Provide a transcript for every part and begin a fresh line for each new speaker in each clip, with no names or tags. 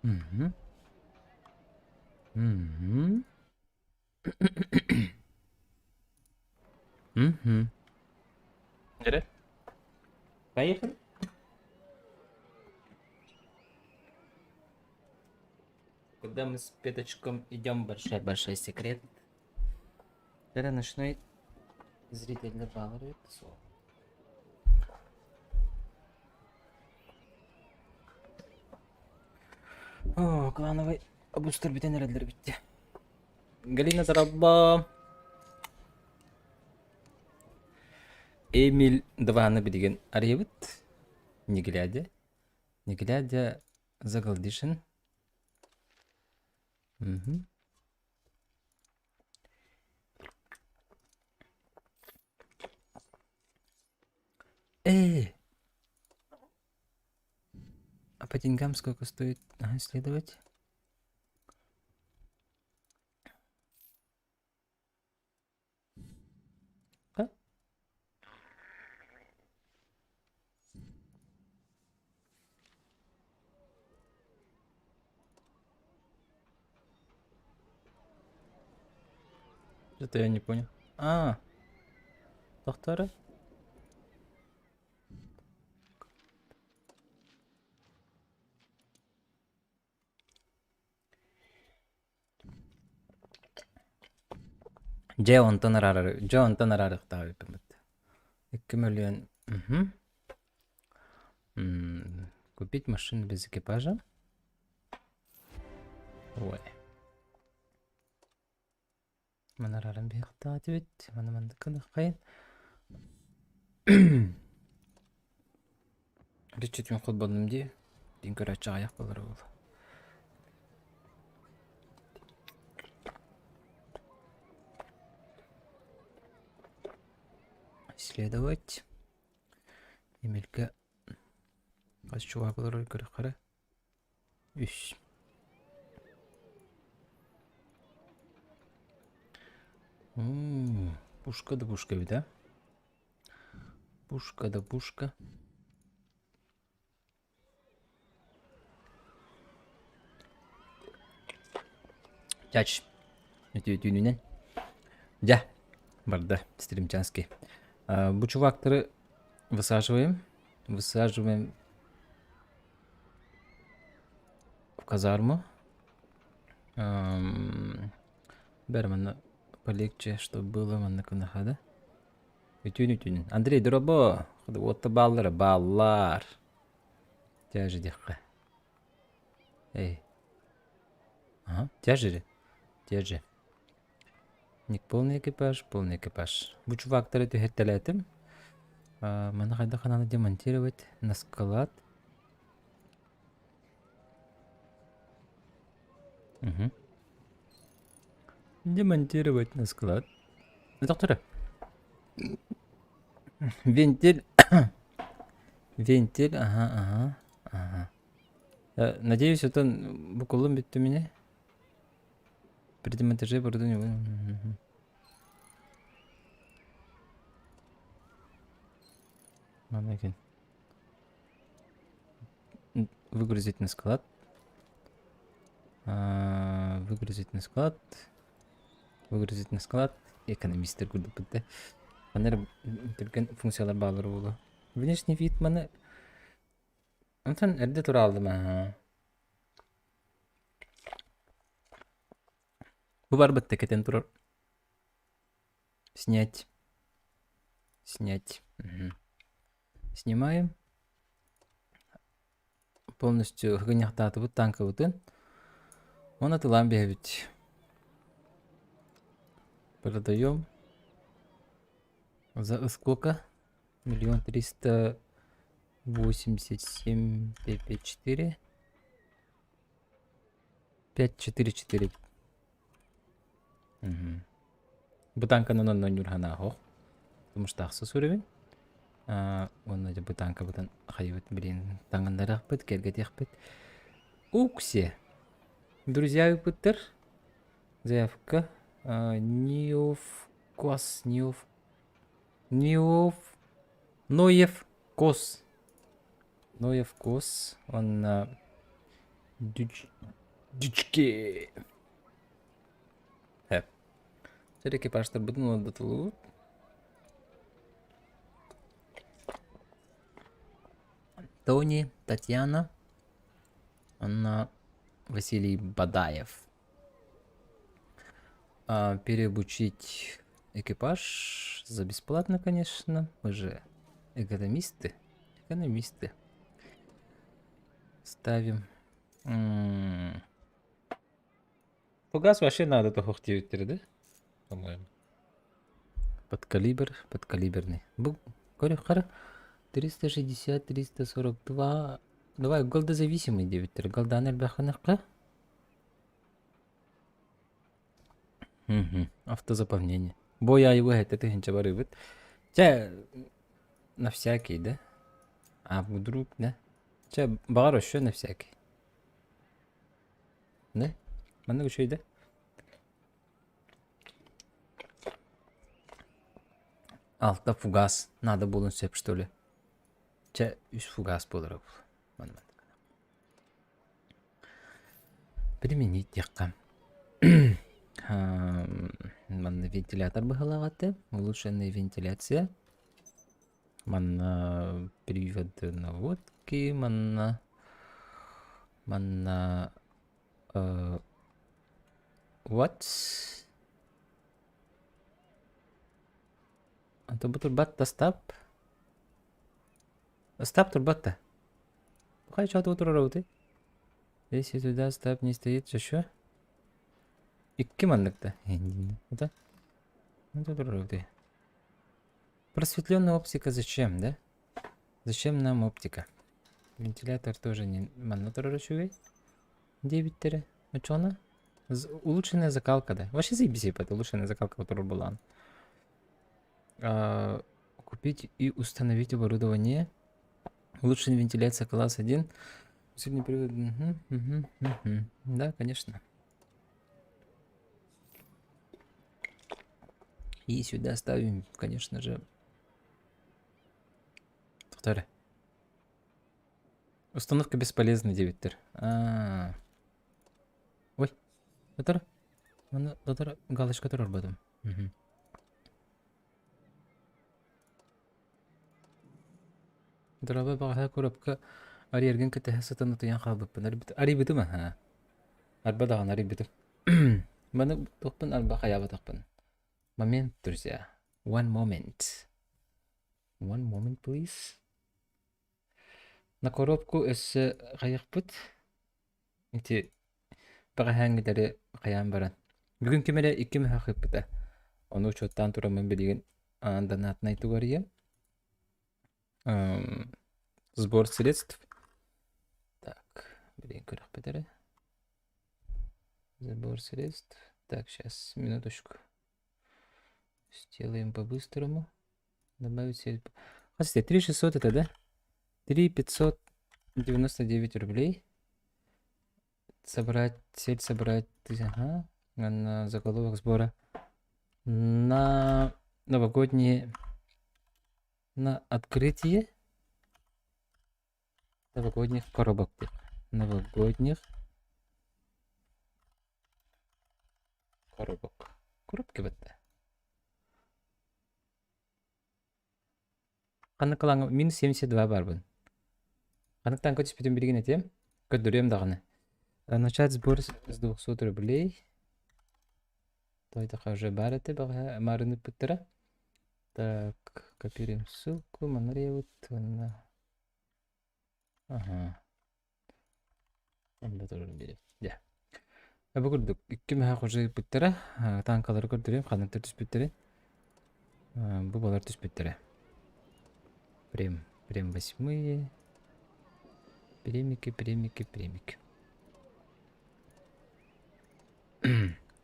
Угу. Угу. Угу.
Nereye? Поехали. Когда мы с Петочком идем, большой секрет. Это ночной зритель балует. О, клановый обустар битенерлер битти. Галина Тарабба. Эмиль Двана билген арьевит. Не глядя за Голдишин. Угу. А по деньгам сколько стоит исследовать? А? Что-то я не понял. Доктора? Джон Тонарары таби пимет. 2 миллион. Угу. Купить машину без экипажа. Ой. Манарарым бияқта атыбет. Манаманды кыныққайын. Речет мен қол болдым де. Ден көрі ача аяқ болар ол. Исследовать. Емелгі. Қаз чуға болар көрі қара. Үш. Пушка да пушка бит, а? Пушка да пушка. Чач. Түйінінен. Ja. Барды. Стримчанский. Бұл чувактары высаживаем. Высаживаем в казарму. Бәрі полегче, чтобы было манна кунахада. Үтін. Андрей, дұрабо. Отты баллары. Баллар. Тяжи декқа. Эй. Ага, тяжи. Тяжи. Ник полный экипаж. Бұл чувактары түйеттелетім. Мана қайда қананы демонтировать на склад. Угу. Демонтировать на склад. Доктора. Вентиль. Вентиль. Ага. Надеюсь, это буквально бит у меня. При демонтаже оборудования. Выгрузить на склад. Выгрузить на склад. Экономистер курды бітті. Анар түрген функциялар бағылар болу. Внешний вид маны. Антон әрде тұра алды ма? Бұл бар бітті кетен тұрар. Снять. Угу. Снимаем. Полностью гыняқтаты бұт, танка бұтын. Он атылам бәбіт. Продаем. За сколько? 1 387 pp4. 544. Бұл танканы нон юрхана хоқ. Потому что ақсы сүребен. Оны бұл танка бұтан қайбет білен таңындар ақпыт, кергет ақпыт. Уксе. Друзья юпытыр. Заявка. Ноев Кос. Он Дючки. Хеп. Сэр экипаждар бүтін ордотулуу. Тони, Татьяна, Анна, Василий Бадаев. Переобучить экипаж за бесплатно, конечно. Мы же экономисты. Экономисты. Ставим. Фугас вообще надо то хохтивить, да? По-моему. Подкалиберный. Корюхара 360, 342. Давай голдозависимый 9. Голданер баханахка. Автозаполнение. Боя его это ты хенча барыбыт. Ча на всякий, да? А вдруг, да? Ча багар еще на всякий. Да? Мана еще да? Автофугас. Надо было сеп, что ли? Ча үш фугас болар. Применить якка. Манна вентилятор бахалагаты. Улучшенная вентиляция. Манна привод наводки. Манна what? Это турбатта стап. Стап турбатта. Хай что тут работает? Если туда стап не стоит, что? Икки манныкта. Это? Это работает. Просветленная оптика зачем, да? Зачем нам оптика? Вентилятор тоже не маннатор расчувей. 9 учена. Улучшенная закалка, да. Вообще заебись, это улучшенная закалка, которая была. Купить и установить оборудование. Улучшенная вентиляция класс 1. Средний привод. Да, конечно. И сюда ставим, конечно же. Второе. Установка бесполезна, 9. Ой. Доктор, галочка тоже работает. Драбы баға көрөпкө арьерген кетеһе сытыны туян халбыппын. Ари битим ха. Арба даган ари битим. Маны тохпын арба хаяба тохпын. Момент, друзья. One moment. One moment, please. На коробку эссе хаяхпыт. Ити бага хангидери хаян баран. Бүгүн кемере 2 меха хыппыта. Оны учоттан турамын билген донатны айтугар ем. Сбор средств. Так, блин, бедere. Сбор средств. Так, сейчас, минуточку. Сделаем по-быстрому. Добавить средств. Хотите, 3600 это, да? 3599 рублей. Собрать, цель собрать. Ага. На заголовок сбора. На новогодние. На открытие новогодних коробок. Новогодних коробок. Коробки вот это. Каныкалаңы минус 72 бар бун. Каныктан көтүс бүтүн билген этем. Көдүрөм дагыны. Начать сбор с 200 рублей. Тойдака уже бар эте бага марынып бүттүрө. Так, копируем ссылку. Манария на. Ага. Анда тоже берем. Да. Бүгүрдүк 2 меха уже бүттүрө. Танкалар көрдүрөм, каныктар түспүттүрө. Бу балар түспүттүрө. Прем 8. Премики.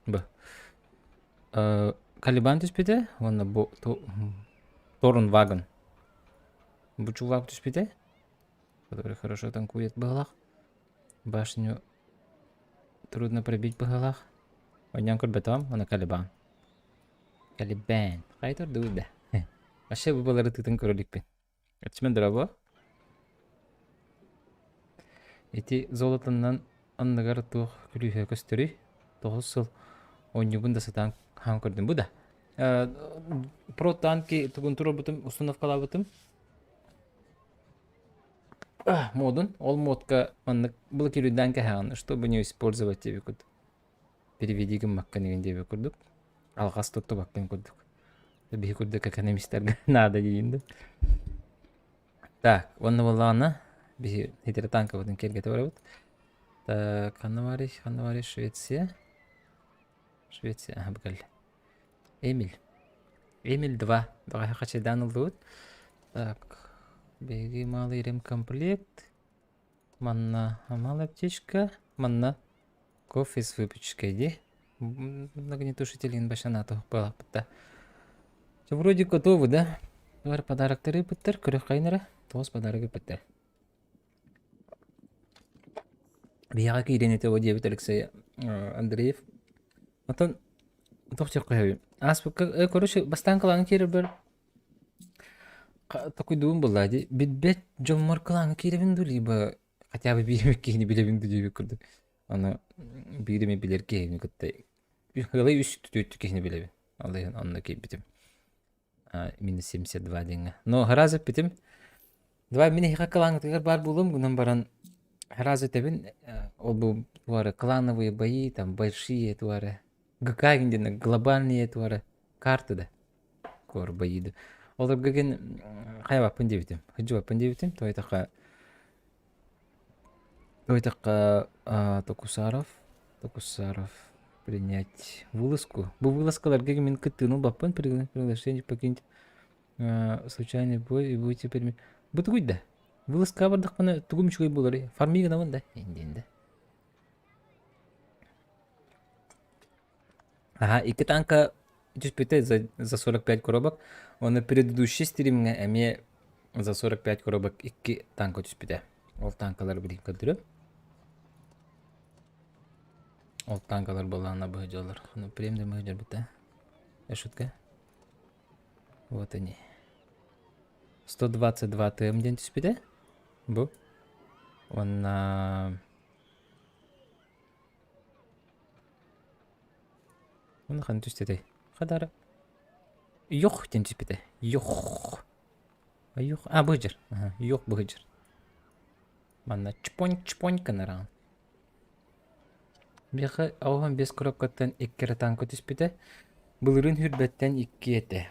Б. Калибан түспүтө, онда бу Торун вагон. Бу чувак түспүтө, который хорошо танкует балах. Башню трудно пробить балах. Онян көрбөтөм, ана Калибан. Калибан. Кайтар дуйда. Вообще бу балары тытын көрөлүкпүн. Өчмөн дырабы. Эти золотондан аннагар туох күлүхэ көстөрү тоғыз сыл оннюбун да сатан хаан көрдүм бу да. Протанки тугун турбутум установкалабытым. Модун ол модка маннык бұл кирүдән кәһән, чтобы не использовать тебе куд. Переведи гым макканеген тебе курдук. Алгас тотто баккан курдук. Би курдук экономистерге надо дейинде. Так, онны боллана би хитер танка бутын келгете барабыт. Так, Ханнавари, Швеция. Швеция, бакал. Эмиль 2. Давай хачедан улдут. Так, беги малый ремкомплект. Манна мал аптечка. Манна кофе с выпечкой, ди. Нагнетушителин башана то была пыта. Вроде готовы, да? Давай подарок тары пыттар, көрөк кайнара. Тоғыз подарыгы пыттар. Бияға кейденете о дебет Алексей Андреев. Отон тоқтеп қойып. Аспекка, короче, бастан кылаңы кері бір такой дуым была, ди. Бит жоммар кылаңы керебин ду, либо хотя бы биремек кейни билебин ду дебе көрдік. Аны биреме билер кейни кыттай. Хылай үш түтөттү кейни билебин. Алайын анна кейп битим. Минус 72 деньги. Но харазып битим. Давай мені хиқа кылаңы тегер бар болым, гунан баран харазып тебин. Ол бұл туары клановые бои, там большие туары. Гакагинден глобальные туары карты да. Кор боиды. Олар геген хайвапын дебитим. Хыджуапын дебитим. Тойтақа Токусаров принять вылазку. Бұл вылазкалар геген мен кыттыну баппын приглашение покинуть случайный бой и будете перемен. Бұты да. Вылазка бардық мына тугум чугай болар. Фармига намын да. Енді. Ага, iki танка түспете за 45 коробок. Оны предыдущий стримге әме за 45 коробок 2 танка түспете. Ол танкалар білейм көндірі. Ол танкалар болағына бұғыжалар. Оны премді мұғыжар бұта. Шутка. Вот они. 122 ТМден түспете. Бұл. Оны қан түстетей. Қадары. Йоқ ден түспете. Йоқ. Бұғыжар. Йоқ бұғыжар. Манна чпонь канаран. Беқі ауған 5 коробкаттан 2 танко түспете. Бұлырын хүрбеттен 2 еті.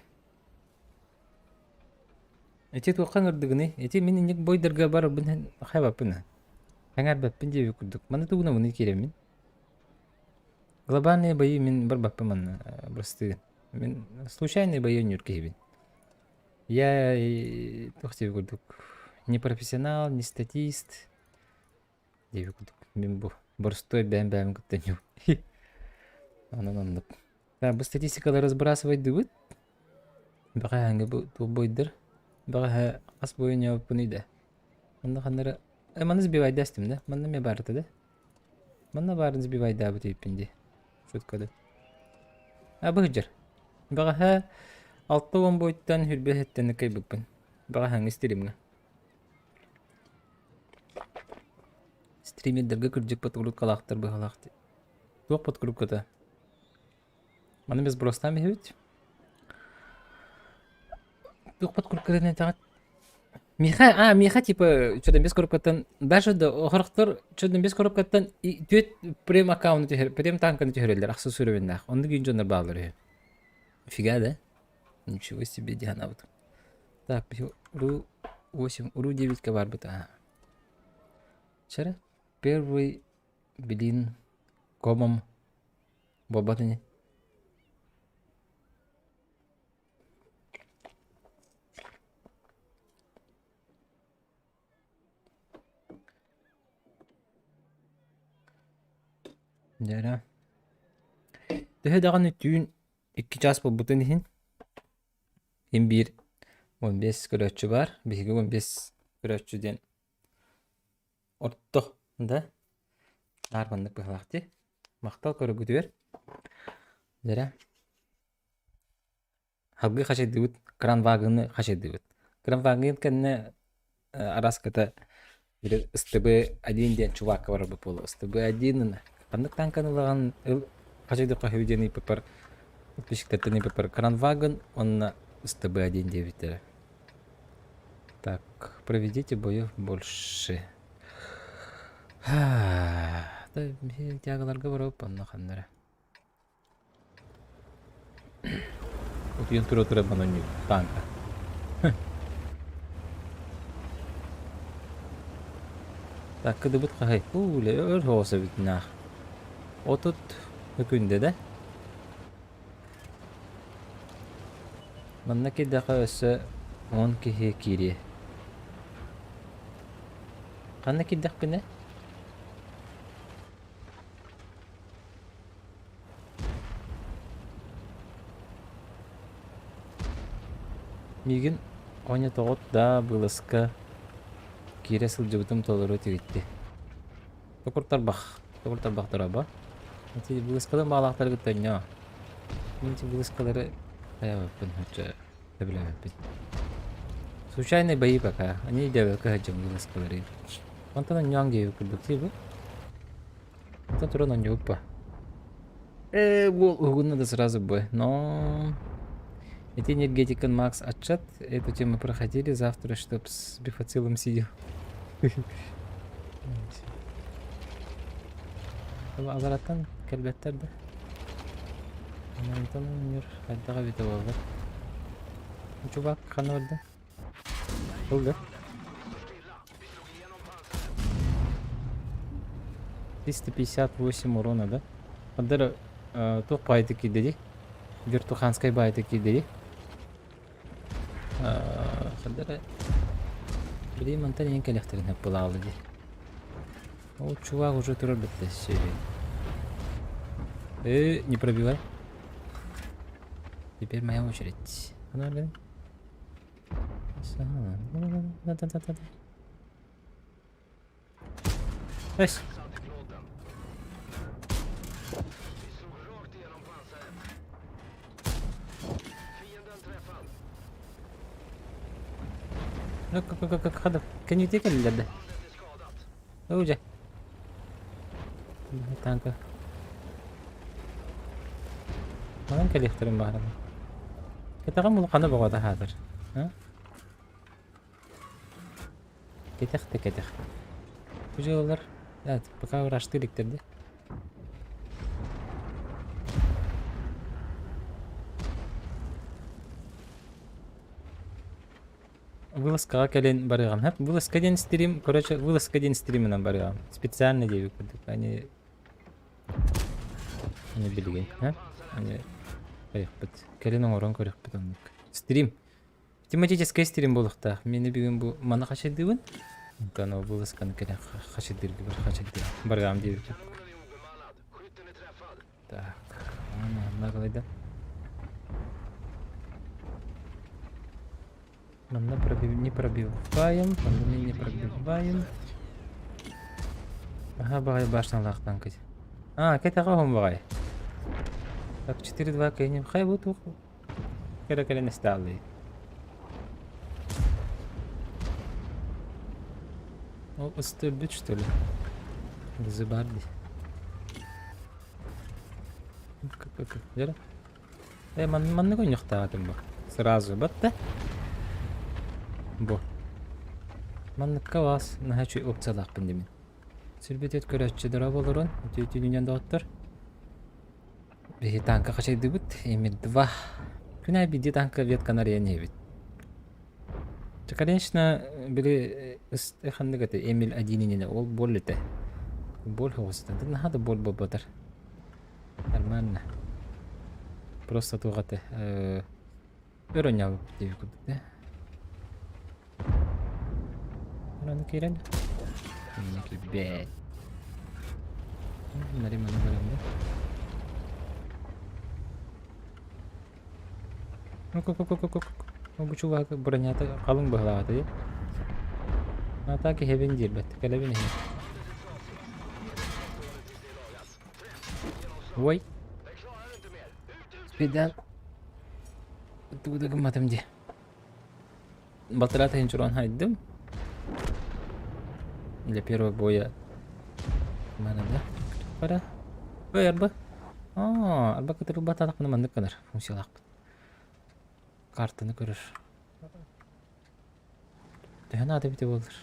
Эти туаққан үрдігіні. Эти мен инек бойдарға бар бұнын қайбаппына. Аңар баппын дебе күрдік. Мана туғына мұны керемін. Глобальные бои мен бар баппыман простые. Мен случайные бои не үркейбін. Я тоқтебе күрдік. Не профессионал, не статист. Дебе күрдік. Мен бұл. Борстой бәм күттеню. Анан. Бұл статистикалар разбрасывать дыбыт. Баға әңгі бұл бойдыр. Баға қас бойын яуып бұны да. Мында қандары... Маны сбивайды астым да. Мында ме барыты да. Мында барын сбивайды абы тейіппенде. Шуткады. Бұғыжыр. Баға 6-10 бойттан хүрбе әттені кай бұқпын. Баға әңгі стримға. Стримердерге күрдік подгрупп қалақтыр бұғалақты. Тоқ подгрупп көті. Маны без бростан бейбіт. Тоқ подгрупп көтіне тағат. Миха типа чөден без коробкаттан даже да охырықтыр чөден без коробкаттан төт прем аккаунты төхер, прем танканы төхерелдер, ақсы сүребендақ. Онды күйін жондар бағылыр. Фига, да? Ничего себе, диана вот. Так, уру 8, уру 9 бар бұта. Чара? Первый блин комом бабатыне. Дара. Төһө даганы түйін 2 час бұл бұтын дейін. Ең бір 15 көрөтчі бар. Бігі 15 көрөтчіден орто. Да? Арбандық бұғылақты. Мақтал көрі күті бер. Дара. Халғы қашайды бұд. Кран вагыны қашайды бұд. Кран вагын кәнне араската Бир СТБ-1 ден чувак бар бу полу. СТБ-1 кандык танканылаган качыдыкка хүйдени пепер пишиктердени пепер кранваген онна СТБ-1 дебиттер. Так, проведите боев больше. Да, тягаларга барып анна ханнара. Утуян тура банони танка. Так, кыдыбыт кахай. Уле өр хоса битнах. Отут күндө да. Манна кидака өсө 10 кихи кири. Канна кидак бине? Мигин оня тоғыт да былыска кире сылжыбытым толыру тегітті. Тоқыртар бақ дұраба. Былыскадан бағалақтар күттен не? Менте былыскалары аябаппын, хоча дәбілемеппін. Случайный бои пока, они дәбі кәхәджем былыскалары. Онтан ньяң дейі күрдік сейбі? Онтан тұран он жауыппа. Бұл ұғын надо сразу бой, но... Эти энергетикан Макс отчет, эту тему проходили завтра, чтоб с бифацилом сидел. Азараттан кәлбәттер да. Онтан өнер қайдаға беті болдар. Чувак қаны өлді. Өлді. 358 урона, да? Қадыр тоқ байты кедеді. Вертуханской байты кедеді. Қадыр білейм антан ең кәлектерін әп бұл алды де. О, чувак уже тұрыр бітті сөйлейді. Не пробивай. Теперь моя очередь. Эс. Hadi, can you take a little bit? Oh, ja. Tanka. Mana kalihterim bahar. Kita kan mulqana baqada hadir. Ha? Кетех. Күжелер. Да, пока урашты диктерди. Вылазкага келен барыгам. Хеп вылазкаден стрим, короче, вылазкаден стриминен барыгам. Специально дейбик курдук. Они билген, ha? Они кайыкпыт. Келенин орон көрөкпүт онук. Стрим. Тематический стрим болуктак. Мени бүгүн бу мана качыдыбын. Кана вылазканы келен качыдыргы бир качыды. Барыгам дейбик. Так. Ана калайда. Не пробиваем, не пробиваем. Ага, багай башна лахтан кыз. Кайта калган багай. Так, 4-2 кейнем. Хай бу тук. Келе стали. О, остылбыт, что ли? Забарди. Как? Жара? Манны кой нюхтаатым бу. Сразу батта. Бу. Манныкка бас, нахачу опциялақпын демен. Сүрбет көрәтші дыра болырын, өтейтілінен дауыттыр. Бейі танка қашайды бұд, емел 2. Күнә биді танка ветканар ене бит. Конечно, били эхандыгаты эмил 1-ine ол бол ете. Бол хоғыстан. Нахады бол болбатар. Нормально. Просто туғаты. Өрөнял дейі күдді. Раны кейрен. Мінекі бәд. Нариманы барымды. Бу чувак бронята қалың бағылағады. Атаки хебен дербет. Кәлебен хебен. Ой. Спидан. Туда гаматым де. Батырата хенчуран хайдым. для первого боя. Mana да? Pada. Ой, арба. Арба который баталак на мандык канар. Функциялак. Картаны көрөр. Тәһән ады бите болыр.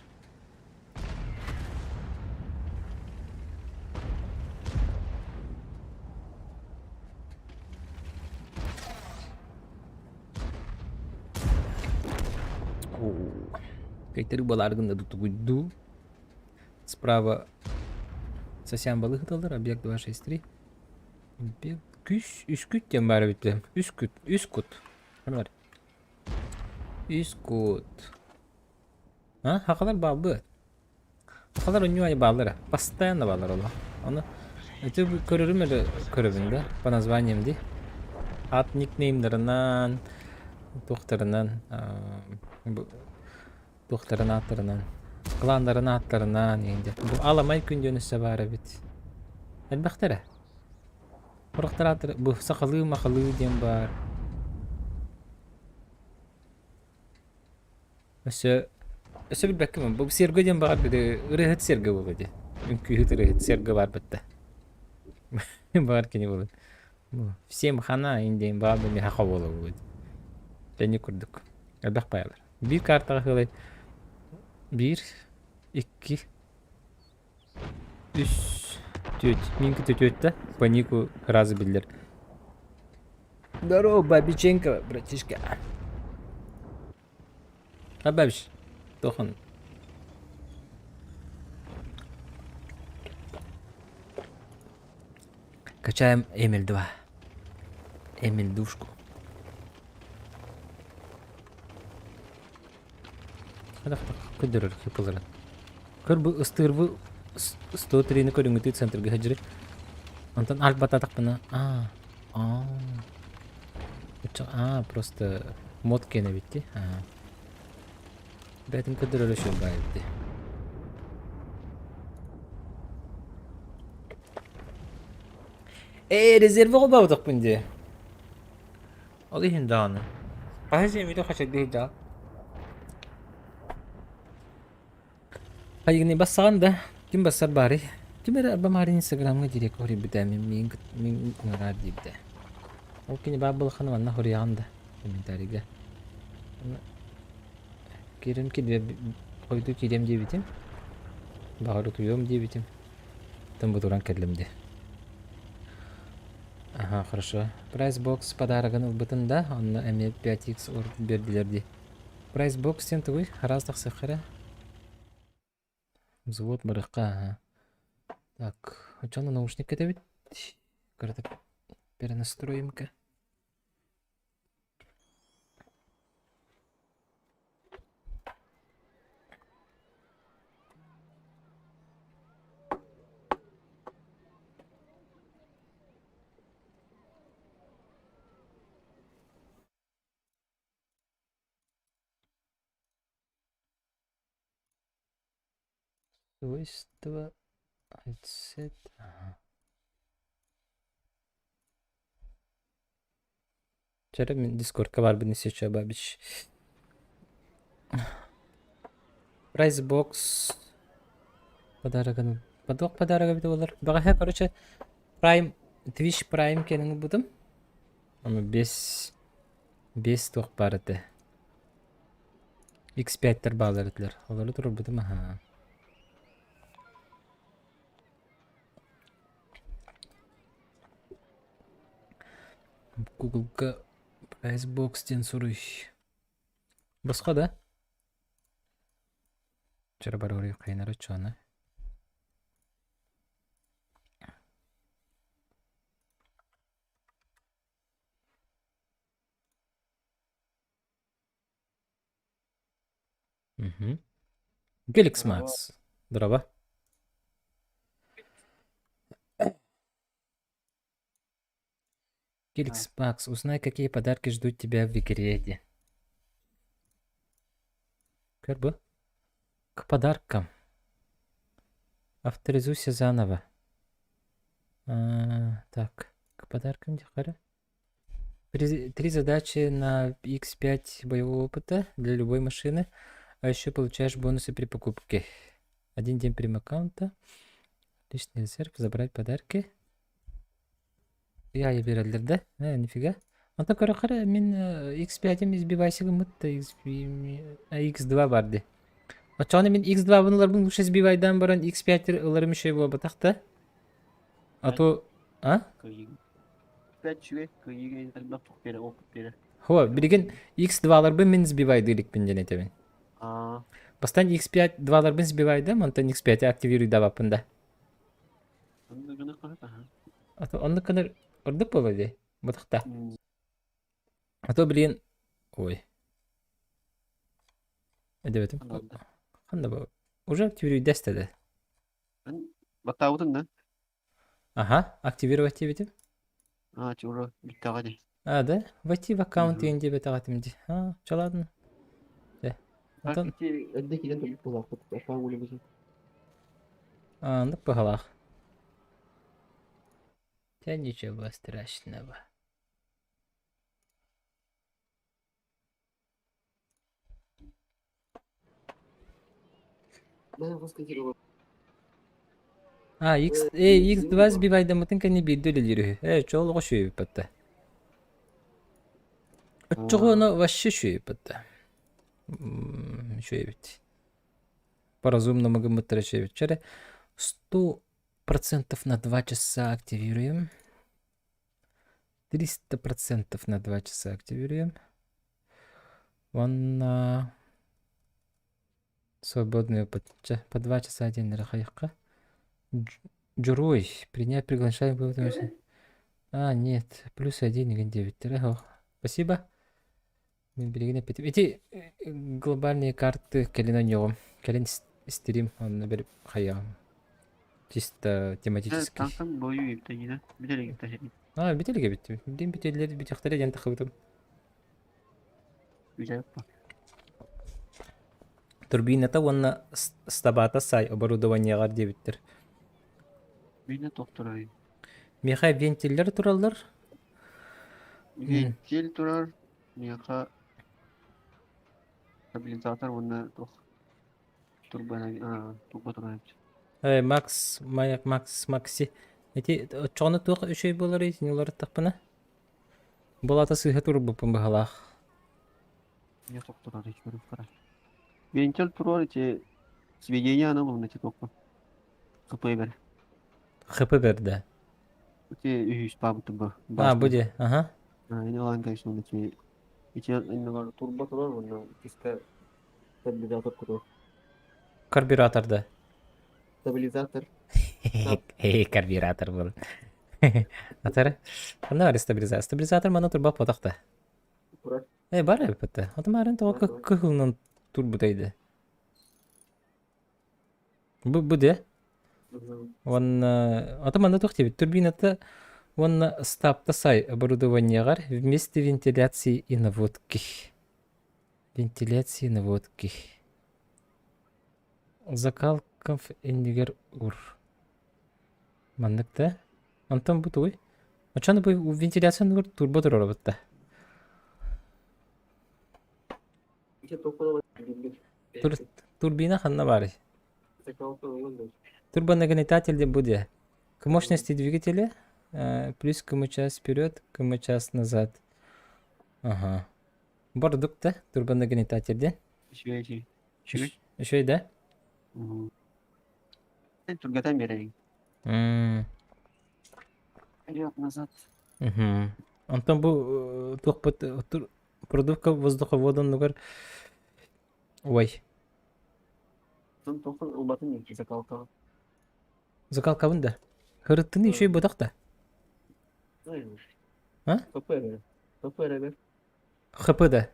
Кайтары баларгында дутугуйду. Справа совсем балы хытылдыр. Объект 263. Объект үс күт тем бары бите. Үс күт. Бар. Үс күт. Хакалар бабы. Хакалар оннуай баллары. Постоянно баллар ола. Оны это көрөрүм эле көрөбүн да. По названиям ди. Ат никнеймдеринен, тохтарынан, тохтарын аттарынан, кландарын аттарынан енді. Бұл аламай күндөнүсө бары бит. Элбактара. Урактар аттар, бұл сакалы макалы дем бар. Өсө билбеккимин. Бұл серге дем бар биде. Ырыхыт серге болду. Үңкү ырыхыт серге бар битте. Бар кени болду. Всем хана индейм бабы ми хака болу будет. Және күрдік. Әлбәқ баялар. Bir картаға хылай. 1, 2, 3, 4. Минки төтөтті. Панику разы білдер. Здорово, Бабиченко, братишка. Бабиш, тохан. Качаем Эмиль 2. Эмиль душку. Ada kudur kepularan. Kerbu istirbu 103 ni kodunguti center ge hajri. Антон альбата так пана. Просто мод кене битти. Бетин kudur öyle şey bayıttı. Резерві ғобаудық бінде. Алы хин даны. Пахази емейлі қачак дейді. Хайгыны бассаған да. Ким бассар бары? Ким әрі арба марын инстаграмға дирек ори бітәмін. Мен күңірар дейбді. Ол кені бабылы қаны ванна хорияған да. Комментарийге. Керім кедве қойду керем дейбітім. Бағыры күйем дейбітім. Тым бұдыран кәрлімді. Ага, хорошо. Прайсбокс подарагын ылбытында, онны әме 5x ор бердилерди. Прайсбокс тен тугуй, хараздақ сықыры. Взвод барыққа. Так, очаны наушник кетебит. Кырдып перенастроим-ка. Свойства, headset. Çare min Discord'ka var bir seçiyor babiş. Price box. Подараган. Падок подарага бит олар. Багаха короче Prime Twitch Prime кенин будым. Ama 5 ток бар эте. X5'тер bağlar ettiler. Олары турып будым. Google'ga Pricebox'ten soruş. Басқа да? Жара бар орай қайнары чоны. Galaxy Max. Здорово. Galaxy Max, узнай, какие подарки ждут тебя в игре. Как бы? К подаркам. Авторизуйся заново. Так, к подаркам дихара. 3 задачи на X5 боевого опыта для любой машины, а еще получаешь бонусы при покупке. Один день прем-аккаунта. Личный резерв. Забрать подарки. Я берелдер да? Нифига. Anta кара мен X5'im избивайсыгы мытта X2 барды. Очаны мен X2 бунлар бун уж избивайдан баран X5 ыларым şey bu батакта. Ато а?
Пятчуге кыйыгы элбак тук бере окуп бере.
Хо, билген X2'лар бен мен избивайдылык бен женетебен. Бастан X5'лар бен избивайды, монтан X5 активируй давапында.
Анда гына кара та.
Ато онды кадar ырдык болду батакта. Ато билген ой. Эдебетим. Кандай бу? Уже активируй дестеде.
Батаудын да.
Ага, активировать дебетим.
Чура биттага де.
Да? Войти в аккаунт и инде бетагатымди. Чаладын. Антон.
Эдде киден топ булак топ ашаң улебыз.
Андык бахалах. Да ничего страшного. X2 сбивайда мытын кани биддөл элирү. Чолго шүй патта. Чого вообще шүй патта. Шүй бит. По-разумному гмыттара шүй бит. Чаре 100% на 2 часа активируем. 300% на 2 часа активируем. Вон свободную по 2 часа один рахайка. Джурой, принять приглашение. Нет, плюс 1,9. Спасибо. Эти глобальные карты келен оньогом. Келен стрим, он наберет хая. Чисто тематический.
Танкам бою иптегине. Биделе гипте.
Бителге битти. Дин бителер битехтере жан тахыбытым.
Güzel.
Турбината онна стабата сай оборудованияга дебиттер.
Бина токторай.
Меха вентиллер тураллар.
Вентиль турар. Меха стабилизатор онна тох. Турбана турбо турай.
Макси. Эти чоны тук үшөй болар эти улар таппына. Болата сыйга турбу пымбалах.
Я токторай көрүп кара. Вентиль турар эти сведения ана болна эти токко. Капай бер.
Хп берди.
Эти үс бабыты бу.
Буде. Ага.
Эне лан кайсын эти эне турбо турар онна чисто стабилизатор турар.
Карбюраторда.
Стабилизатор.
Карбюратор был. Атары. Анда бар стабилизатор. Стабилизатор мана турба потакта. Бар элбетте. Атамарын тога кыгылнын турбутайды. Буде. Вон атаманда тохти турбината вон стапта сай оборудованиягар вместе вентиляции и наводки. Вентиляции и наводки. Закалков эндигер ур. Мандыкта. Антон бу той. Ачаны бу вентиляцияны турбо турар бутта. Турбина ханна бары. Турбонагнетатель де буде. К мощности двигателя плюс км час вперед, км час назад. Ага. Бардукта турбонагнетательде. Еще и да?
Тургатан берейин. Вперед, назад.
Антон бу продувка воздуховода нугар. Ой.
Сон токон улбатын не закалка.
Закалкабын да. Хырыттыны еще и ботакта. ХП да.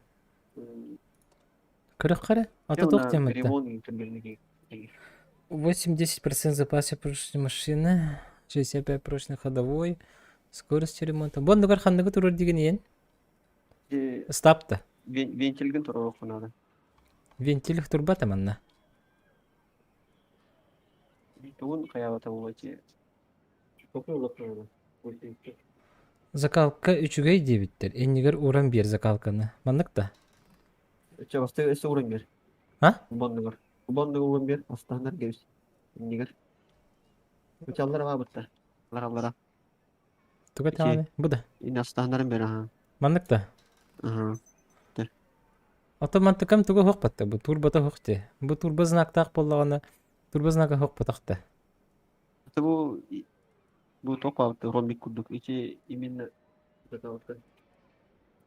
Кырык кара. Ата ток тематта. 8-10% запаса прочной машины. 65 прочной ходовой. Скорость ремонта. Бон нугар хандыгы турар деген ен. Стапта.
Вентильген турар надо.
Вентиль турбата манна.
Тун каябата болочи.
Закалка 3-гей дебиттер. Эндигер уран бер закалканы. Мандыкта.
Чабасты эсе уран бер.
А?
Убандыгар уран бер. Астандар гебис. Nigger. Uçanlar var burada. Lara.
Tugat
İçi.
yani. Bu da.
İnastanların beri ha.
Manlık da.
Aha. Dur.
Автоматтыкам туга хокпатта. Бу турбата хокте. Бу турба знактак боллагана. Турба знака хокпатакта.
İşte bu top altı rombik kurduk. İçi iminle burada altı.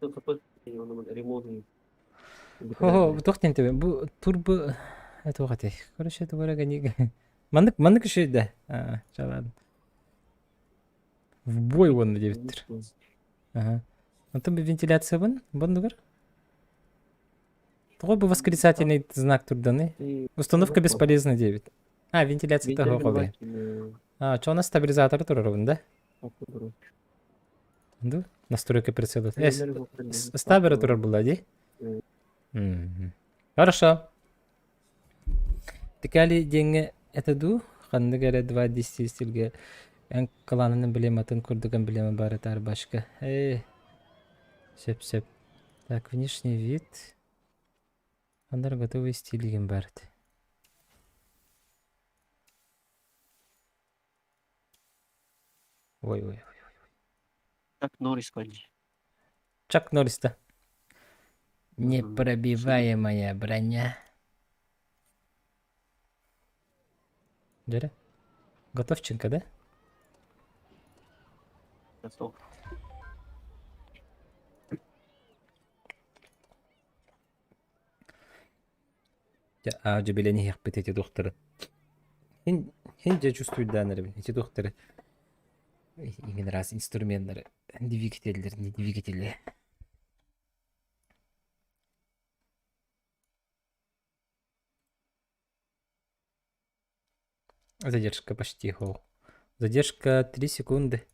Тут kapı onun remote.
Хо, тохтен тебе. Бу турба это хате. Короче, это варага не. Мандык еще да. Чалан. В бой вон надевит. Ага. Ну там вентиляция вон, бондугар. Того бы восклицательный знак турданы. Установка бесполезна 9. Вентиляция того хоби. Что у нас стабилизатор турарун, да? Да? Настройка прицела. Стабера турар была, да? Хорошо. Текали деньги это ду. Ханды гаре 2 стилге. En kalanının bilematın kurduğun bileme бары тар башка. Сеп. Так, внешний вид. Андар готовый стилген бард. Ой.
Чак Норрис бence.
Чак Норриста. Непробиваемая броня. Джере? Готовченко, да?
Готов.
Жебелени яқпет эти докторы. Хин же чувствует данные эти докторы. Именно раз инструменты, двигатели. Задержка почти хоу. Задержка 3 секунды.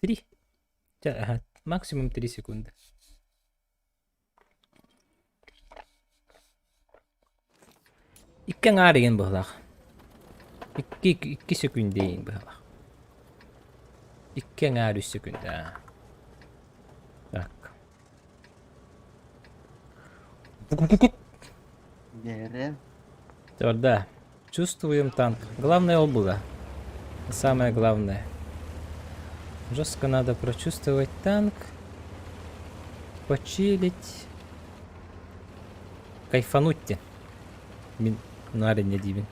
3. Ага, максимум 3 секунды. Иккен арыген бұғлақ. 2 секунд дейін бұғлақ. Иккен ары секунд. Так.
Дере.
Да. Чувствуем танк. Главное обуга. Самое главное. Жестко надо прочувствовать танк. Почилить. Кайфануть. Нарен дивин.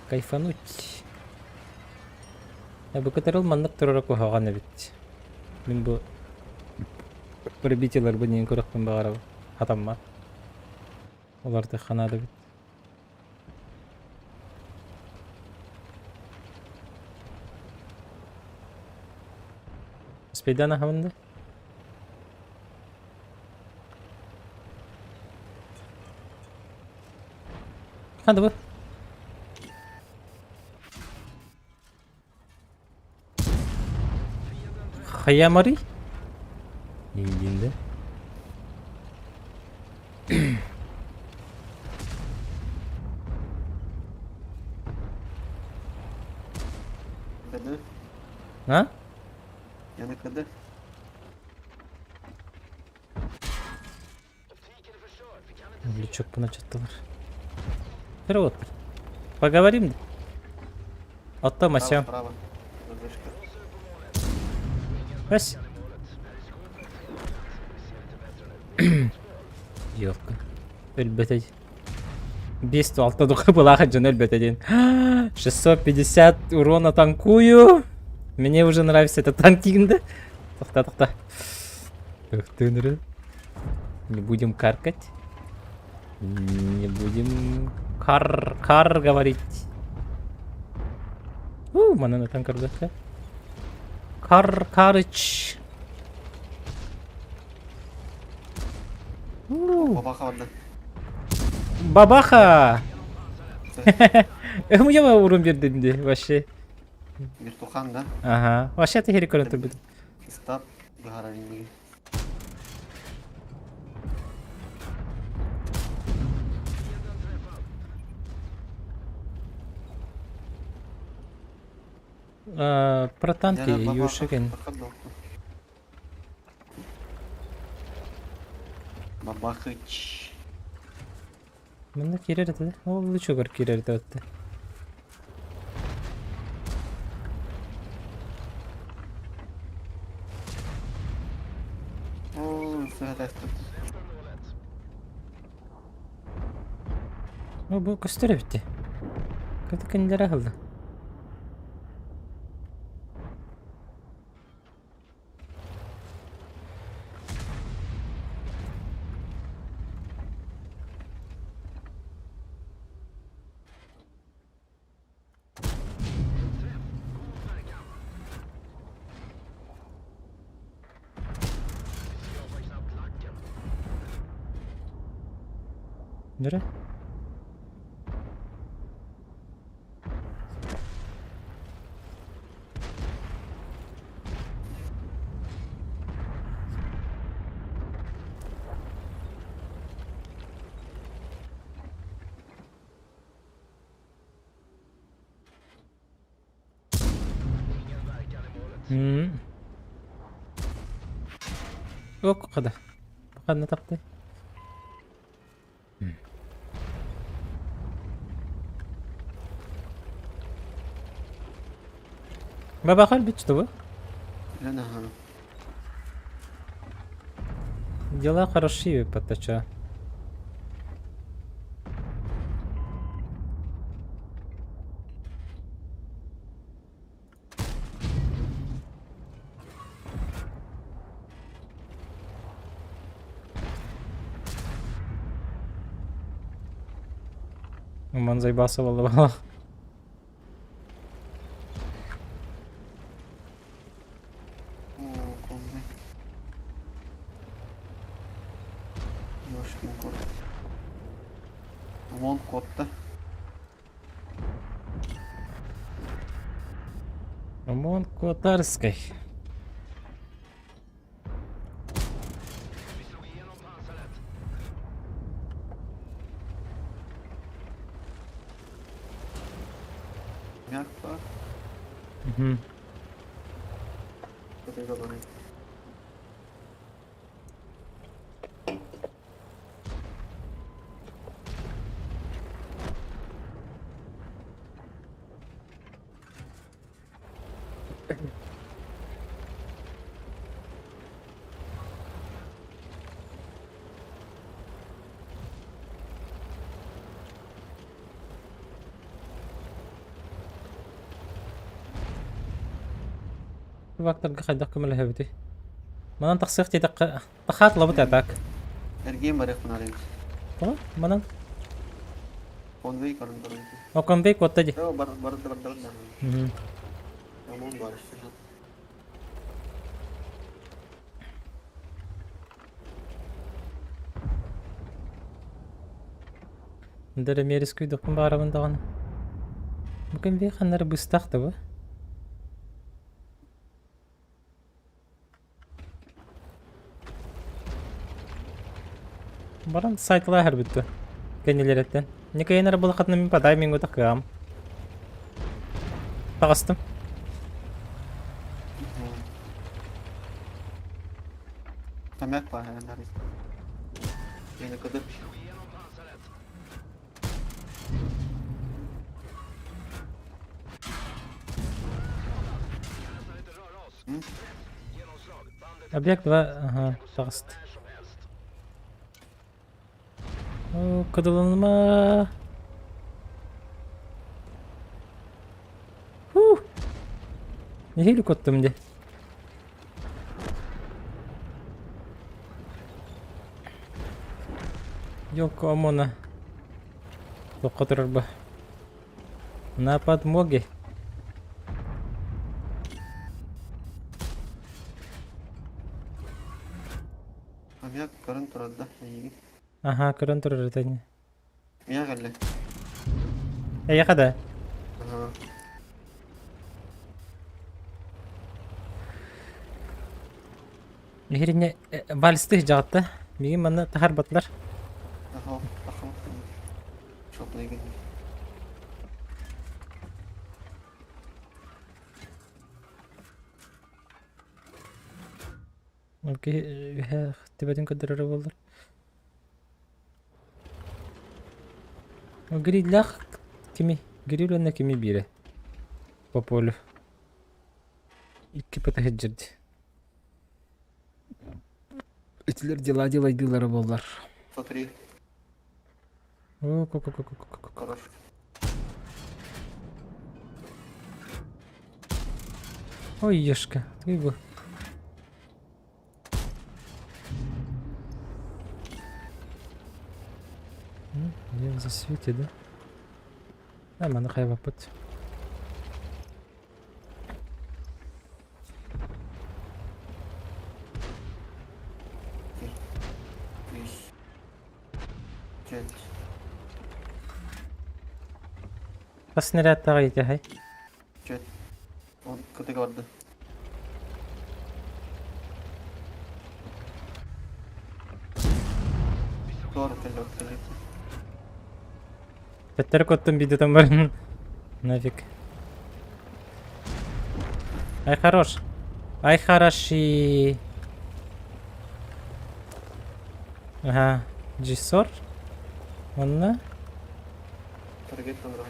Кайфануть. Я бы катерил маннак турарак ухаганы бит. Мин бу прибитилер бу нин көрөкпүн багара хатамма. Оларды ханады бит. Спейдана хамында. Hadi bu. Hayamari. İlginde.
Kadı.
Ha?
Yani kadı.
Лючок поначаттылар. Вот. Поговорим. Оттам асям.
Право. Разрешка.
Раз. Ёлка. Өлбөтөй. 506 духы была хаджан өлбөтөйден. 650 урона танкую. Мне уже нравится этот танкинг. Тохта. Не будем каркать. Не будем кар говорить. Мана на танкар да? Карыч.
Бабаха vardı.
Бабаха. Мне урон берди инде вообще.
Bir tokan da.
Ага. Вообще ты херик көрүнүп турбуду.
Stop. Bahara indi.
Про танки Юшиген.
Бабахыч.
Bunda kirer ete. Oldu çok kirer ete öttü.
Oo, sıra test.
Bu gösteri bitti. Kötü kendilere aldı. Nere? Yok o kadar. Bu kadar ne taktı? ما bakar bitti bu.
Lan aha.
Дела хорошие, подтача. Aman заебался vallahi.
Oo, kombi. Yoşkin kod. Amon kodda.
Aman Kotarskay.
Yak var.
Mhm.
Kötü kalanı.
Vaktar gakay dakika mele hebti. Manan taksiyakti dakika. Takhat labut atak.
Ergeyim var yakın arayın.
Tamam manan.
Konveyi karın karın.
Okan bey kotta ji.
Yo barda barda.
Mhm.
Amon var işte.
Ndere meriskuy dokun baraman dağın. Mungkin bir kanları bustakta bu. Baran saytla her bitti. Kendileretten. Ne kayanara bulakatna min paday mingo takam. Takastım.
Tamek var herhalde. Yine kadar bir şey.
Объект 2, ага, takast. Oo, kıdılınma. Ne helikopterim de. Yok amona. Toqatırar bah. Napad moge.
Tamek karın turada. İyi.
Aha, keren turur tanya.
Miya galle.
Ya kada.
Aha.
Nehirine balistih jağıtta. Migi mana tahar batlar.
Aha. Aha. Çok iyi geldi.
Oke, tiba-tiba kederer bollar. O grillah kimi? Grill'le kimi biri? Popolu. İki pata hecirdi. Itiler dila bollar.
Смотри,
О,
хорош.
Ой, ешка, ты его. Я в засвете, да? А, мана хайва пut.
Вещь. Чать.
Бас nereye attağa gitti hay?
Чать. Он кытык vardı. Doğru telefon.
Tetleri kottun videodan barın. Нафиг. Ай, хорош. Ай, хороший. Ага. Джиссор. Онна.
Hareket tanrı.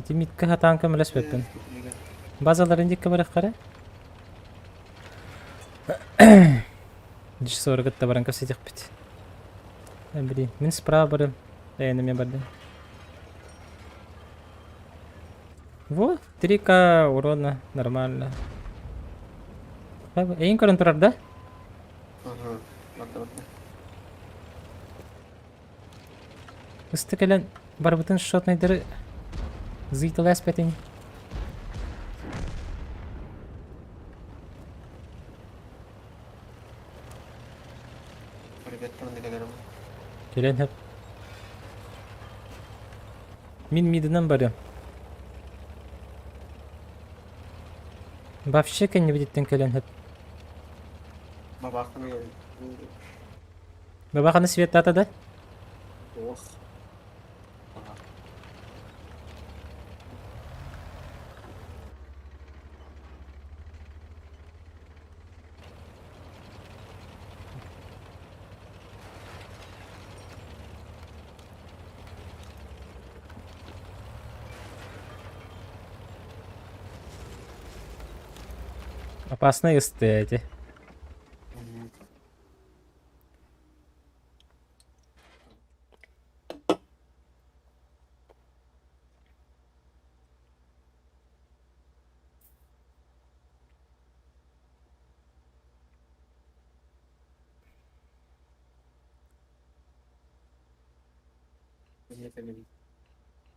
Тимитка хатанка мелес пеппен. Базаларын дикке барак кара. Джиссор гытта баран касетик бит. Ben bileyim. Min справа барым. Мен бардым. Во, 3К урона, нормально. Эйн көрін тұрар да?
Ага. Ладно.
Үсті кәлін бар бұтын шотнайдары зыйтыл әспәтін.
Hareket tanrı gelirim.
Келен хәп. Мин мидынан барым. Вообще кән не будеттен келен хәп.
Babakını gel.
Бабаханы свет ата да?
Ох.
Опасные эти.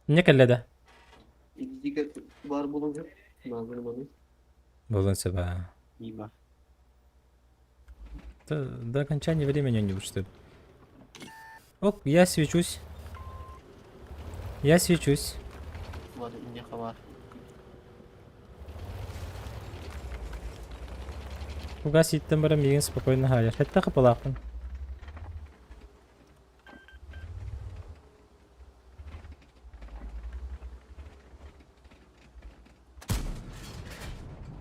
Не кәлләдә.
İlgiga var bulunca. Nazırı bana.
Болынса ба.
İyi bak.
До окончания времени не что ли? Оп, я свечусь. Я свечусь.
Var ince var.
Угаситтен барам еген спокойно халер. Хәтта капалакын.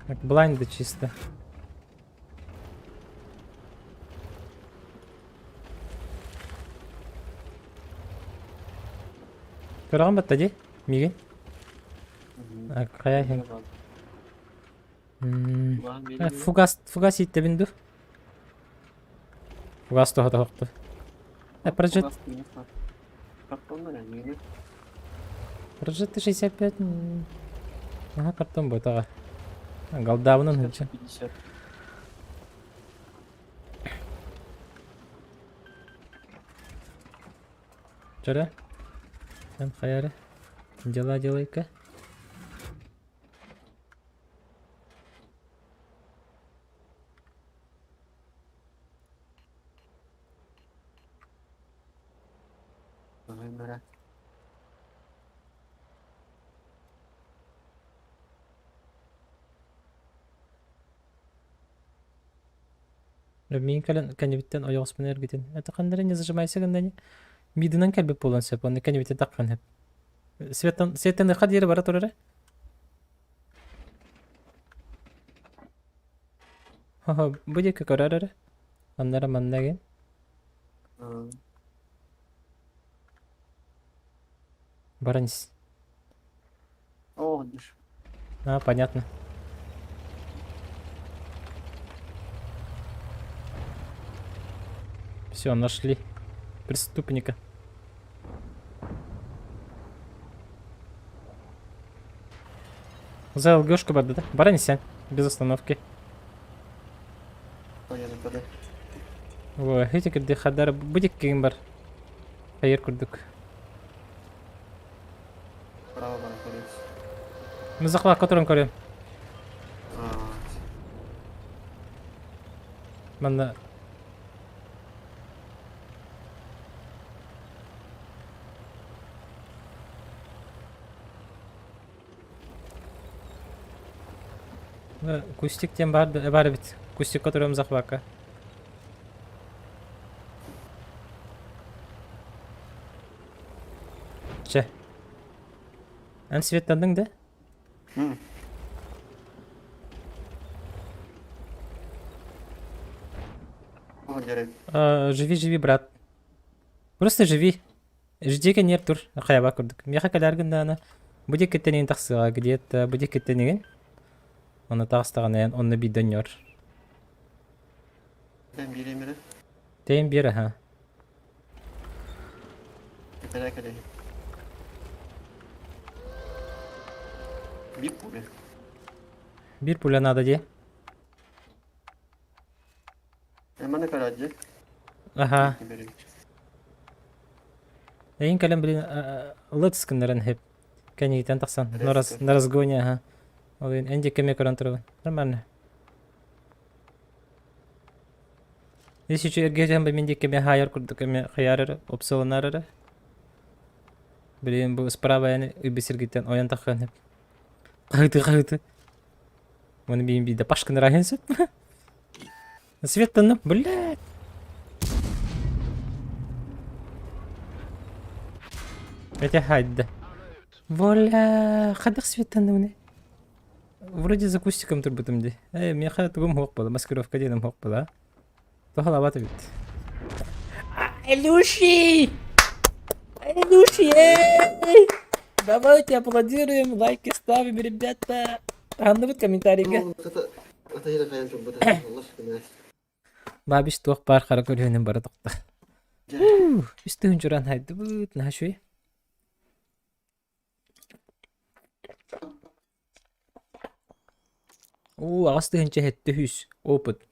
Так, блайнды чисто. Көрәгән бат тади? Миген? Кая хен? Фугас итте бинду. Фугас то хата хакты. Прожет. Прожет 65. Ага, картон бот ага. Галдавынан хәлчә.
50.
Чара. Sen hayare. Дела делай-ка.
Merak.
Мин кәнебиттен аяк астына эргитен. Атакандыр не зажимайся гандани. Мидынан кәлбеп булган сәп, аны кәнебиттен таккан һәп. Светтен хат йөри бара торары. Ха, бу дик карары. Аннара мандагын. Баранис.
О, дыш.
А, понятно. Все, нашли преступника. За ЛГшку барды, да? Баранисян. Без остановки.
Понятно, тогда.
Ой, эти кирди хадар будик кегин бар. Хайыр курдук.
Право бара көрейіз.
Музакла которым көрөм. Манда кустиктен бар бит. Кустик которым захвака. Че. Ан светтандың да?
О, жарайды.
Живи, брат. Просто живи. Ждеге нер тур. Хаяба курдук. Меха каларгында ана. Будик кеттенен тақсыға где-то. Будик кеттенеген. Оны тағыстаған оны бидонер.
Ben bilemire.
Тейм бері, ха.
Merak edeyim. Bir pule.
Bir pula надо де.
Hemen ne kadar acı?
Ага.
Vereyim.
Эйн калем блин лыцкындарын хеп. Кенитен тақсан.
Резко.
На разгоне, ага. Олин энди кеме көрөн турган. Нормально. Если че эргежен бы менди кеме хайыр курдук кеме хаярыр, опсыланарыр. Блин, бу справа яны үбесергиттен оян таққан хеп. Қайты. Оны бейін бейді пашканы рахенсіп. Светтанып, блядь. Это хайда. Воля, хадах светтанып. Вроде за кустиком турбутым де. Мне хада тугум хоқ была, маскировка денім хоқ была. Тоғала баты бит. Илюши! Илюши, эй! Давайте аплодируем, лайки ставим, ребята. Андырыт комментарийге.
Ата yine kayan çok bıda. Allah aşkına.
Бабиш тоқ бар қара көргенім бара тоқта. Үстігін жүран хайды бұт, нәшуй. Ағыстығын жәхетті хүс. Опыт.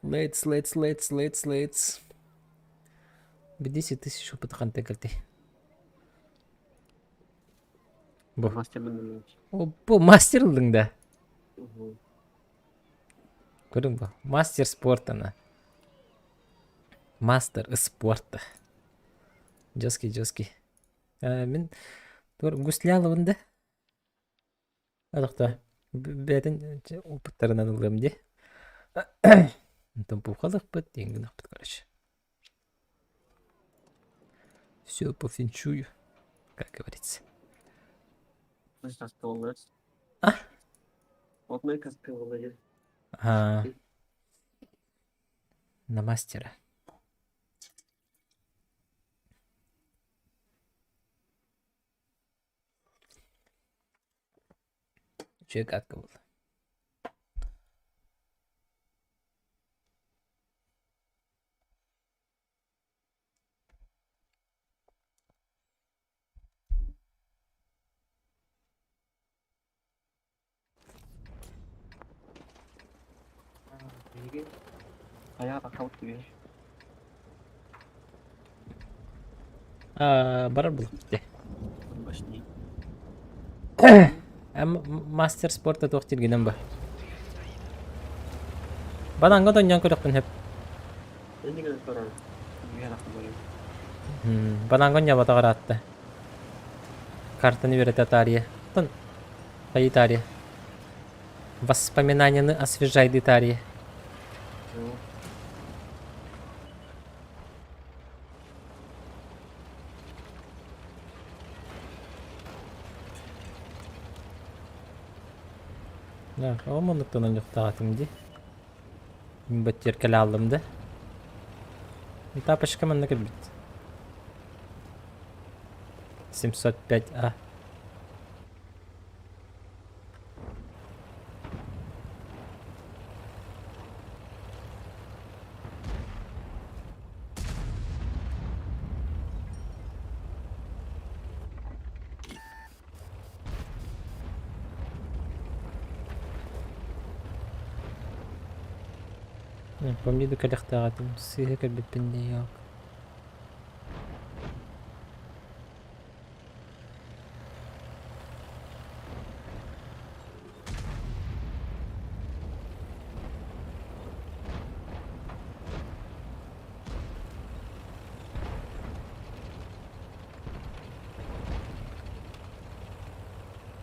Let's. 10 тысяч опыт қанты кірді. Бұ.
Master benden.
Бұ мастерлдің да. Көрдің ба? Мастер спортына. Мастер спорта. Жоски. Мен гуслялығында. Адықта. Бәтін опыттарынан ұлғым де. Там пухалых под деньгах под короче. Все по финчую, как говорится.
Сейчас кавалерс.
А?
Вот мы как кавалер.
На мастера. Че как было?
Ayağa akavut gibi.
Барар бұл де.
Başlayayım.
Мастер спорта тоқтергенім ба. Бананға донжан көріқпін хеп.
Ben de gene sorarım. Bir yakın böyle.
Бананға не бата қаратты. Картаны берет Атария. Тон. Хай Тария. Воспоминанияны освежайды Тария. Оны тонын жоқтағатым де. Мен бәттер кәлі алдым да. Тапышқа мәнді кірбіт. 705А. Помни до калехтагатым. Сыгы биппинде yok.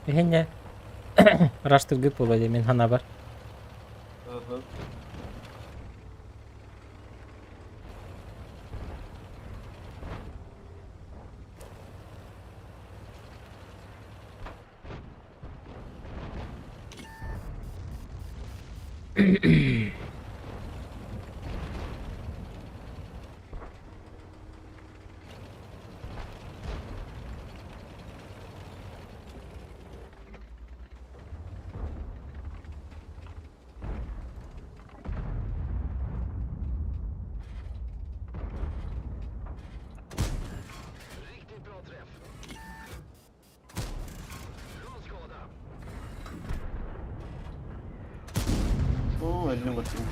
Henne. Araştırgıp olaydı men hana var.
Ага. О, eline bakayım.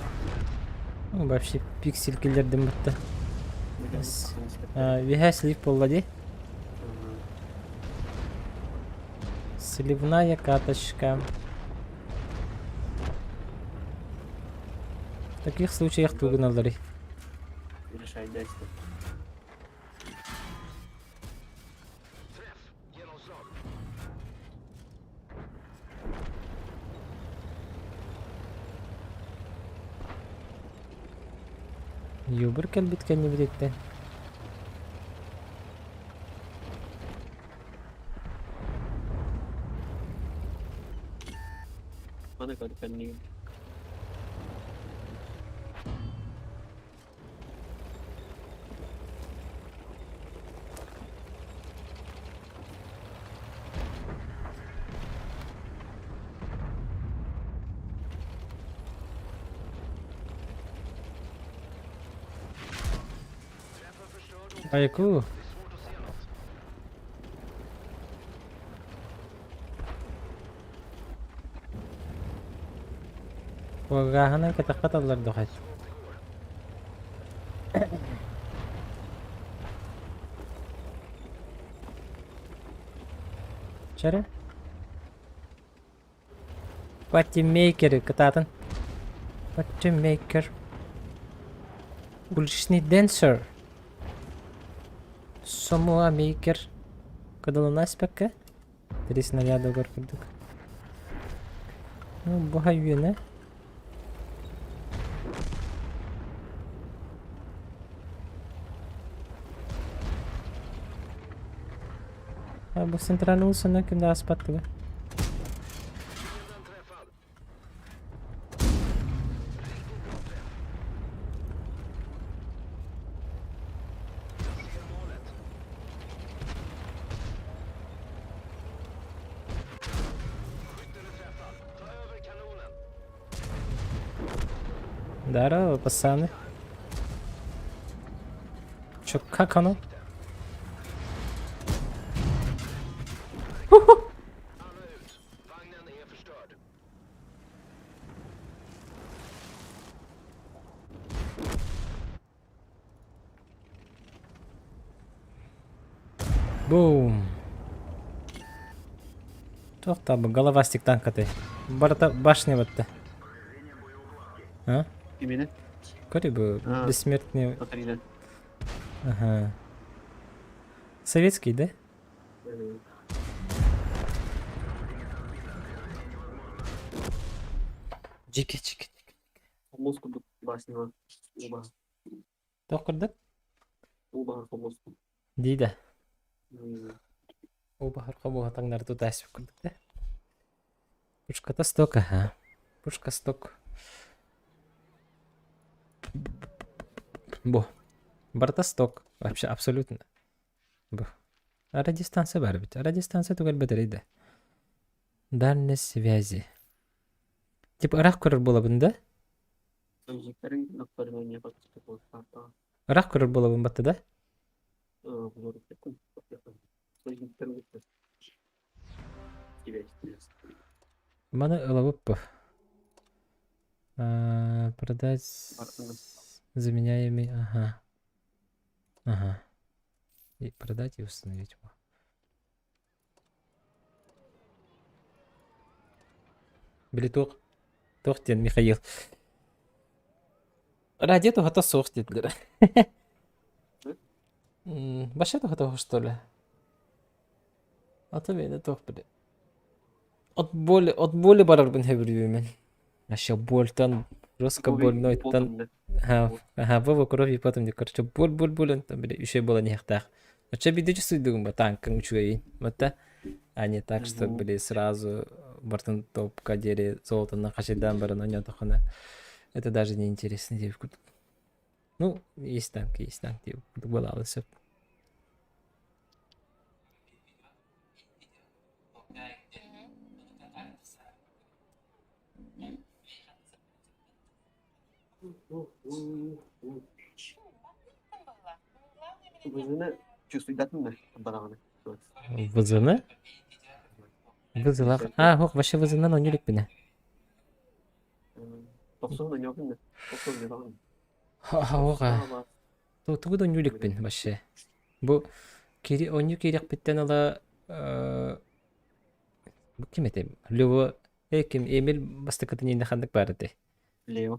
Вообще пиксель киллерден бітті.
Bir de
Yes.
bakayım.
Виха слив болады.
Ага.
Сливная каточка. В таких случаях тугын алыр.
Решай действовать.
Юбір кәлбеткен не білетті.
Bana kadar kendini.
Айку. Вагахана кетақпат алар дұқайт. Чәрі? Паттимейкері кытатын. Паттимейкер. Уличный дэнсер. Самуа мейкер. Кадалына спекке? Три снаряда угар курдук. Ну, бұға үйені. Bu центральный улсына кімді аспаттығы? Здорово, пацаны. Чё, как оно? Бум. Тоқта, бұл головастик танкаты. Барта башня бітті. А?
Kimine?
Көрі бұл
А.
бессмертный.
Batarıyla.
Ага. Советский, да? Жеке.
Мозгу баснего. Оба.
Тоқырдық?
Оба мозгу.
Дейді. Оба харқа бұға таңдары тут әсіп күрдік, да? Пушка-то сток, ага. Пушка сток. Бу. Барта сток. Вообще абсолютно. Бу. Радиостанция бар бит. Радиостанция түгел батарейда. Дальность связи. Тип ырак көрөр болобун да?
Önceliklerin noktalarına niye baktık bu hatta
Ырак көрөр болобун батты да?
bunları yapın. Önceliklerin noktaları gibi
Маны ылабыппы. Продать
Артында.
заменяемый. Ага. Ага. И продать и установить его. Билеток. Тохтен Михаил. Радио хата соқ деділер. Баша хата что ли? Ата мені тоқ біле. От боли барар бін хебірю мен. Аша больтан, жестко больнойтан. Ага, вова кровь потом не короче боль там бля еще было не хтах. А че биде чувствую ба танкан учуй. Вот а не так что были сразу бартын топка дери золото на хашидан баран оня тохана. Это даже не интересно девку. Ну, есть танк, типа, было все.
Vızını чувствует mı? Барағаны.
Вызыны? Вызылах. Хоқ, вообще вызынан ойнелік біне.
90'da ne yapayım da? 90'da bakın.
Хоға. Тугуд ойнелік бін, вообще. Бұ ойну керек біттен ала... Бұ кем етем? Лево... Кем Эмил бастықатын енді қандық бары де.
Leo.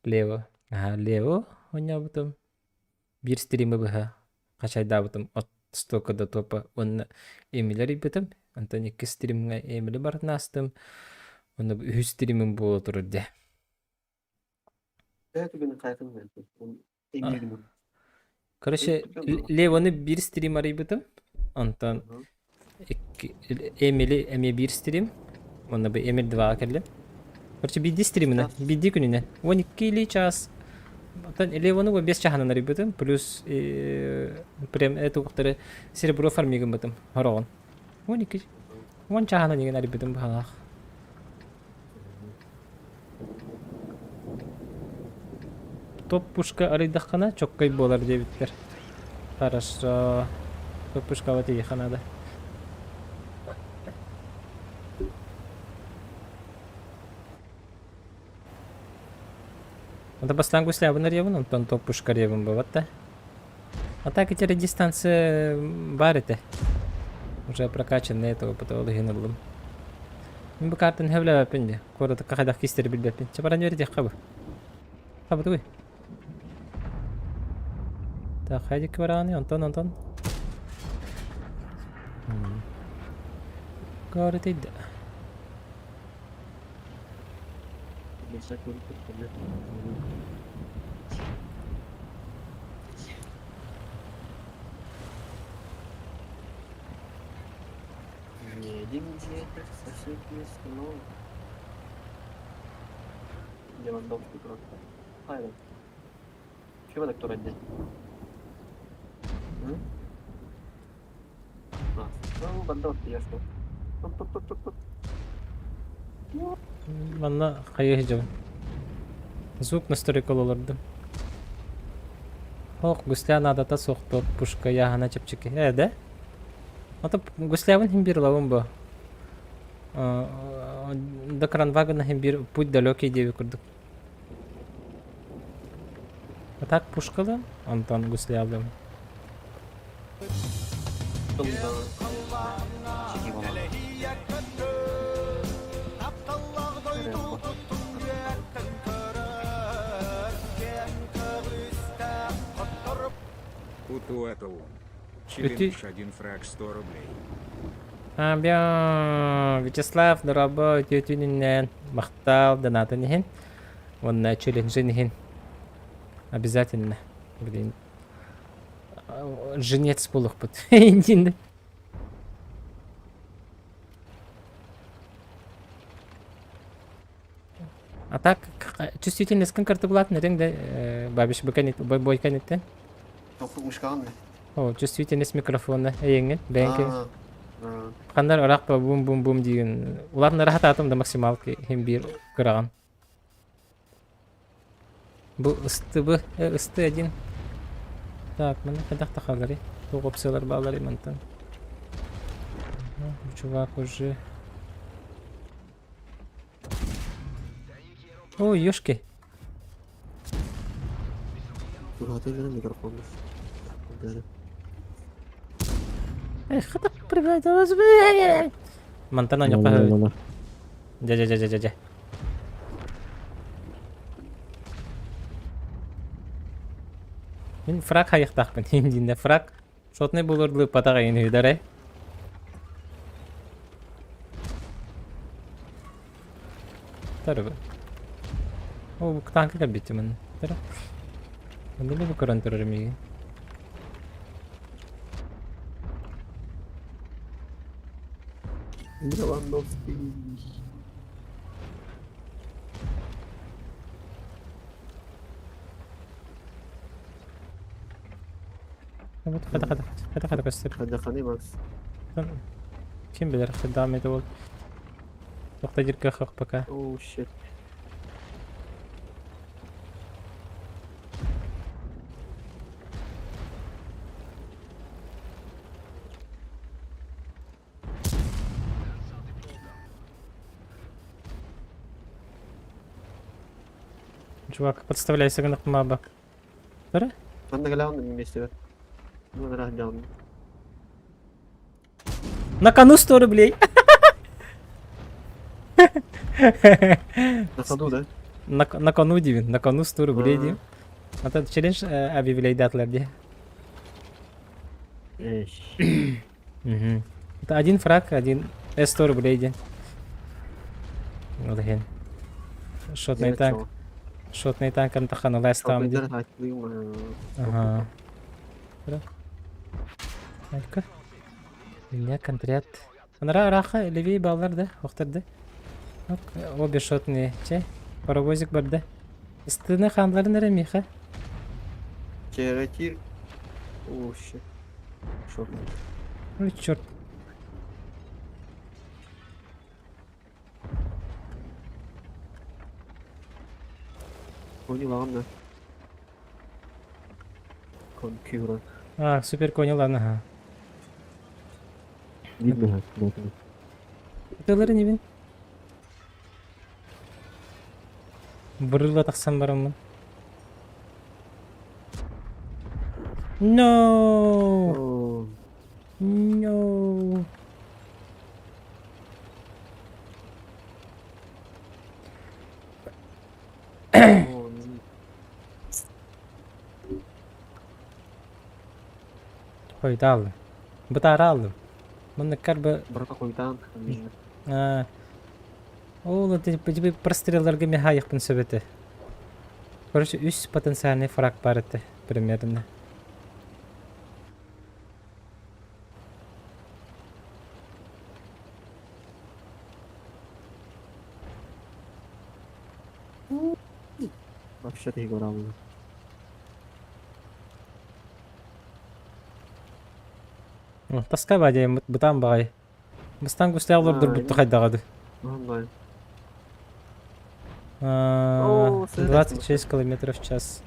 Лево. Лево. Ойна бұтым. Bir стримі бұға. Қашайда бұтым. От стокада топа. Оны Эмилер бұтым. Антон 2 стримға Эмилі барын астым. Оны 3 стримім болу тұрыр де.
Evet, beni kaydın ben. Emirdim onu.
Короче, Левоны 1 стрим арай бұтым. Антон Эмилі әме 1 стрим. Оны бұл Эмил 2 келі. Короче, биди стриміне. Биди күніне. 12 или час. Левоны 5 чаханын арай бұтым. Плюс прям эту құқтары серебро фармигін бұтым. Хорағын. 12. 10 чаханын еген арай бұтым бұғалақ. Топ пушка арайдаққана чоккай болар дебиттер. Хорошо. Топ пушка вот и ханада. Это бастан гуслябын ревын, онтон топ пушка ревын быват да. А так эти дистанции барыты. Уже прокачанные этого патологинурлым. Мен bu kartın hevle yapınca. Korada kakadaki isteri bilbepin. Çaparan verecek kabı. Kabı da koy. Так, хайдик вараны, Антон. Говорит, иди.
Mesela görüntü. Едем где-то в соседнюю страну. Левандовский просто. Hayır. Чего так турать здесь? Ну, бандот, ясно. Топ.
Valla kayı hicam. Звук настройка olurdu. Ох, густяна адата соқты пушка яғана чепчеки. Да? Ата гуслявын хим бир лавын бу. До Кранвагана хим бир путь далекий деби курдук. А так пушкалы Антон гуслявым.
Куту это он. Челлендж 1 фраг 100 рублей.
Вячеслав, на работе тюнинен. Махтал, донаты нихин. Он на челлендже нихин. Обязательно. Блин. Женец полух под. А так, чувствительность конкарты булат, нерен де бабиш баканет, бойканеттен.
Topukmuş kan mı?
О, чувствительность микрофона эйеңен, бәңке.
А,
Хандар ырак па бум бум бум деген. Уларын рахат атым да максимал хем бир кыраган. Бу ысты один. Так, мына кадак тахалары. Бу опциялар балары мантан. Чувак уже. О, ёшки.
Тугаты жана микрофон. Да.
Эх, хата привет. Мантана не пахает.
Ла-ла-ла-ла.
Дя. Мен фраг хаяқтақпын. Енді фраг шотны болырды патаға ені үдәрі. Тарыбы. О, бұл танкі кәбетті мен. Тары. Өнділі бұл көрін тұрыр меге.
Левандовский.
Хада көстер.
Хадаханы Макс.
Kim bilir devam ede ol. Toqta jirka xaq baka.
Оу, shit.
Чувак, подставляйся на маба. Тара?
Anda kailangan ng mister. Ano na down.
На кону 100 рублей.
Nasadu da.
На кону дивин, на кону 100 рублей
Ага.
дим. Это челлендж объявляет атлет.
Эш.
Это один фраг, один 100 рублей дим. Вот хен. Шотный танк. Шотный танк антахана ласт там.
Там хаклıyım.
Ага. Бра. Алька. Меня контрят. Анара раха левей баллар да, оқтырды. Обе шотные. Че? Паровозик бар да. Истины ханлары нере миха?
Кератир. Оу, shit. Шок.
Ой, черт.
Понял, ладно. Конкурент.
А, супер конял, ага.
Видно, как
Тылары не бин? Бұрылы тақсан барамын. No!
Оу.
No!
Оу.
Қойды алдым. Бұтары алдым. Мұны карбы...
Бара какой танк.
Ол тебе прострелларга мехайықпын сөбеті. Короче, 3 потенциальный фраг бар еті, примерно.
Вообще-то игра была.
Таска ба дейм, бұтан бағай. Бұстан көстеғылыр
А,
бұтты қайдағады.
Онлайн.
26 километров в час.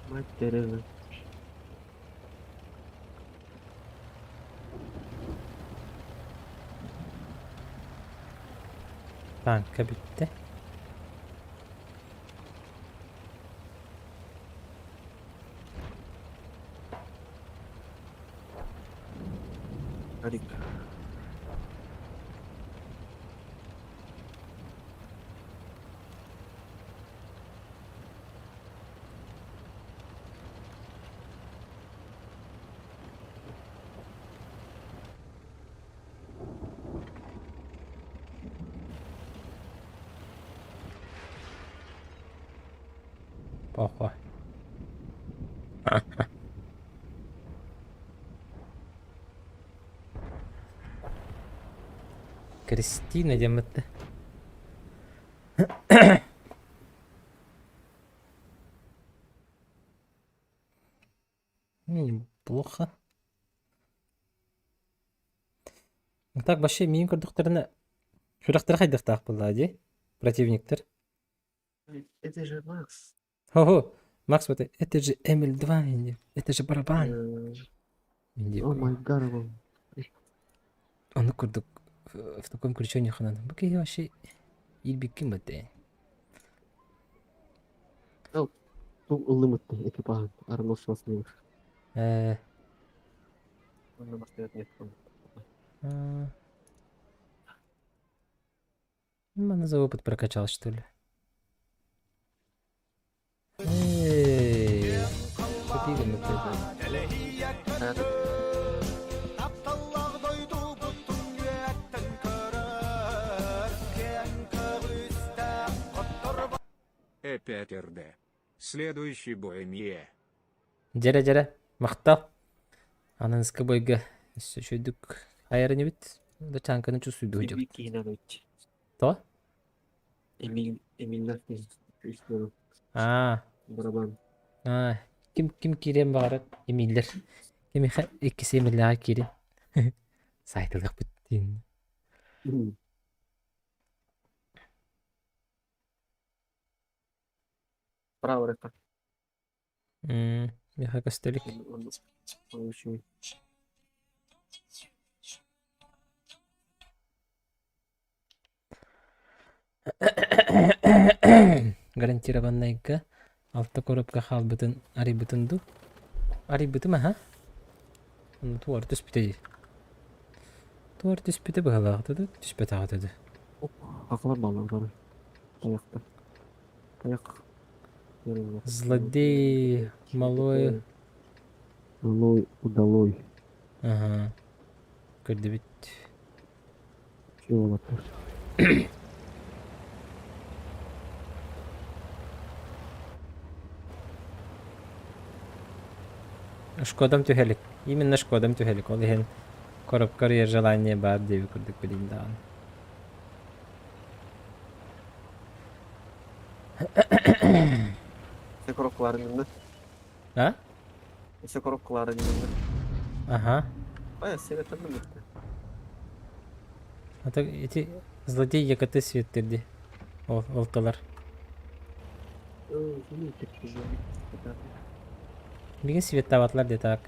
Мать Тереза.
Tanka bitti.
Harika.
Похуй. Кристина деметті. Так, вообще, менің көрдіктеріні шұрақтар қайдықтақ бұл, де? Противниктер.
Это же Макс.
Хо-хо, Макс, вот это же МЛ2, это же барабан.
О май гад.
Оны көрдік в таком ключе не ханады. Бұл вообще елбеккен бәтті.
Бұл ұлымытты экипаж. Арнольд Шварценеггер. Оны бастырат нет.
Мана за опыт прокачал, что ли? Эй, купили мы это.
Опять РД. Следующий бой Мие.
Жара, мақтал. Ананысқа бойға сөйдік айары не бет? Да чанканы чувствуйды өйдік.
Вики Инович.
То?
Эмиль Нафис. Барабан.
Ким кирен бағарат емейлер. Кем еккесі емейліға кирен. Сайтылық бүттен.
Право это.
Меха костелик.
Получил.
Гарантированныйга алты коробка хал бүтін ари бүтінду. Ари бүті ма, ха? Туар түспіті. Туар түспіті бұғалағыды, түспіті ағыды.
Ақылар балалары. Таяқты. Таяқ.
Злодей, малой.
Малой, удалой.
Ага. Көрді бит.
Чего лапыр?
Шкодам тюхелик. Именно Шкодам тюхелик. Ол ехен коробка рия желание бар деби көрдік білейін даған.
Ese коробкалары немде?
А?
Ese коробкалары немде?
Ага.
Бая светлі немде?
А так эти злодей якаты светтерди. Олталар. Бігін свет табатлар де так.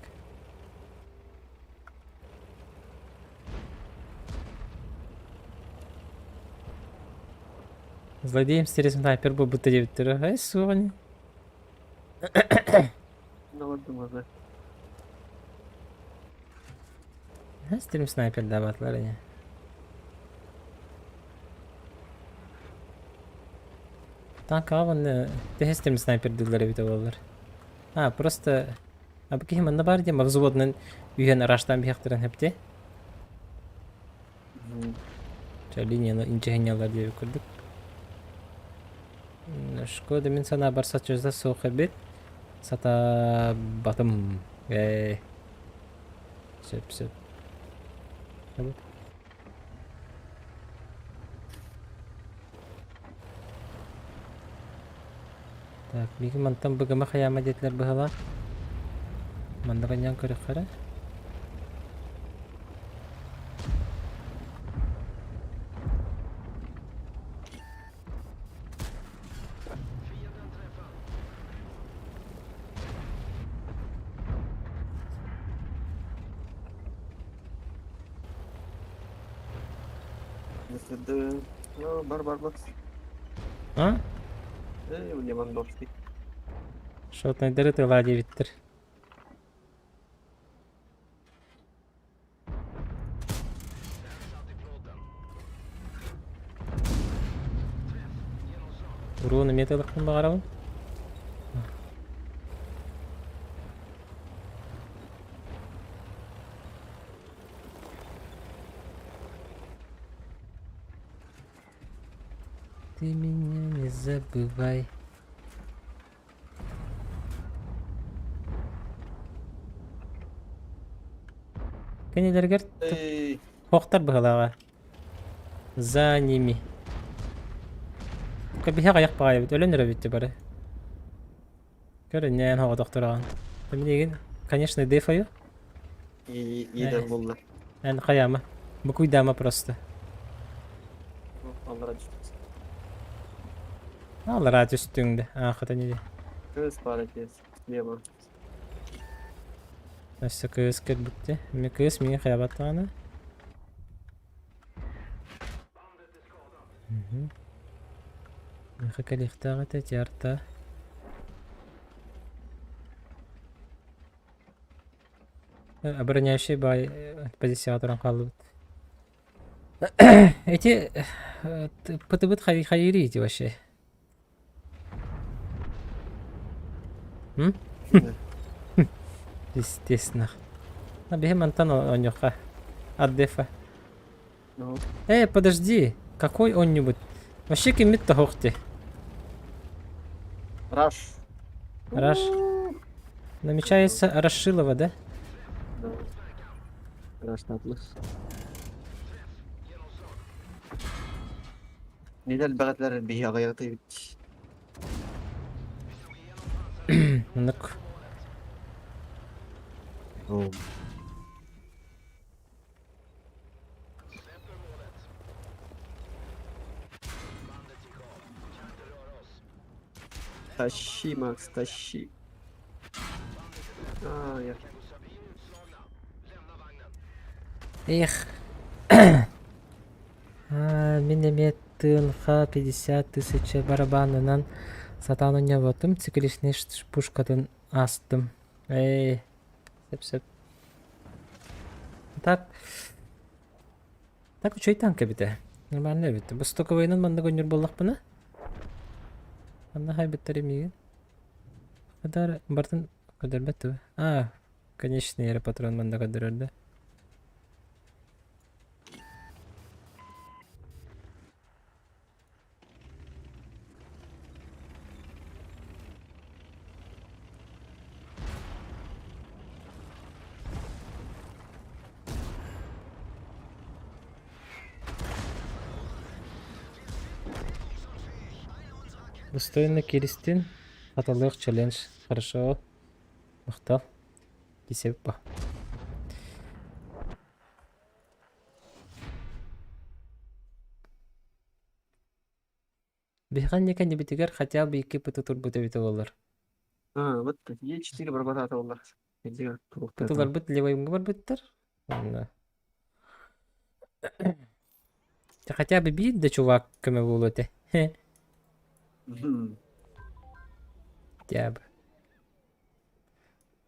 Злодеем стересім снайпер бұл бұтты дебіттері. Ай, соғын.
Наводды маза.
Стерім снайпер табатлар, не? Так, аван тестерім снайпер дылдары біті болар. Просто... Абы мында бар де, взводның үйен араштан бияқтырын хепте. Линияны инчехенялар деп көрдік. Шкода мен сана бар сат жүзді соқыр бет. Сата батым. Сөп. Так, биги мантан быгыма хаяма детлер быгыла. Мандаган көрік қара.
Бар.
А?
Левандовский.
Шотный дыры тыла дебиттер. Уруны металлықпын бағарауын. Ты меня не забывай. Кенелергер хоқтар бұғалаға. За ними. Кәбіхе қаяқ бағай бет, өлен өрәбетті бары. Көрінен хоға доқтыраған. Конечно, дефаю.
Еден болды.
Ән қаямы. Букуйдама просто.
Аллара düştü.
Алар ат үстүңдө. Ахыта неде.
Kız parakes. Слева.
Насса кыз кырбытты. Мен кыз менен каябаттаганы. Мен хакалихтага тетярта. Обороняющий бай позицияга туран калды. Эти пытыбыт хайри эти вообще. Естественно. Набегаем Антон Онюха. Отдефа.
Ну,
Подожди. Какой он-нибудь? Вообще кемит-то хохти.
Раш.
Раш. Намечается Рашилова, да?
Да. Раш татлыс. Neden bağıtlar bir hayatı bit.
Нук.
Oh. Тащи, Макс, тащи. Я.
Эх. Миномет Х-50 тысяча барабанынан сатан ойнабатым. Цикличный пушкадан астым. Сеп. Так учой танка бите. Нормально бите. Бұл стоковайнан манда гонер боллақ бұна? Манда хай биттер емеген. Қадар бартын қадар бәтті бі? Конечно, ері патрон манда қадар өрді. Достойно Киристин. Хаталык челлендж. Хорошо. Мақтал. Кесеп ба. Бейхан некен дебетігер хотя бы 2 пыты тур бұты біті олар.
Вот Е4 барбататы олар.
Пытылар бұт левайымға бар бұттар. Хотя бы бейт да чувак көмі болу өте. Хотя бы.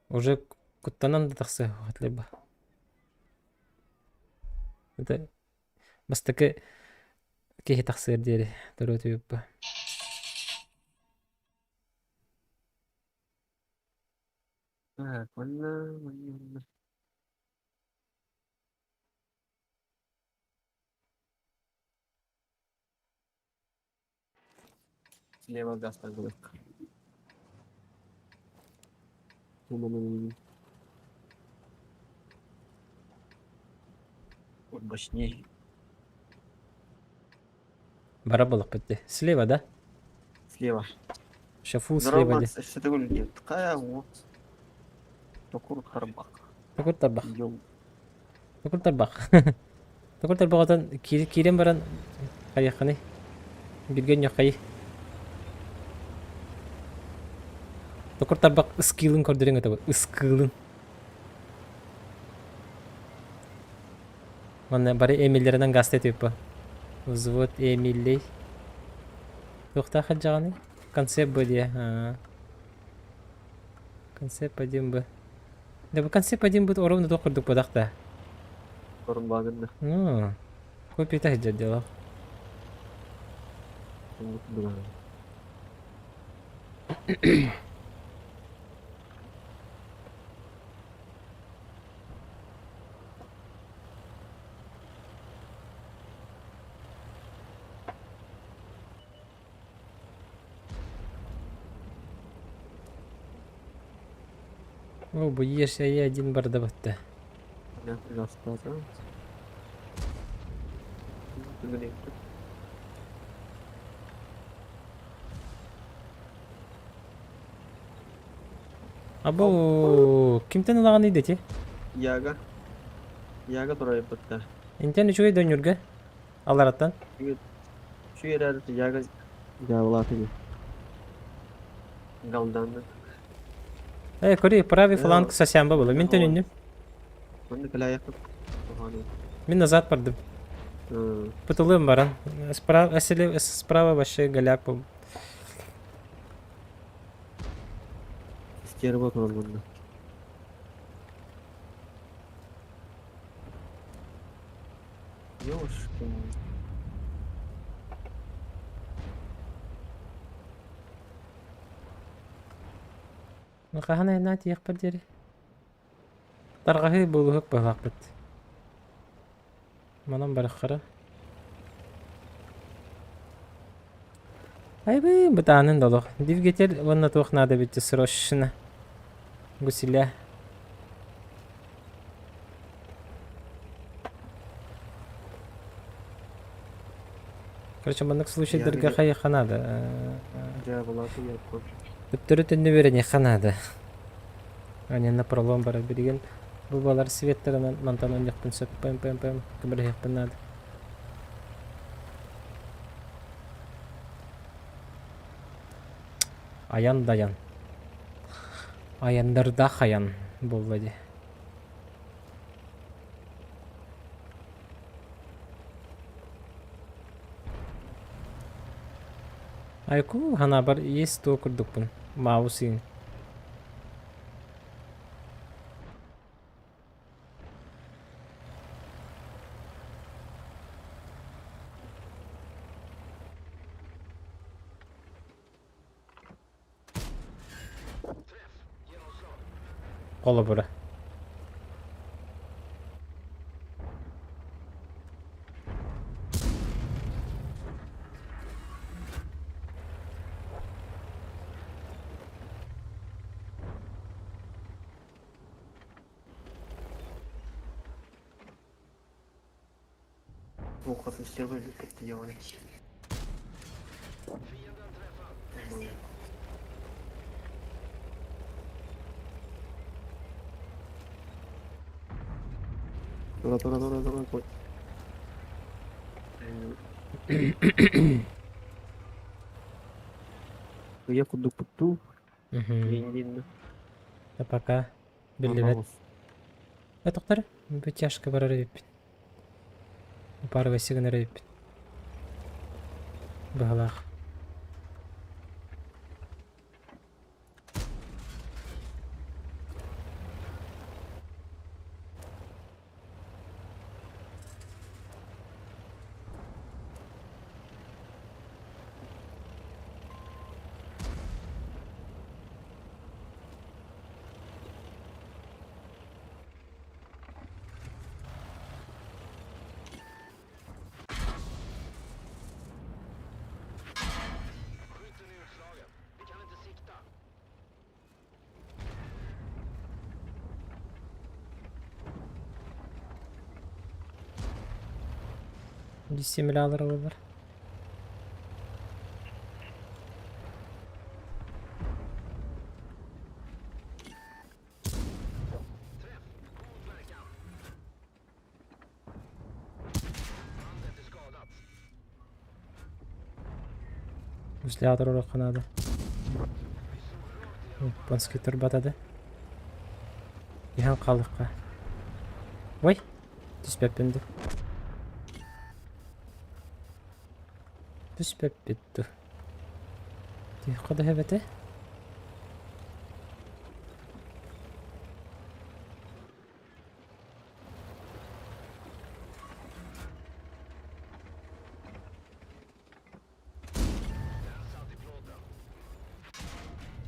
Уже куттанан да тақсы хатылыба. Это бастакы кейі тақсы ердері дұру өтіп ба.
Вон. Слева газ так будет. Вот мощнее.
Бара болық бітті. Слева, да?
Слева.
Шафу
Здорово,
слева,
Макс. Что ты говоришь? Нет. Такая вот. Токур Харбак.
Такур тарбақ.
Идем.
Такур тарбақ. Такур тарбақ отан кирен баран қаяқыны. Билген yok қайы. Такур тарбақ ұскилын көрдірен өті бұл. Ұскилын. Мана бары эмиллерінен гасты өтіп бұл. Взвод эмиллей. Тоқта қал жағаны? Концепт бұл де. Концепт один бұл. Да бұл концепт один бұл оровны тоқырдық бұдақта.
Корм багында.
Копита хиджат делал. Бұл еш әйе один бар да бітті.
Я распазал.
Абу, кимтен ұлаған еді те?
Яга. Яга турайып бітті.
Inten üçüge dönürge. Alarattan.
Şu yerlerde sıcağı cevaplatı gibi. Galdandı.
Kori правый
Ee,
фланг сосямба было. Мен төнүндүм.
Ben de kala yakıp.
Мен назад бардым. Путулым баран. Справа вообще голяк был.
İstiyarı bakalım bunda. Ёшкин.
Махана нати якпар дери. Таргахы булук багакпыт. Манам барахара. Айбы бутанын долох. Дивгетер ванна тох надо бит срочно. Гусиля. Короче, в случае
Yani
дырга хая ханада.
Cevaplatı yapıp.
Төптөрү түнү берене ханада. Ане на пролом бара берген. Бу балар светтарынан мантан ондякпын сөп пэм кымыр якпын нада. Аян даян. Аяндарда хаян болду. Айку хана бар есть то курдукпун. Маусин. Кола бара.
Bu kadın istiyor böyle gitti yani. Dora koy. Я куду путу. Yendiğinde.
Пока. Билбет. Токтор. Бу тяжко барар деп. Парга сигнер деп. Багалах. Dissimülatör olur. Dissimülatör olur kanadı. Yaponski turbatады. Ihan қалдыққа. Ой, түспеп бінді. Түспеп бітті. Қады хәбәті?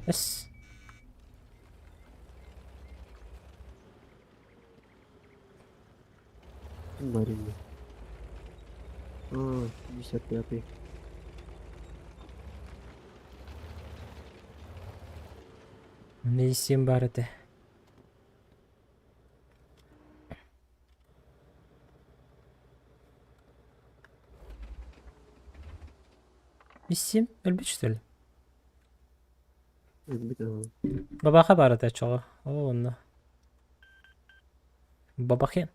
Эс.
Марина. 55-й.
Ne isim barıdı? İsim ölmüş что ли?
Bir daha.
Babaxa barıdı çoğu. O onu. Babaxen.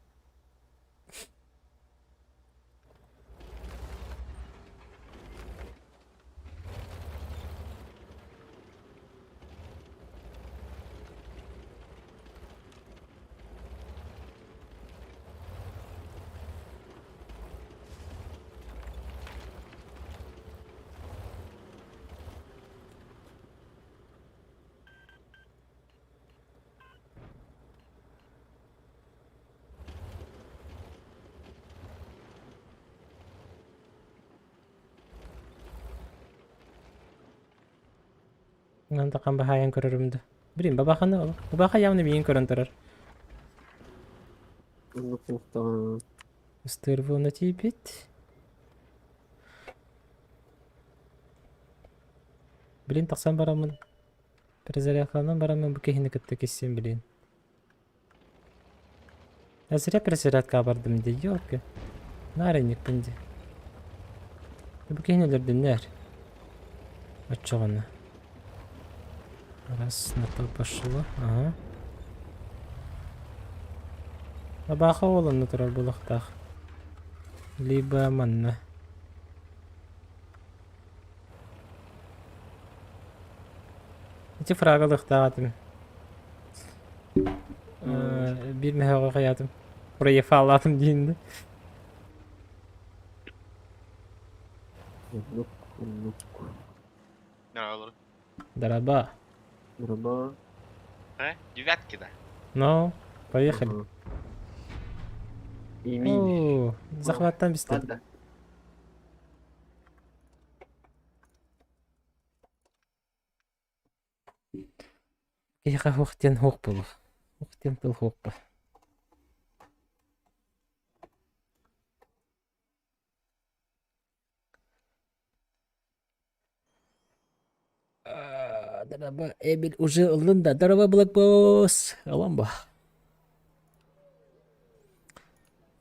Анда кан бахаян көрөрүмдү. Билин, бабаханы, бабаха явны биен көрөн турар.
Onu kuhtan.
Стырвону типит. Билин, таксан барамын. Перезарядканан барамын, бу кехини кытты кессен билин. Зря перезарядка бардым де, ёлка. Нарынник бинди. Бу кехинелерден нер. Отчоганы. Раз, на то пошло. Ага. Бабаха олонну турар булактах. Либо манна. Эти фрагалыктагатым. Bir mehava hayatım. Buraya fallatım deyindi.
Kulluk. Kulluk.
Не надо.
Дараба.
Merhaba.
Девятки, да.
Ну, поехали.
Aha. İyi miymiş?
О, захваттан бистер.
Hadi.
Киха хуктен хук болу. Хуктен тыл хук бол. Дараба Эмиль уже лында. Дараба Блэкбосс. Аламба.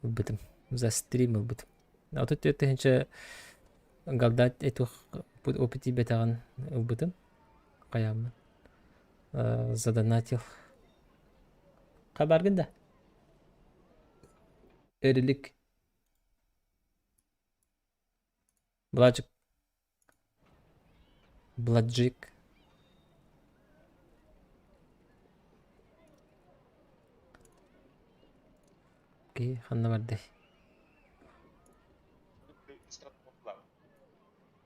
Бытым. За стрим бытым. А тут это хинче галдат эту опыти бетаган бытым. Каямын. Задонатил. Кабаргында. Эрилик. Бладжик. Бладжик. Окей, ханна барды.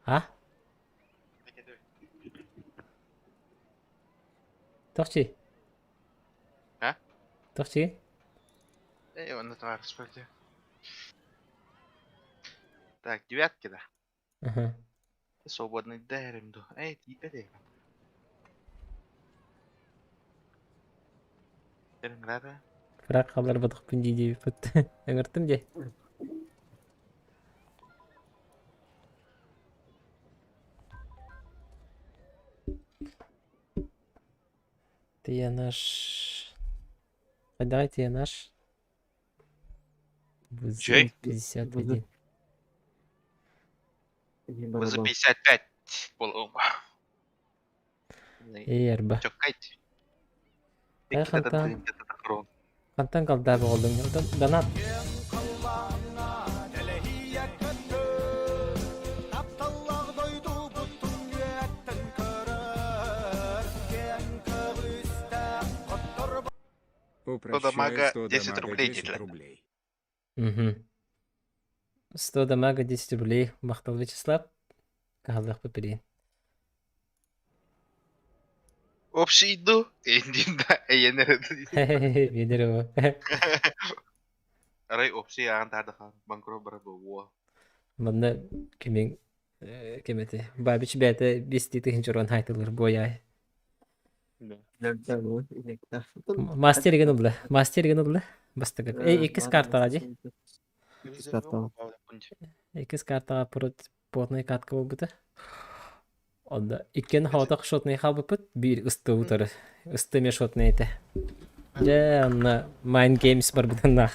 А? Торчи.
А?
Торчи.
Он это распределил. Так, девятки, да.
Ага.
Свободный дайринду. Эй, теперь. Тернграда.
Фрак калар бадык пинди деп бут. Аңырттым же. Тиянаш. Кайдагы тиянаш?
Чей?
51.
İyi
Вы за
merhaba.
55 был.
Эрба.
Чокайте.
Ай, Хантан. Кантан калдабы болдуң. Донат.
Упрощаю, 100
10
дамага,
рублей
10
дедля.
рублей.
Угу. 100 дамага 10 рублей. Мактал Вячеслав. Калдык пепелин.
Общий иду. Да, я не рады.
Бедерево.
Рай общий антадахан. Банкро барабо.
Мында кимин кемети. Бабич бәте 5 тыгынчырон хайтылыр бояй.
İnekler bu. İnekler.
Мастер ген улды. Мастер ген улды. Бастыгы. Экис картага же.
İkiz kartага.
Экис картага потный картка болбута. Онда иккен хаватак шотный халбыпыт. Бир ысты утары. Ысты ме шотный эте. Же анна Mind Games бар бутаннах.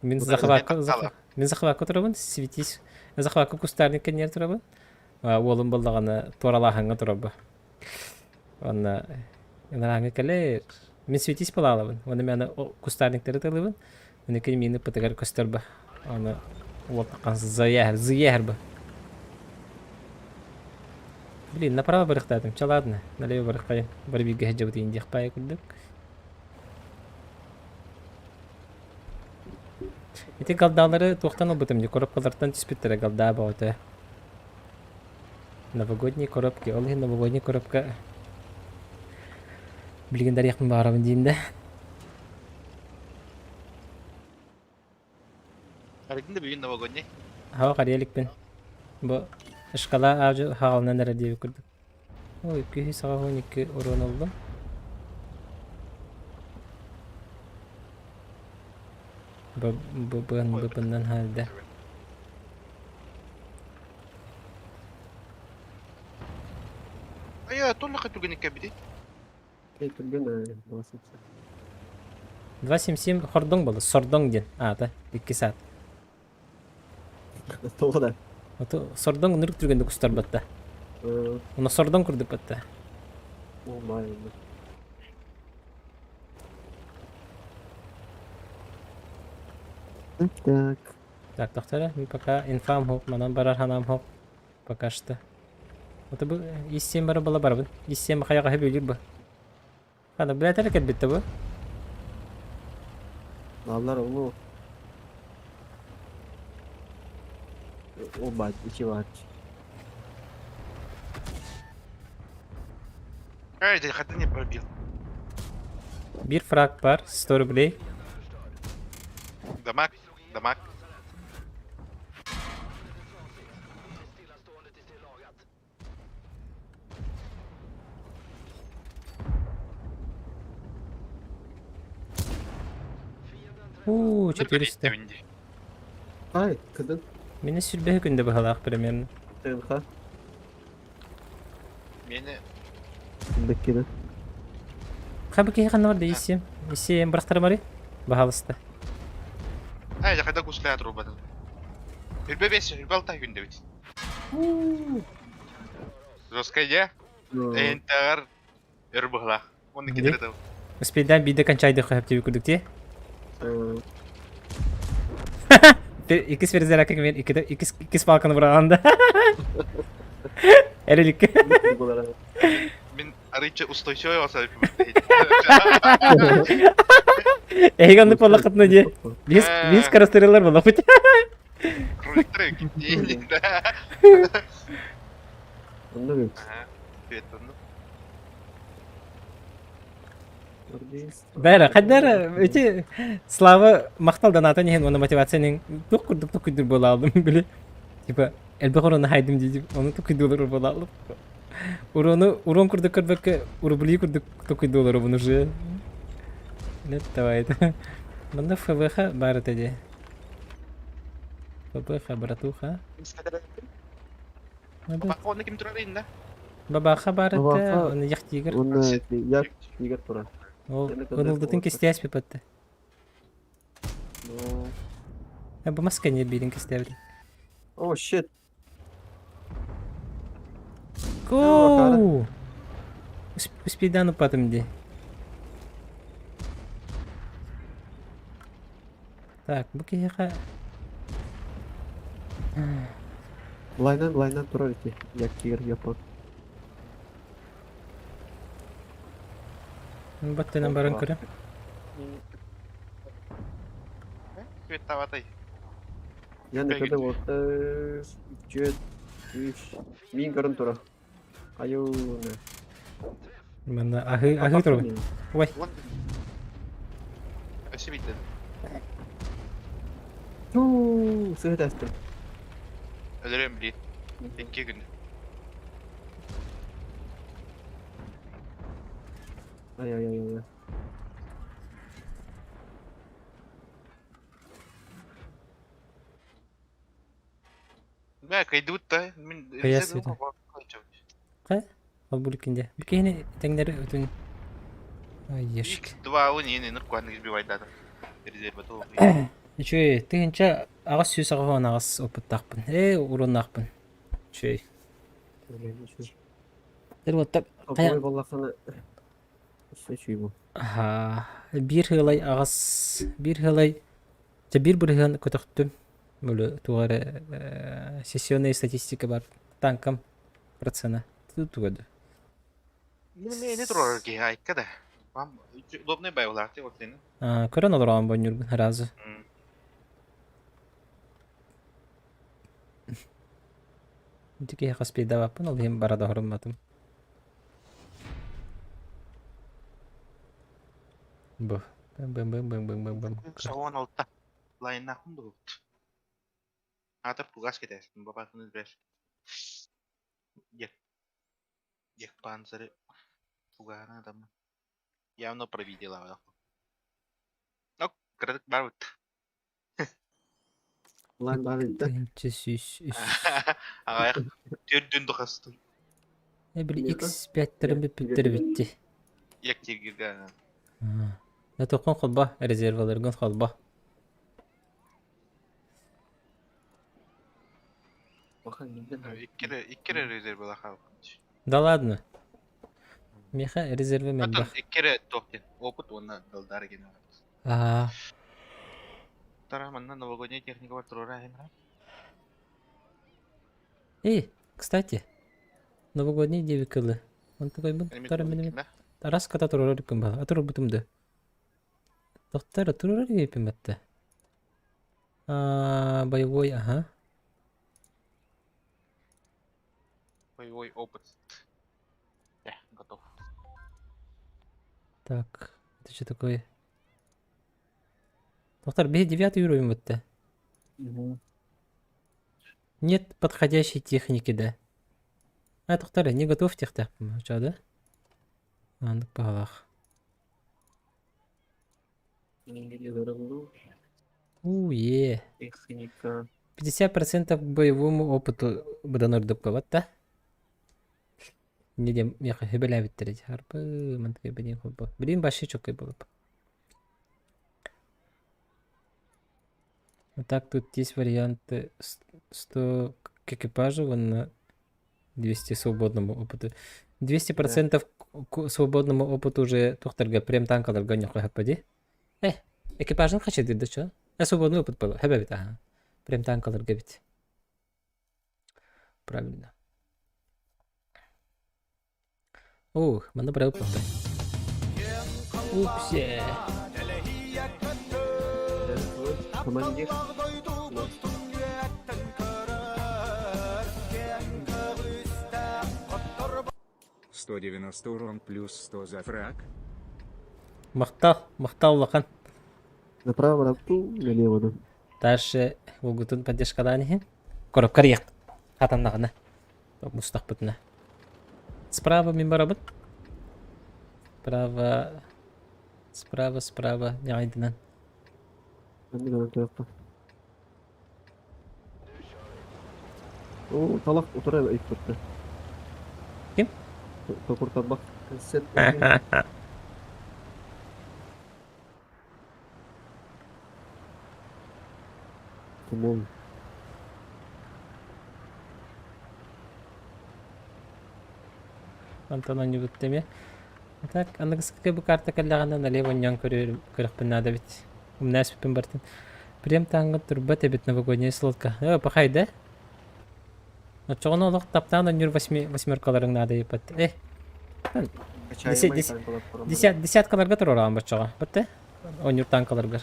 Мен захватка турабын. Светись. Захватка кустарник кенер турабын. Олым болдаганы торалаханга турабы. Онна инараңы келер. Мен светись балалабын. Оны мен кустарниктері тылыбын. Оны кен мені пытыгар көстөрбі. Оны олтаққан зияр бы. Блин, направо барықтадым. Чаладны. Налево барыққайын. Бір биге хеджабыты индиқ пай күлдік. Эти галдалары тоқтан олбытым. Коробкалардан түспеттірі галда бауыты. Новогодние коробки. Олы новогодний коробка. Білгендер яқын бағарамын деймді.
Аргинде бүгін новогодний.
Хава қариялікпен. Бұл шкала авжы хағалынан әрі дейбі күрдік. Ой, күйі саға 12 орон олдum. Быбынан halde.
Aya, tol nakatulgan ka bidi.
Кетірген 27.
277 хордоң болды, сордоң ден. Ата, 2 saat.
Тоғыда.
Ото сордоң нұрық түргенді күстар батта. Оны сордоң күрдік батта.
Олмай. Так.
Так, доктора, мы пока инфам хоп, манан барар ханам хоп. Пока что. Вот bu isim bara bala bara bu. Isim kaya kaya bilir bu. Kana bu yeter ket bitti bu.
Mallar onu. O bak, içi var.
Ay, dili хата не пробил.
Bir frag var, story play.
Дамаг, дамаг.
Uuu, 400.
Ay, kadın.
Meni sülbehe günde bu halak premierini.
TNK.
Meni
Bekledim.
Kabı ki yakan var da isim. İsim bıraktırım arı. Bahalısta.
Ay, я когда гусля отрубал. Ирбебес, ирбалта günde bit. Жесткая, энтер, ирбахла. Он не кидает.
Uspeyden bir de kan çayda koyup diye kurduk diye. İkisi verizler hakkı gibi ikisi balkanı bırakanda. Erilik.
Мен арыча устойчивый васаби.
Eyganlık valla katına diye. Biz karastırırlar valla.
Кроликтер gitti.
Onu mu?
Evet, onu.
Бәрі, қаддар, өте слава мақтал донатан еген оны мотивацияның тоқ күрдір бола алдым, біле. Типа, әлбәқ ұраны хайдым дейді, оны тоқ күрдір бола алдым. Урон күрдік көрбәкі, урублі күрдік тоқ күрдір бұны жы. Нет, давай. Бұнда ФВХ бары тәде. ФВХ братуха.
Bak onu kim turarin da?
Бабаха бары
Бабаха,
тә, оны яқ тегір.
Onu yak егер тұра.
Ол ұнылдытын кестияс пепатты. Бұл маска не білін кестиябді.
Oh shit.
Гоу! Успейдан упадым де. Так, бұл кейіға...
Былайнан тұра еке. Як егер япон.
Баттынан барын көрі.
Evet, tavatay.
Yani
Peki.
kada orta 3 min görün тұра. Аю.
Мана ахы тұрбын. Ой,
Öse bitti.
Сığır әсті.
Ölürüm bir. 2 gün.
Ay.
Бә, кайдут та. Мен
Каясы да. қай? Ол бұл екенде. Бұл кейіне тәңдері өтін. Ай, ешік.
X2 он yeni ныркуанды избивай дады. Резерва толы.
Чөй, тегенче ағас сүйіс ағуан ағас опыттақпын. Урын ақпын. Чөй. Дәл оттап,
Ой
қаян?
баллақаны. Все чүй бұл.
Bir hılay ağız, bir hılay, bir hılay kötüktüm. Böyle tuğara sessionный статистика бар. Танкам процена. Тугады.
Не трогай, гей, kada. Вам удобный бай уларты вот сені.
Көрін олар ағын бөн жүргін разы. Дүйке яқас бейді бапын, ол ең барада ғырымматым. Бұ. Бым.
Сауан алта. Лайна хунду вот. Атып пугас кетесін, бабасını izler. Gel. Их панциры. Тугана там. Явно провидела. Ну, кредит барут.
Lan var da.
Тэнчэ сүс үс.
Аяк түрдүн духасты.
Эбили
Нет,
X5 тырымбы питтер битти.
Як тиргега.
Я тоқон қолба, резерваларгын қолба.
Bakın ne
Иккере резерв была халкынч.
Да ладно. Меха резервы мен
Атын
бах.
иккере тоқтен. Опыт онна дылдар ген. Тараманна новогодняя техника бар турара хемра.
Кстати, новогодний девикылы. Он такой был, тара менемен. Тарас ката турар кым бал. Атур бутумды. Тоқтары турар гейпим бәтті. Боевой, ага.
Боевой опыт. Готов.
Так, это что такое? Тоқтар, бе 9 уровень бәтті. Нет подходящей техники, да. Тоқтар, не готов техтақ. Что, да? Андық бағалақ.
Техника.
50% к боевому опыту бұдан ұрдып қалады, да? Не дем, я хебеля біттереді. Харпы, мантыға бәден қолбы. Білейін башы чоқай болып. Так, тут есть варианты 100 к экипажу, вон на 200 свободному опыту. 200% к свободному опыту уже тоқтарға прем танкаларға не қойып пади. Экипажын қачы деді, что? Свободный опыт был. Хебе бит, ага. Прем танкаларға бит. Правильно. Мында бір ауып бақтай. Упсе.
Командир.
190 урон плюс 100 за фраг.
Мақтал лақан.
Направо рапту, налево да.
Дальше угутун поддержкадан короб карьяк. Хатаннағына. Мустақ бұтына. Справа мен барабыт. Справа. Не айдынан.
Ben de gördüm tarafta. Salak oturuyor ilk turda.
Kim?
Tokurtan bak. Set. Tamam.
Антонон не бүттеме. Так, аннагысқы бұл карта кәллағанда налево нян көріқпін нада бит. Умнас біпін бартын. Прем таңғы турба тебет новогодняя слотка. Пахай, да? Чоғын олық таптағында нүр восьмеркаларың нада епат. Десяткаларға тұр ораған бар чоға. Бітті? О нүр танкаларға.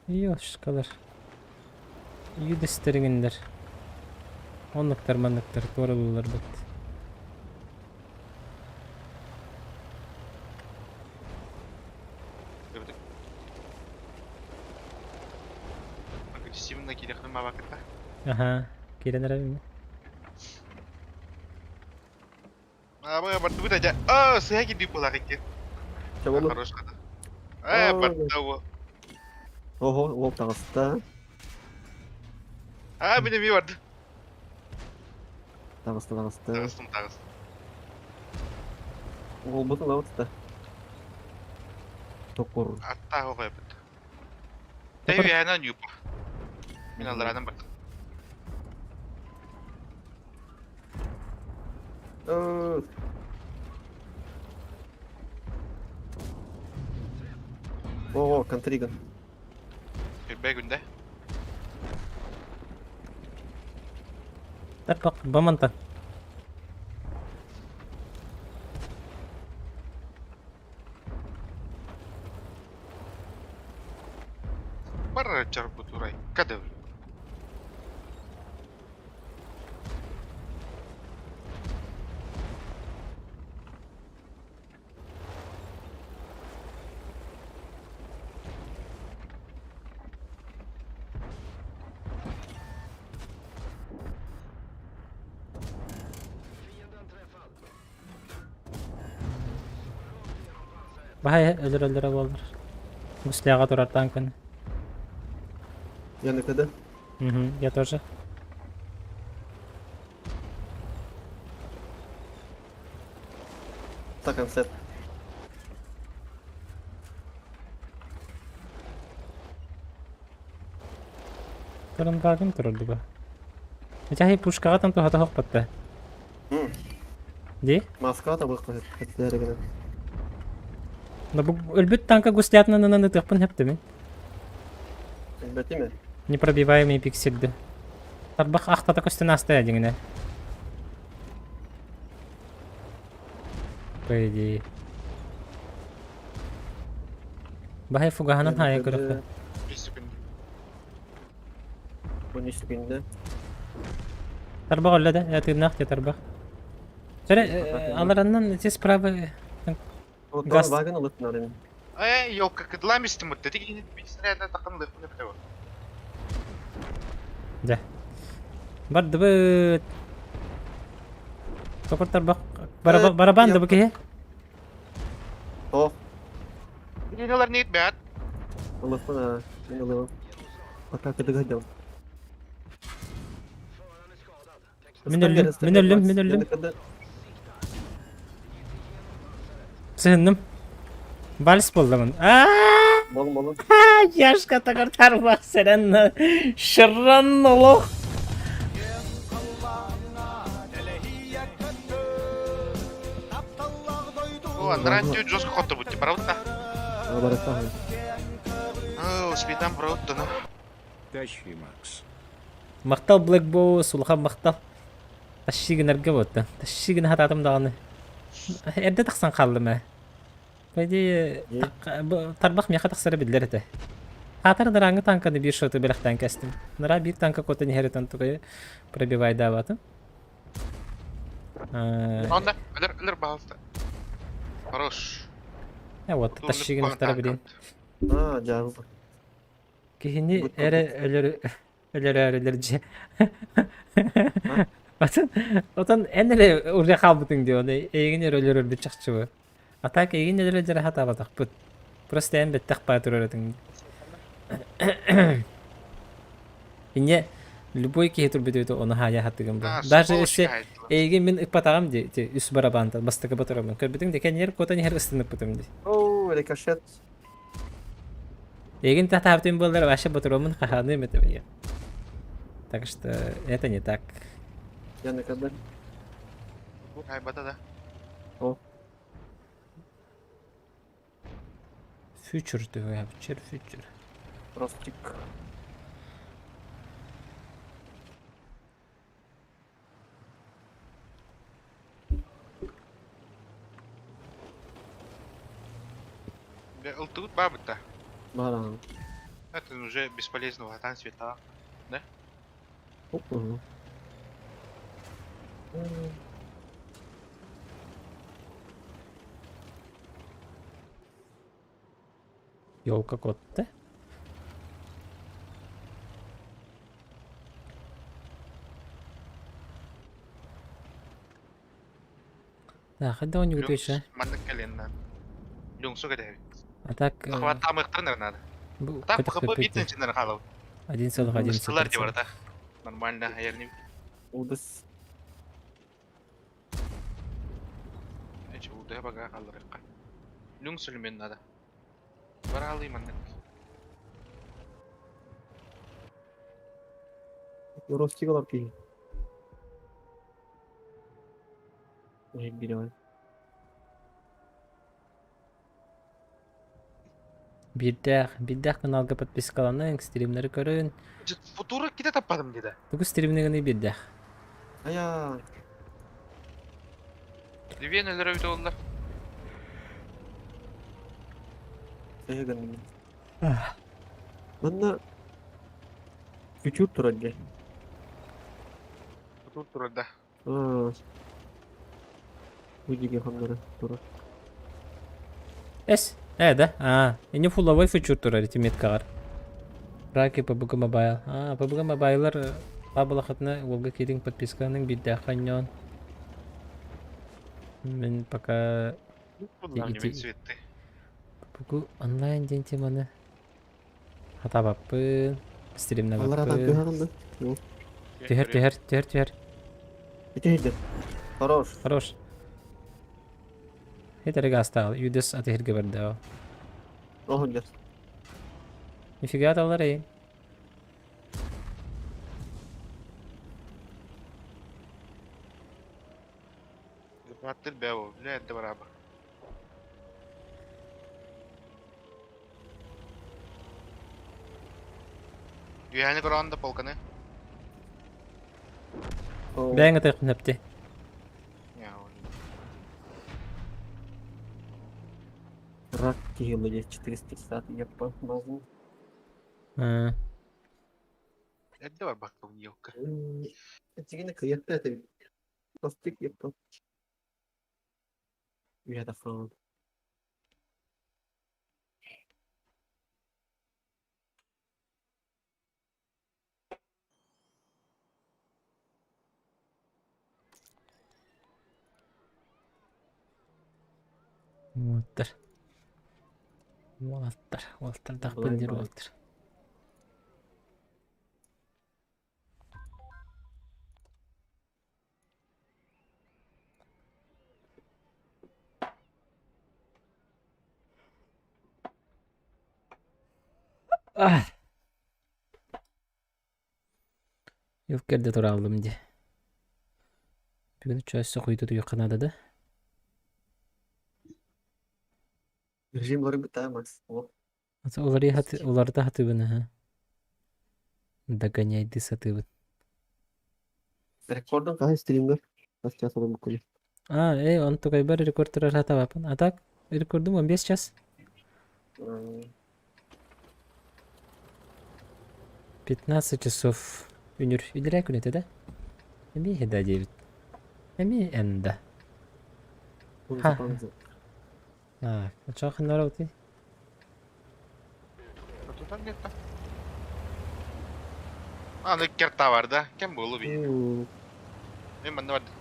Yoşkalar. Yüdüsteringinler. Onluklar manlıklar. Doğrulular bit.
Агрессивно килехнем мабаката.
Aha. Gelenler abi mi?
Apa bertemu aja. Saya gini pula kayak.
Çabuk.
Harus kata. Bertemu.
Oho, tağısta.
Benim iyi vardı.
Tağısta.
Tağıstım.
Olmadı lavutsta. Tokur.
Hatta o kayak betul. Tapi ya nan yup. Minalardan bak.
Контрига.
Kırbe günde.
Tak bak. Bamantan. Бахай өлөр болар. Гусляга турар танкын.
Я на КД.
Я тоже.
Так, концепт.
Турандагын турар диба. Эчахи пушкага там тухата хокпатта. Ди?
Маска там выходит. Это реально.
Да бу өлбүт танка гуслятынан нананы тыппын хептеме.
Бәтиме?
Непробиваемый пиксельді. Тарбақ ақтата көстен асты әдіңіне. По идее. Бахай фугаханан хая көріқі.
5 секунд.
Bu ne şekilde?
Тарбақ өлі да, әтігін ақ де тарбақ. Жәрі, алараннан сіз правы...
Вот
Газ.
вагон alıp нарым.
Йоу, как ламисти му, те тиги снарядна такын лыпын ептева.
Да. Бар дыбыт. Токыр тарбақ... Барабан дыбы кеге?
Oh,
Генелар не етбәт.
alıp bana. Ben alıyorum. Hatta kıdı gıdım.
Мен өлім. Сығынным. Вальс болдымын.
Balım.
Яшка тағыр тарбақ сәрін шырран олық.
О, андрантио жестко хотты будьте, правда?
Баратахы.
Успейтан правда, ну.
Тащи, Макс.
Мақтал Блэк Боу, сулхан мақтал. Тащигін әрге болды. Тащигін хататым дағаны. Әрді тақсан қалды ма? Көйде тарбақ меқа тақсары білдер еті. Хатар ныраңы танканы бір шоты біліқтен кәстім. Ныра бір танка көтін хәрітін тұғы пробивайды абатын.
Онда, өлір бағалды. Хорош.
Вот, тащигін мақтары білейін.
Canlı.
Кейіне әрі өлір же. Отан әнірі ұрға қалбытың де оны, егін өлір өлбі чақчы бұ. Атак егін өлір жәрі хат абатақ бұд. Просто ән бәттіқ бәтір өлірдің. Ине, любой кейі тұр бөтөйді оны хая хаттығын бұ. Даже өсі егін мен ұппатағам де, үс барабанта, бастығы бұтырамын. Көрбітің де кән ер, көтен ер ұстынып бұтым де.
Oh, ricochet.
Егін тахта хаптың болдыр, ваше бұтырамын қаханы өметім. Так что это не так.
Я на КД.
Ай, бата да.
О,
Future diyor ya, future.
ростик.
Алтут бабыта.
Баран.
Это уже бесполезно, ватан света.
Угу.
Ёлка котте. Да, хотя он не выключил.
Мандак коленна. Люнсу гадави.
А так...
Хват там их тренер надо. Так, хп битный ченер халов.
Один целых один.
Стеллар деварта. Нормально, аерни.
Удас.
Эче удая бага халрыкка. Люнсу люмен надо. Баралы мандак.
Ростик алар ки. Ой, берем.
Биддах каналга подпискаланың, стримнері көрін.
Футура киде таппадым деди.
Бүгін стримнігіні биддах.
Ая.
Ливен өлөр өйдө олар.
Эгон. Мана Ютуб турады.
Футур турада.
Выдиги ханнары тура.
Эс, да. Ине фулловой фьючур турар тимметкагар. Раки PUBG Mobile. PUBG Mobile'лар бабылахатна олга кедин подписканың биддах ханьон. Мен пока
Футур не цветы.
Buku online den temаны. Hata bappın. Stream'ne
Onlar adam
bappın.
gördün.
Тихер.
Bitti. Хорош.
Хорош. Хетерге астал. Юдес атехирге берді ау.
Охундер.
Нифига аталар ей.
Запатил бэу. Бля, это бараба. Юяны коронда полканы.
Бәңі тайқын әпті.
Рак киело есть 450 я помазал.
Это бар бак елка.
Тигine kıyafet это пластик yaptım. We had a phone.
Уолттар тақпын дер уолттар. Юлкерде тұра алдым де. Бүгін чөйсі құйды тұйы қанады да.
Режимleri бітемez.
Оларды хатыбыны. Догоняйды сатыбын.
Рекордың қай стримдер? Kaç час olur bu konu?
Он только бір рекордтар хата бапын. А так, рекордым 15 час. 15 часов. Үнір үйдірі күн еті да? Әмі хеда дейбіт. Әмі әнді.
Bunu
Ha.
zapanızı.
Açaq хынлар ауты.
Тутан где-то. Ну керта var da. Kim bu ulu bir? Benim bende vardı.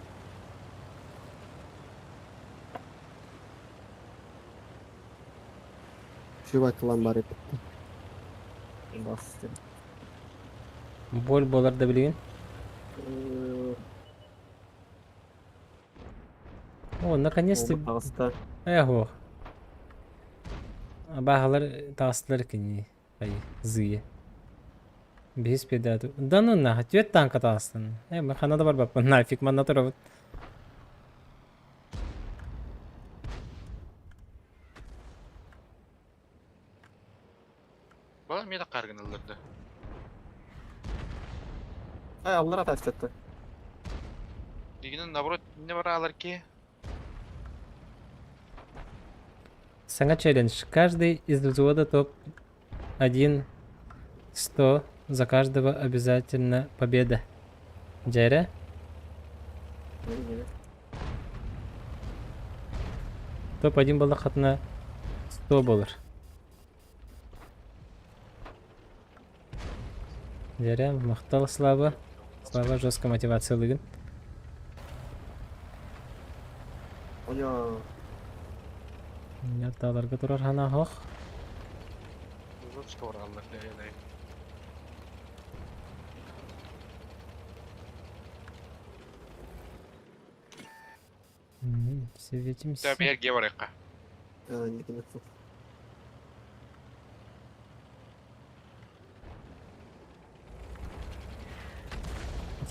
Şu bakılan bari bitti. Bastım.
Бол болар да білген. Наконец-то.
Ağustos.
Ого. Бағалар тағыстылар кені. Зые. Бес педату. Да ну на, түйет танка тағыстын. Қанада бар баппын. Нафиг, манна тұрабыт.
Bana mı da kargın alırdı?
Allah ateş etti.
Liginin nabrot ne var alır ki?
Сanga челлендж. Каждый из взвода топ-1 100. За каждого обязательно победа. Джайра? Топ-1 болы қатына 100 болыр. Джайра, мақтал Слава. Слава жестко мотивациялығын.
Oya.
Ярталарға тұрар хана хоқ.
Uzun skor alır ne?
Светимся.
Tabii yer var ya.
Yani gittim.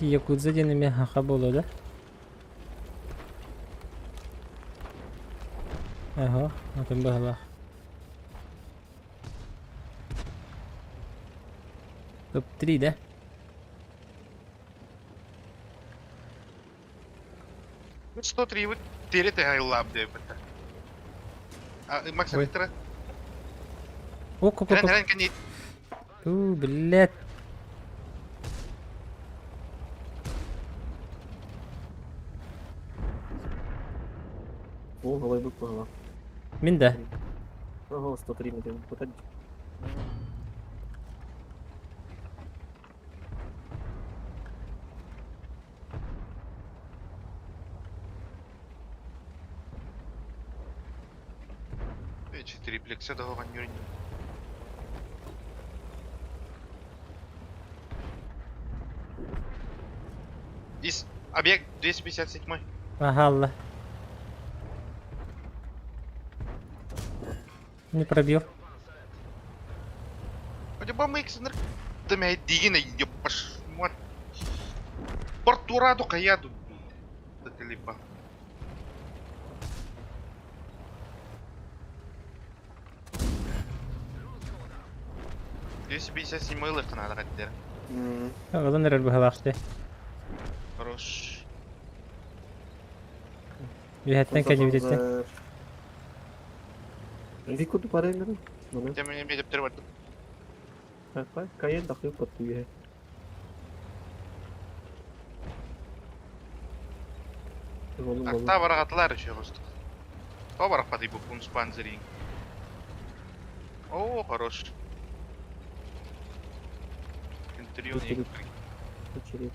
Якудза денеме хақа болады. Атын бағалақ. Топ-3 да?
Ну 103 вот терет я лап де бета. Максим
Ой.
Витра.
Оп.
Рен kan niet.
Блядь.
О, головой бык погнал.
Мен да.
Ага, 103 метра. Подожди.
Эти триплексы доған юрин. Объект 257.
Ага, Алла. Не пробил.
Хотя бы мы их снэр... Да меня дигина, ёбаш, мать. Портураду каяду. Да ты липа. Здесь 57 мылых надо хотеть.
Оğlan nerede bu halaktı?
Хорош.
Yühetten kalıyor bir
Викуду параметр. Mana?
Я меня медиа перевод.
Apa? Kayaknya tak dapat tuh ya. Oğlum oğlum.
Акта барагатылар еще просто. Кто барах под ебу пун спанзеринг? О, хорош. Интервью не.
Очередь.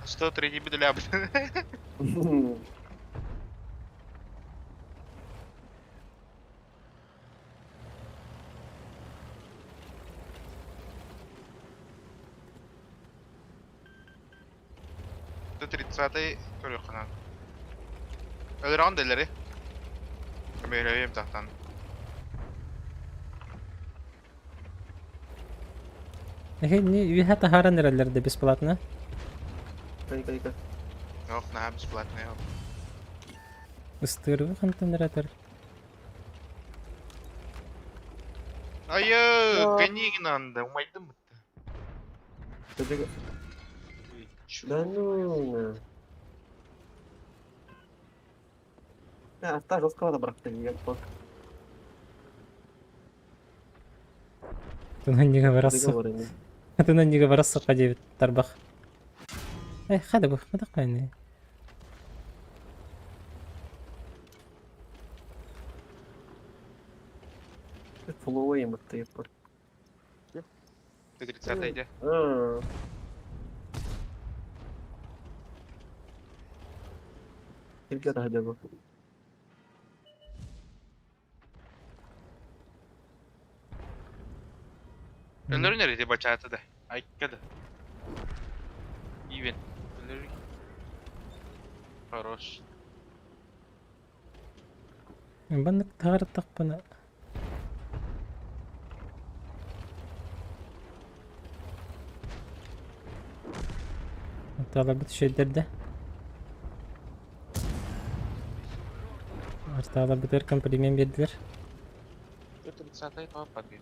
103 бедля, блин. Itu 30-й көрөк кана. Өлөрөн делери. Камерайым тахтан.
Ne yühet haran nerelerde бесплатно?
Кай.
Ох, на бесплатно.
Истыры хантан неретер.
Айы, ганигнанда, умайдым битти.
Jadi да ну. Ya, hasta жесткого добраться я пок.
Ты на не говорасың.
Договорами.
Ты на не говорасың қадебет тарбақ. Хады бұл, қадақ қайны.
Фулловый мықты еппор.
Ты 30-й иди.
Ilk ada aja gua.
Өлөрү нереде бачаты да. Айккады. Ивен. Өлөрү. Хорош.
Бандық тағырттық бұны. Арталар бұт şeyдерді. Арталар бұт әркім пілемен берділер.
30-й тауып бадгей.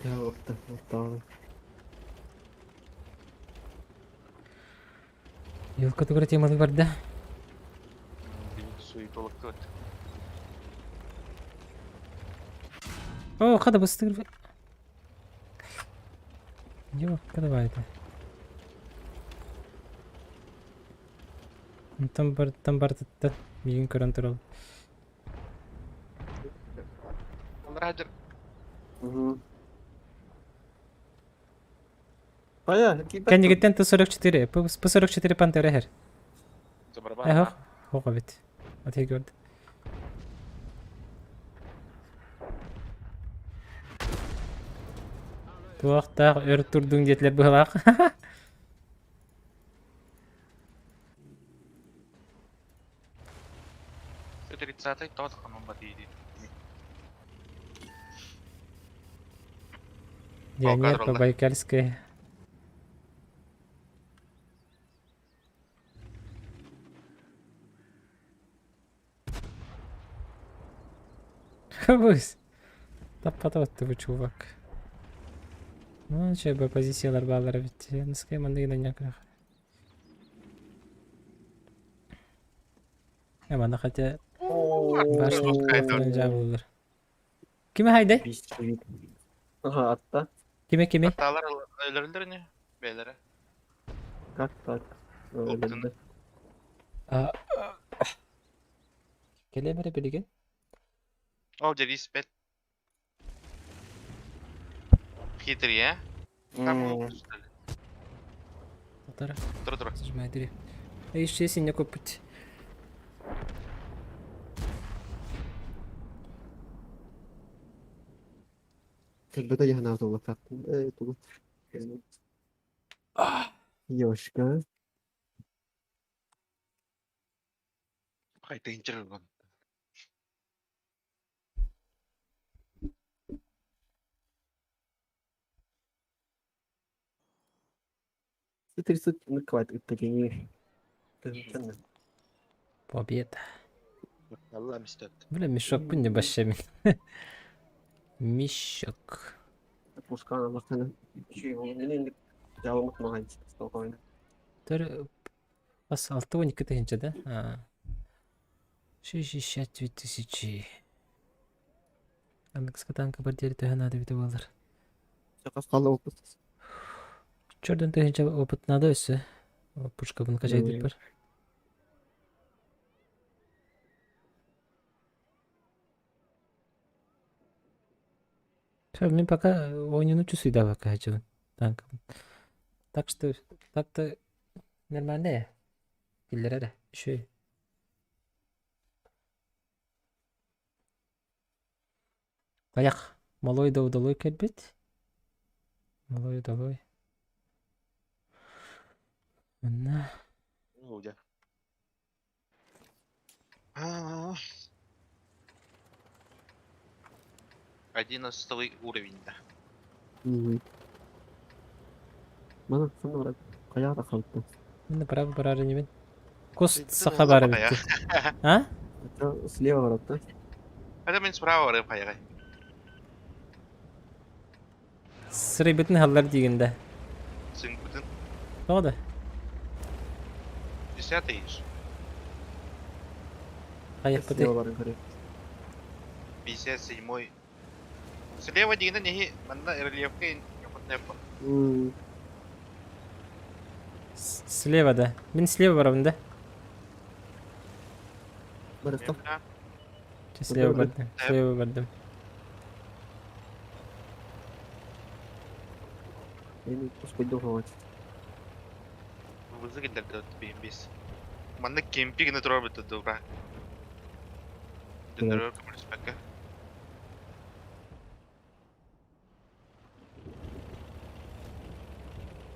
Ya orta.
Yılka тұғыры темалы барды.
Суй толықты өт.
О, қады бұстығыр. Yok, қады байды. Там бар тұтты. Бейін көрін тұрал.
Раджер.
Aya, kita.
Кәнегеттен Т-44. П-44 пантера әр.
Забарбан.
Әхоқ. Оға бет. Атей көрді. Туақтақ өр тұрдың детлер бұғылақ.
Ты 30-й тот ханум бадиди.
Дионер
кадрлар.
по-байкальски. Хабыз. Таппата отты bu чувак. Ну, че бы позициялар bağları bitti. Нысқай маңды генен яқырақ. Мана хотя башын жабылыр. Кime haydi?
Aha, atta.
Kime?
Аталар өлөрүлөр не? Бейлери.
Tak.
Open.
Келемері білген?
О, дери спет. Хитрый, а? Там устали.
Отара.
Тур.
Сажмай дiri. Еще сине купить.
Когда я на то как. Тут. Ёшка.
Хай тейнчер гон.
Это рисует накладывает такие.
Победа.
Yalla мистер.
Бля, мешок пунья башами. Мешок.
Пушка она машина. Чего? Мне я вам помогаю спокойно.
Төр бас 6-12 тегенче да? 62 тысячи. Американская танка бар дери төһөн ады бите болар.
Сейчас стало опыт.
Чордан тегенче опыт надо өссө. Пушка бун кажай деп бар. Всё, мен пока ойнunu чувствую пока хочу танк. Так что так-то нормально. Киллер да. Еще. Аяк. Малой да удалой келбет. Малой удалой. Мына.
Уйдя. 11 уровень, да.
Mana sana bırak. Kaya da kalktı.
Мына право барары немен. Кос
Ты
саха
назад
бары
пока,
битти. А?
Это слева ворота.
Это мен справа барып аяғай.
Сырый битин халлар дигенде.
Сын бүтін
Тода.
10 иш.
Аяк бити.
Слева ворота горит.
57. Слева дегенде неге мында рельефке япытны япы.
Слева да. Мен слева барам да.
Барыстав.
Слева
Добре.
бардым. Слева бардым.
Beni pus dohovat.
Вызы келдерді өтпейін бес. Мында кемпи гіне тұрар бітті добра. Дүндірер көміріс бәккі.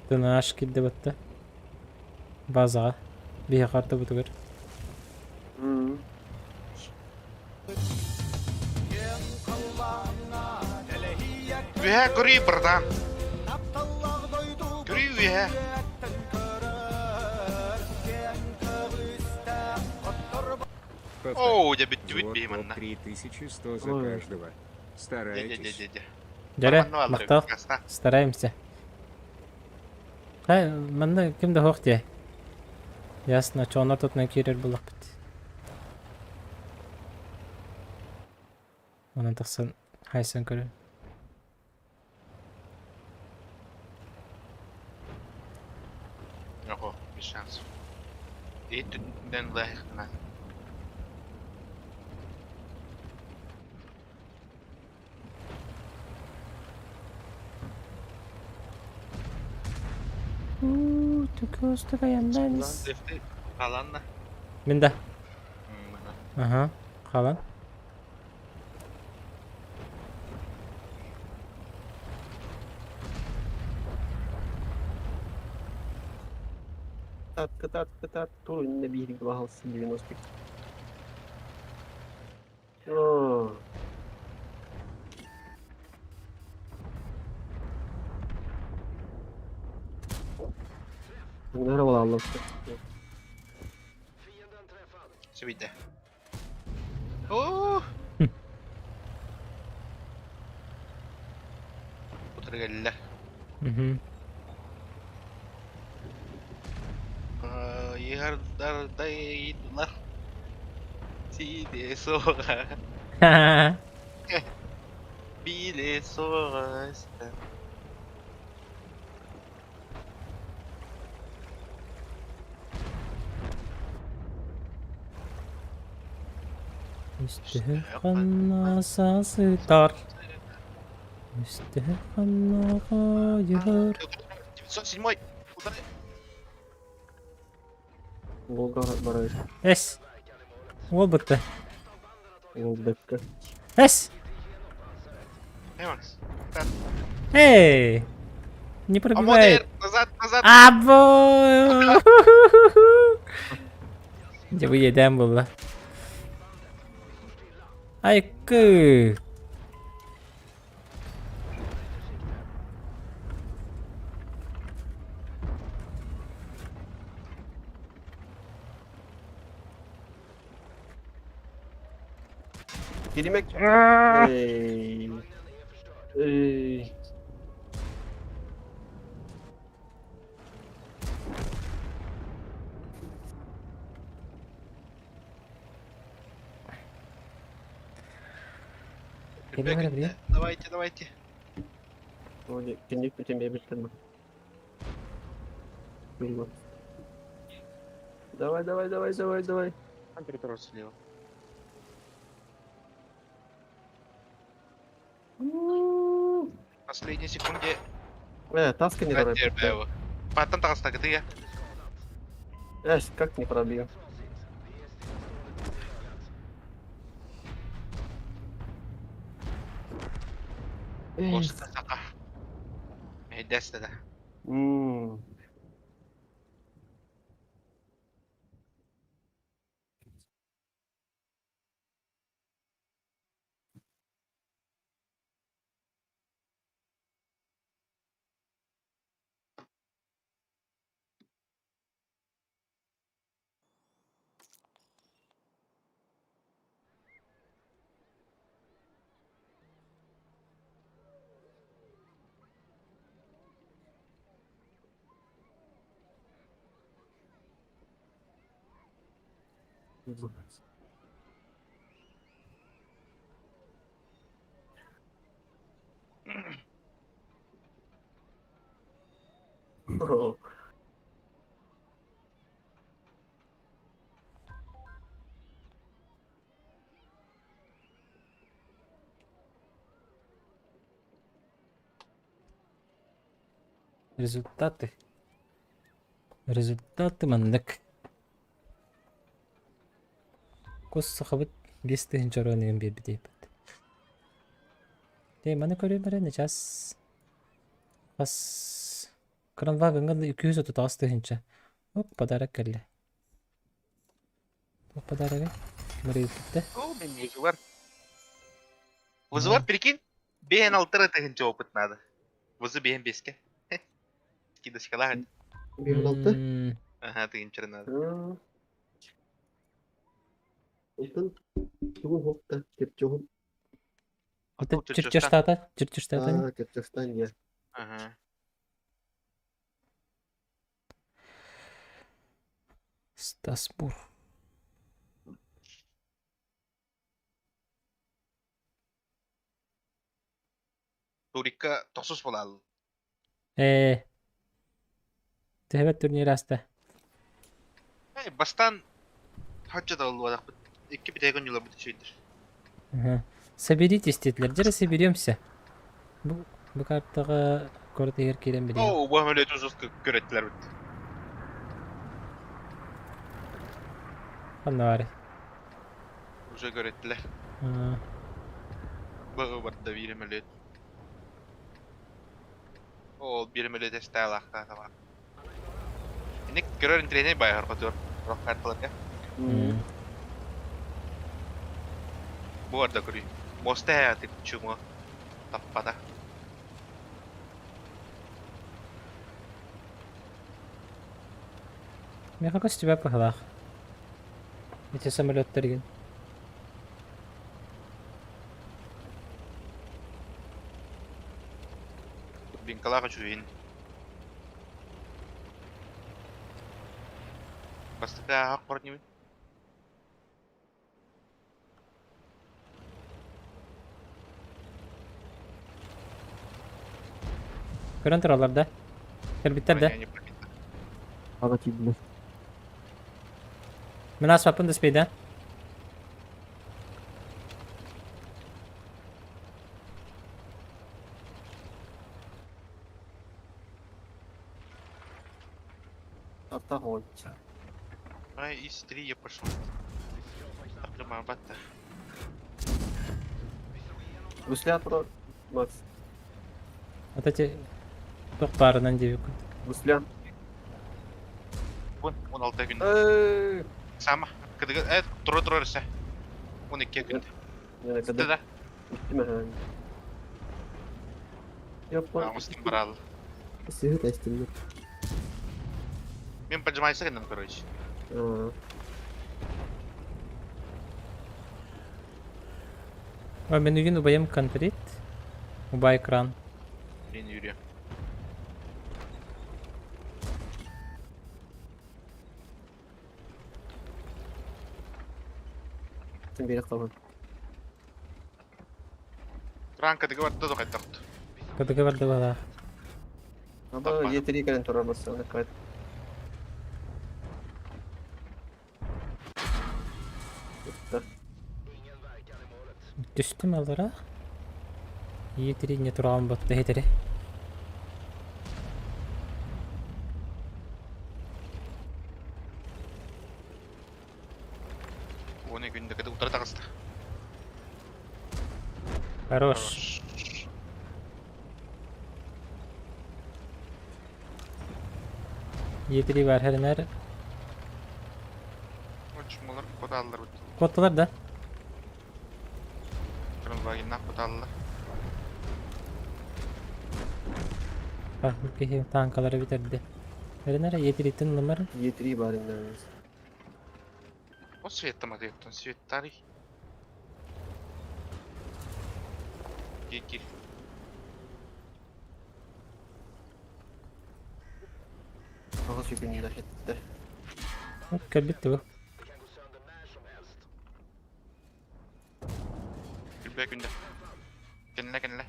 Тына аш килди батты. Базаға. Бия карта бутугар.
Үйә көрей бірда. Көрей үйә. Оу, я бітті өтпейін
Вот
мында.
3100 за
Ой.
каждого. Старайтесь.
Де.
Жаре, мактал. Стараемся. Хай, мында кимде хок де. Ясно, чоңнар тотмай кирер булак бит. Онан тахсан хайсан көрө.
Ого, без шансов. И түнден лайықтына.
Түкөстү каянданыз.
Дефти қаланна.
Минда. Ага, калан.
Катат. То на берег вагался 90. О. Здорово, Аллах.
Свите. Ооо. Отыргелле.
Мгм.
Иғардардайдылар. Тиде соға. Биле соғасты.
Üstü kanla sazılar. Üstü kanla kayır.
907. Ударай.
Волга бараш.
Эс. Ол бітті.
Волбекка.
Эс.
Эй, Макс.
Эй! Не пробивает.
Амодер! Назад, назад!
Або! Где вы едем было? Айкы!
Girmek. Ey. Ey.
Geliyor buraya.
Давайте, давайте.
Вроде киник по тебе бесценно. Мимо. Давай, давай, давай, давай, давай.
Переторос слева. Последней секунде.
Таска не
Рантер
пробил.
Бэйва. Паттан тағысына кіді,
Как не пробил?
Коста сақа. Дәсті да.
Ммм.
Результаты. Результаты мандык. Кос сахабыт 5-тен орын бер бит. Маны көрөй бараны час. Бас кранвагынга 236-тынча. Оп, подарок келди. Оп, подарок. Мырый битти.
О, мен өзі бар. Өзі бар, прикинь? Бейін алтыры тігінші опыт надо. Өзі бейін беске. Скида шкалаған.
Бирналты.
Ага, тігінші надо.
Итан. Чугун хопта. Кеп чугун.
Это
Тут
чертештата, чертештата.
Кеп честан я.
Ага.
Стасбур.
Турикка тоқсыз болалы.
Тэхэбэт турнир аста.
Бастан хаджа да олу адақ бұд. Екі бітегін юла бұд шүйдір.
Соберитесь, тетлер. Жара соберемся. Бу картага көрдөгөр келем билем.
О, bu ameliyat uzun görettiler бұд.
Кандай бар?
Уже görettiler. Bağı var da bir ameliyat. O bir ameliyat estağ laqta da var. İnek görür intrene bayar katıyor. Rock kartlar ya. Bu arada görüyor. Mosta hayatı çumu. Tappada.
Меха кос тебя пахлах. Эти самолёттарыгын.
Bin kalağa çuyun. Bastıkta hak var değil mi?
Көрөн тураларда. Кирбиттер да.
Yani paketler.
Ага, тибли.
Мен асфапын да спейда.
Огонь.
Ай, из 3 я пошел. Прямо бата.
Гусля про. Макс.
Вот эти тоқтарынан жебек.
Руслан.
Вон, 16 күн. Сама. Кыдыгы, тұры ісі. 12 күн.
Yani
Сізді
kadar
да.
gitti mi hani? Yapma.
Намыстың баралы.
Сигарет açtım.
Мен поджимайся кеннен, короче.
Мен үйген убайым контрит. Убай экран.
Мен үйрем.
Sen beni kalan.
Кран кыдыгы барды да қайттақты.
Кадыгы барды бала.
Ama
Tamam.
yeteri kadar turamazsın. Hadi kayıt. Bitti.
Düştüm алара. Етери не турам батты етери.
Оны күнді кыды ұтары тағысты.
Хорош. Етери бар хәрмәр.
Очмалар кода алылар бұд.
Котталар да.
Кырмызбагиннақ кода алылар.
Бak bu tankaları bitirdi. Hərmәр етери номер.
Yeteri bari yani.
О, свет-то ма дектон, свет тарih. Кекил.
Ağız yükünü de etti.
Кәлбетті bu.
Күлбе күнді. Кенле.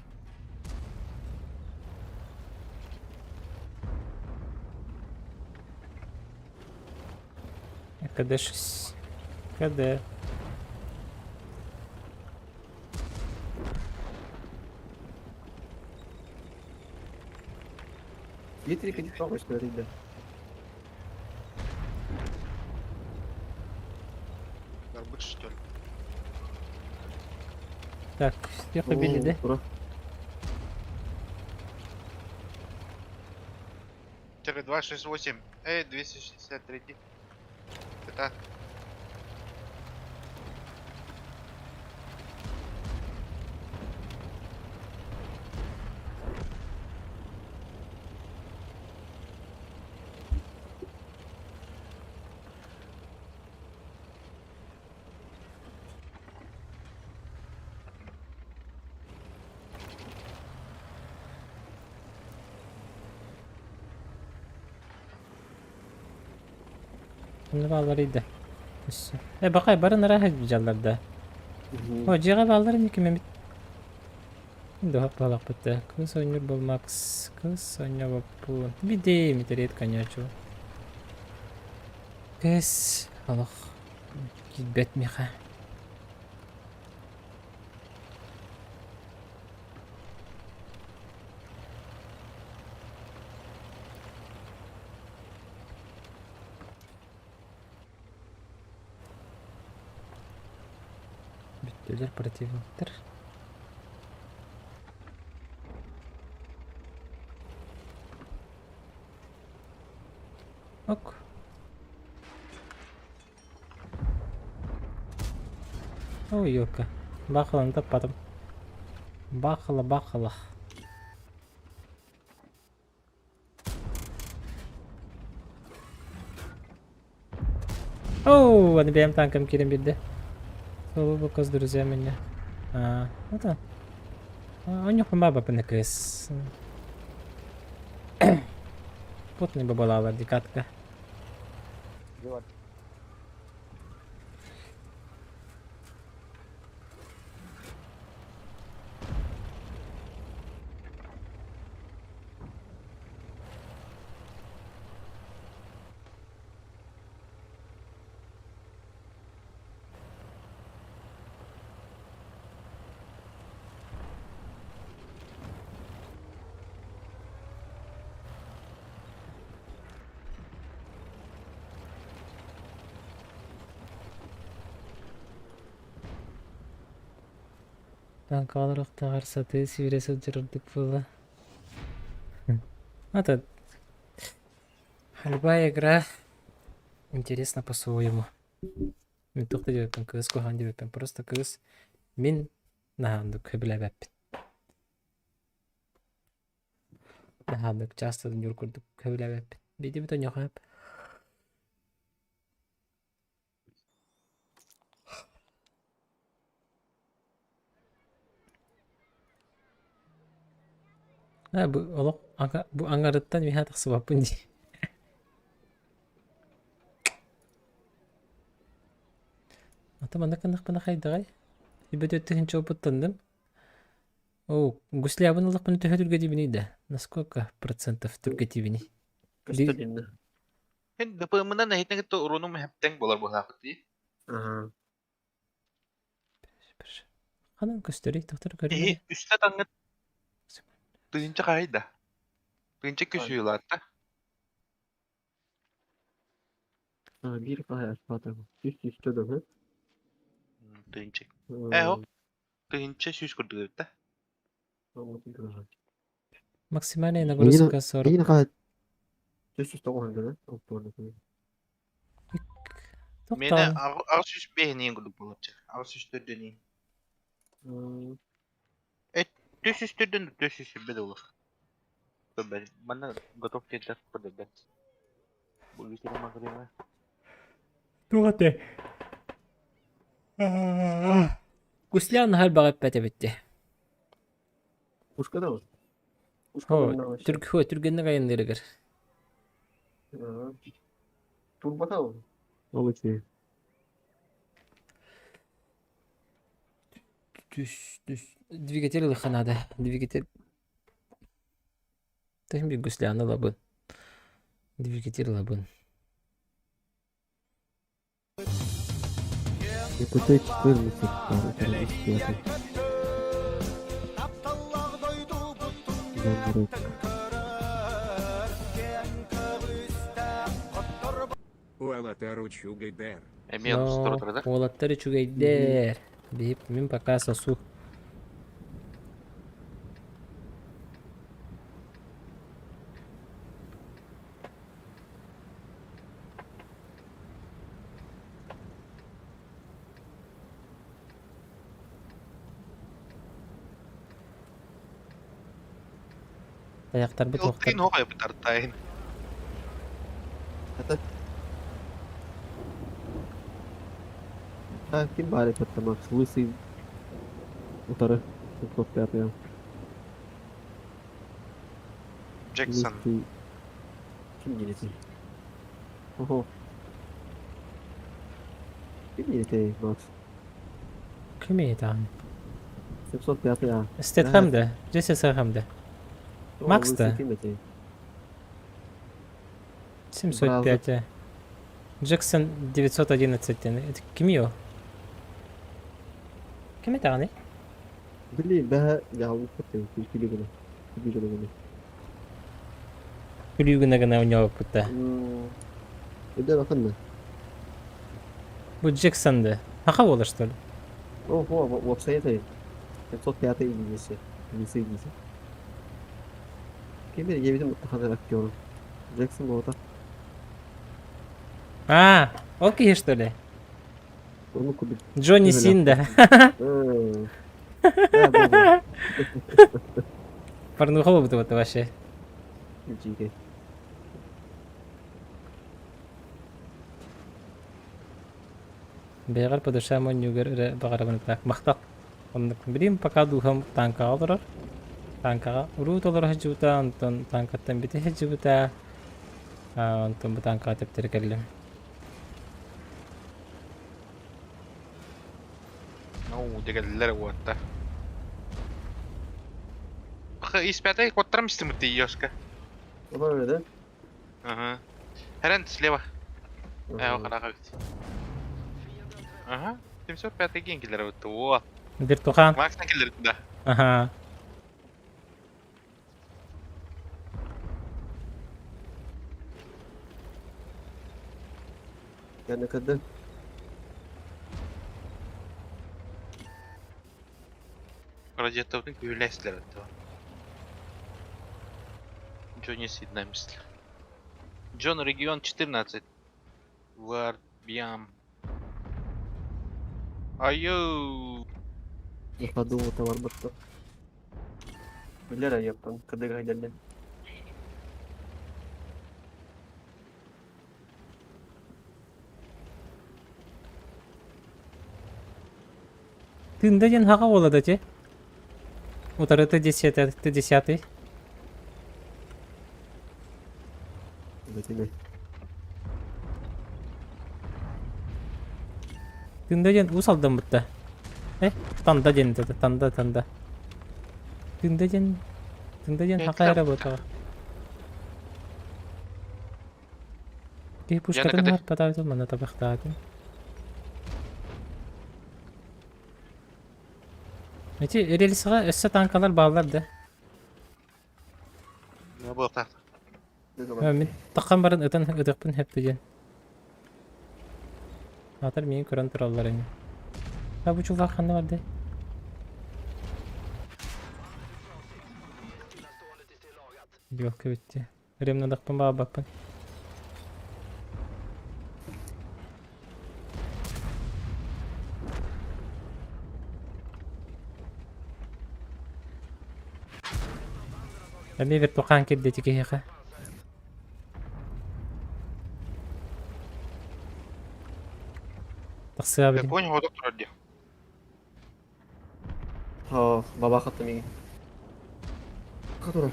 Кәді шыс. Кәді.
Yeteri kadar turamaz böyle.
Барбыч, что ли?
Так, всех убили, да?
Bura.
Тире 268. 263. Это...
Bunu bağlarıydı. Bakay barın rahat güzellerdi. O ciğer bağları ne kimi? Şimdi hep balak bitti. Kız oynuyor bulmak. Kız oynuyor bu. Bir de mi tereyit kanyaço. Kız. Allah. Gitbet mi ha? Bittiler противниктер. Ok. Ой, ёлка. Бахалын таппадым. Бахала. Оу, аны benim tankım kirim bildi. Bu kız друзья меня. Ну да. У них баба пенекес. Потный бабалала дикатка. Танкалар тағарсаты сиресе жүрдік бұла. Это любая игра интересна по-своему. Мен тоқты деппен, кыз кохан деппен, просто кыз мен нахандық көбілі бәппен. Нахандық частыдың жүркірдік көбілі бәппен. Бейді бүтін жоқап. Bu olok bu angarıttan bir hatak sıvapın diye. Ата манда кандак хайдагай. Ибет өттүнчө опыттандым. О, гуслябын ылык мына төһөдүргө дибини да. Насколько процентов түргө дибини?
Göstereyim de.
Hen depemena na hitna to urunum hepteng bolar bola kuti.
Aha.
Канан көстөрөй токтор көрүп.
Üstte tangat. Tığınca kayda. Tığınca küsüyorlar da.
Ha, bir kaya zaten. Üst üste de mi?
Tığınca.
Ha,
hop. Tığınca süs kurdu da.
anladım, güzel.
Максимальная нагрузка 40.
Yine kaya üst üste koyunca ne? Doktorda koyun.
Mene
Токтор.
ağ süs behneyin kurdu bolacak. Ağ süs dödöneyim. Düz üstü döndü. Düz üstü bir de olur. Tabii bana готов тебе подать. Buluşalım makarena.
Тугате. Гуслян халбагап бәтебетти.
Ушка da mı? Ушка
О,
bundan aşağı.
түргенне кайындырыгыр.
Ha. Turbata mı? Ol içi.
Düz. Двигатель лыханада. Двигатель. Тахим би гусляны лабын. Двигатель лабын.
EPT 14.
Уэлатеру Чугайдер.
Emin story da.
Олаттары чугайдер. Бейіп мен пока сосу. Аяқтар бұт
Yıltayın
оқтар.
hoğa yapıtar tayin.
Ha, kim bari katta Max? Lысый. Уторы. 505.
Jackson.
Lысый. Kim yenisi? Oho. Kim yenisi Max?
Кім еді ағын?
705 ya.
Стетхамды. Джесси Сахамды.
O
Max
lысый
da.
kim yenisi?
705. Джексон 911. Это кім еді? Кім еді ағын?
Bileyim ben yavrum katayım. Külkülü günü. Külkülü günü.
Күлігіні ғана ойнауып бұтты.
Öde bakın mı?
Бұл Джексонды. Ақа болыр, что ли?
Ого, вообще это 705 İngilizcesi. Lise İngilizce. Kim bilir yemin mutlaka aktörü. Jackson orada.
А, ол кие, что ли?
Onu kubik.
Джонни
Öyle.
Син да. Порнуха болып бұты вообще.
GK.
Бейғар по душа мон югер бағарабын так мақтақ. Онды білейм пока духам танкаға тұрар. Танкаға уру толар хажута, антон танкаттан бите хажута. Антон bu tankağa teptiri келлем.
No, degeller vuotta. Испятай, коттрам стимути ёшка.
O da öyle de.
Ага. Herен слева. Эо, қараға бит. Ага. 705 ген келер өтті. О,
Bir tuhan.
Максна келер да.
Aha.
Yani kadın.
Радиатовдың көйләсілер өтті. Джо не сидна мысли. Джон, регион 14. Варбиам. Айоу.
Я подумал, товар быстро. Білер аяқтан, кідік айдалден.
Тында жен хаға болады че? Утары Т-10.
Бәтіне.
Тында жен ус алдан бұтта. Танда жен деді, танда. Тында жен хақа әрі бұтаға. Кей пушкатын
кәдік.
бар патауды мұны табақтағын. Эти рельсға өссі танкалар бағылар да.
Не был так.
Мен таққан барын ұдықпын хепті жен. Атыр менің көрін тұралар әне. Бұл чулақ қанды бар да. Жоқ көбетті. Ремні ұдықпын bağa бақпын. Әбе бір тоқан келді теке еқа. Тақсыға
Я
білін.
понял, вот доктор где.
Баба қатты меге. Қатырым.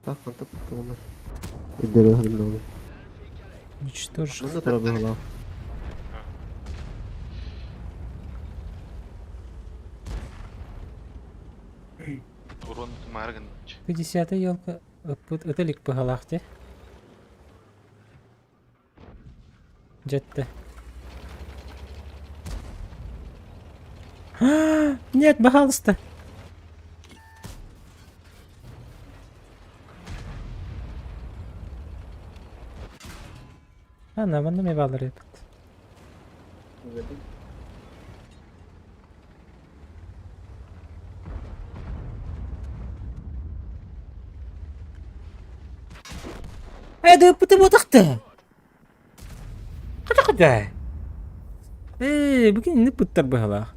Так, қантып құтты олар. Өдері өдімді олар.
Уничтожь.
Мұнда тұра бұғыла.
Урон марган.
50-та елка өтілік бұғалақ де. Жетті. Нет, пожалуйста. Ана, бана ме балыр епет. Әді бұты бұтақты. Қада. Бүгін не бұттар бұғалақ.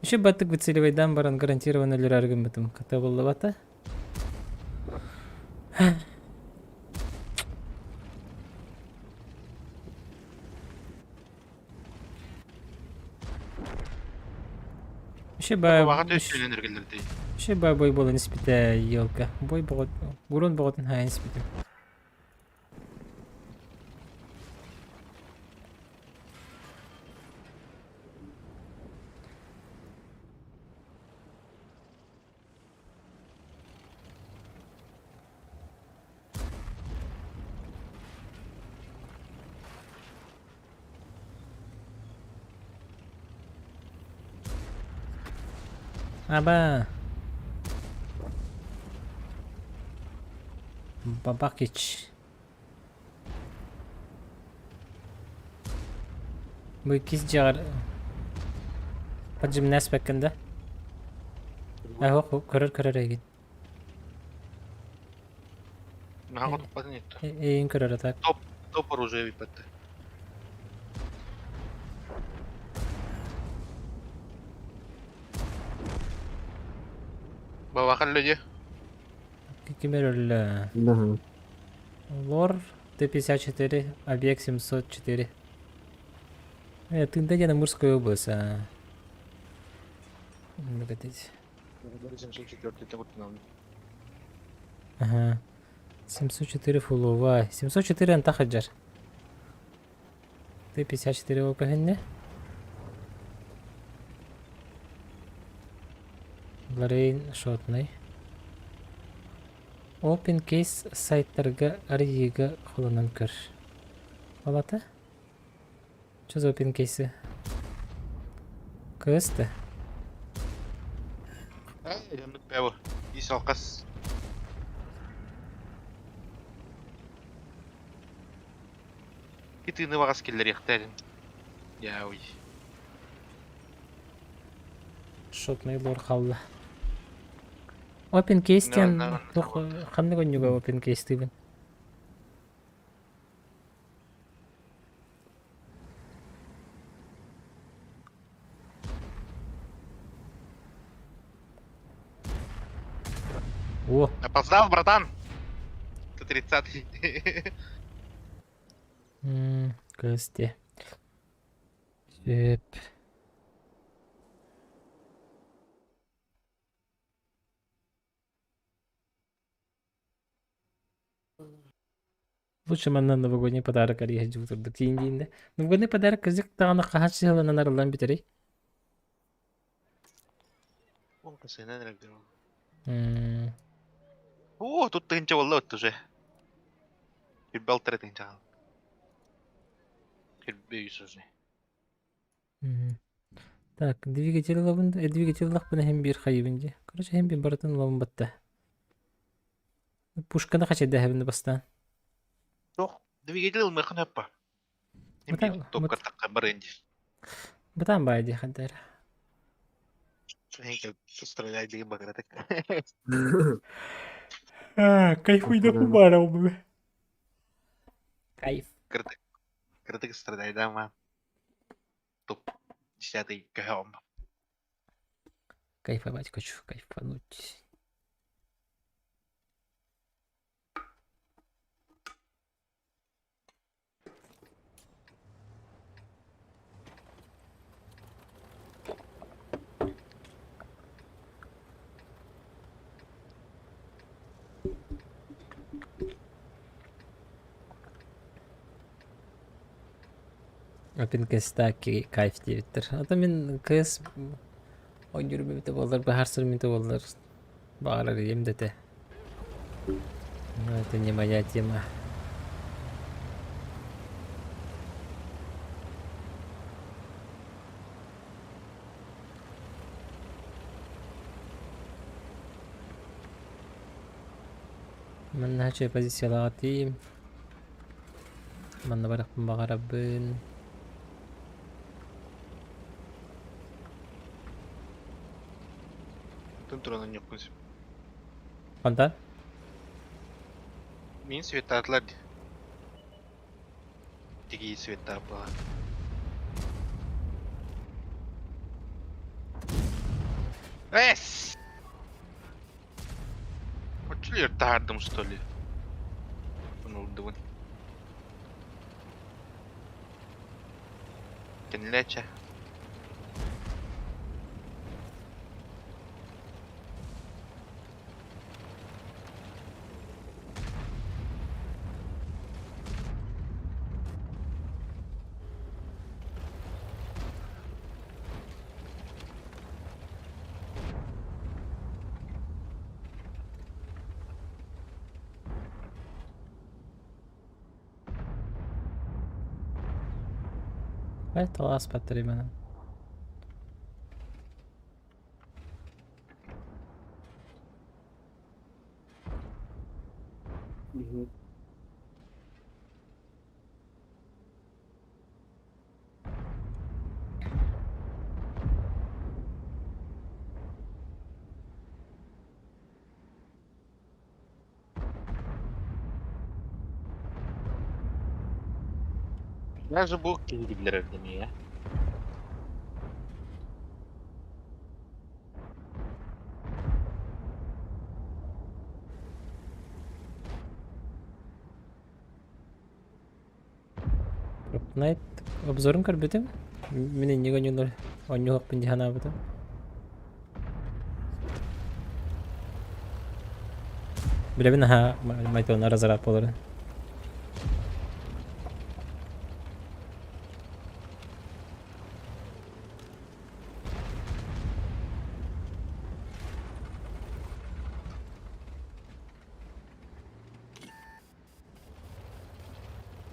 Еще баттык выцеливайдан баран гарантированно лираргын бітім. Ката болды бата. Еще
Вағат өсілін ергелерді.
бой болын іспіті елка. Бой бұғыт. Бұрын бұғытын хайын іспіті. Аба. Бабакич. Bu ikiz ciğer. Bacım nes bekkende. Kırır egin.
Наға тұқпатын етті.
Eğin kırır atak.
Топ оружие випетті. Бавақал löge.
Кемер öyle.
Да.
Лор Т-54, объект 704. Тында жана Мурская область. Погодите.
704
Ага. 704 фулова. 704 антахаджар. Т-54 опахенне. Лорейн шотный. Open case сайттарға арыйыға қолынан көр. Олата? Чөз open case? Көсті?
Ямдық бәуі. Ис алқас. Итыны вагас келлер яхтарин. Яуй.
Шотный лор халла. Open case тен тох хамны гонюга open case тибен. О,
Опоздал, братан. Ты 30-й.
кости. Сөп. Лучше манна новогодний подарок ария жутурдук тииндиинде. Новогодний подарок кызык тагына кахач сылынан арылан битерей.
О, касайна нерагдер. О, тут тыгынча болла өттү уже. Кирбал тары тыгынча калды. Кирбе үйс уже.
Так, двигатель лабында, двигатель лахпына hem bir хайыбынды. Короче, hem bir баратын лабын батта. Пушканы качайда хабынды бастан.
Жоқ, двигатель ылмайхан аппа. Топ картакка барынды.
Батан байди хаддар.
Хенкел стреляй деген багратак.
Кайфуй да побарал бы. Кайф.
Картак стреляй, да, мам. Топ 10-й КГОМ.
Кайфовать хочу, кайфануть. Open Cast'taki kayf diyebilir. Hatta men kız oynuyorum bir de bollar, bahar sürmünde bollar. Bağlar yem de te. Это не моя тема. من هاتشي позициялатым. Манна баракпын багарабын.
Тун туранан yok kızım.
Кандай?
Мен светтатлар. Тиги светтар ба. Эс! Почему я тардым, что ли? Ну, давай. Кенлеча.
Evet, o aspetleri benim.
Даже bu gibiler ödemiyor ya.
Night обзорын көрбөтүм. Менен не гонюлар онюк пинди хана бутум. Билебин ха майтон разарап болор.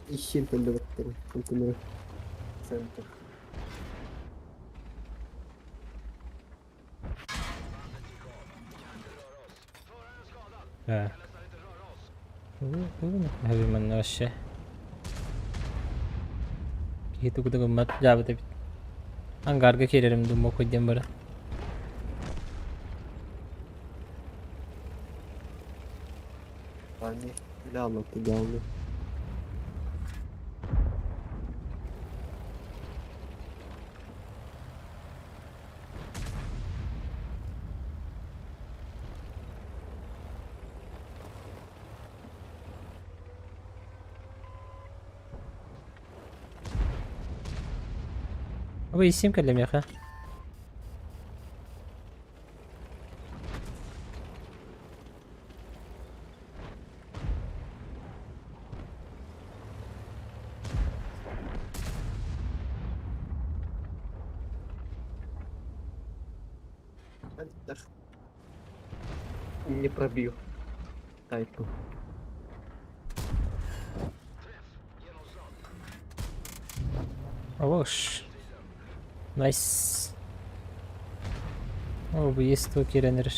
Ищи контейнер. Контейнер. Центр.
Ha. Bu ne? Heavy man вообще. Itu kudu gemat jabat tapi. Anggar ke kiri rem dumo ko jambara.
Yani ne anlattı devamlı.
Apa isim kalem ya kha?
Не пробил. Тайпу.
Awash. Nice. Oh, bu есть то киренер.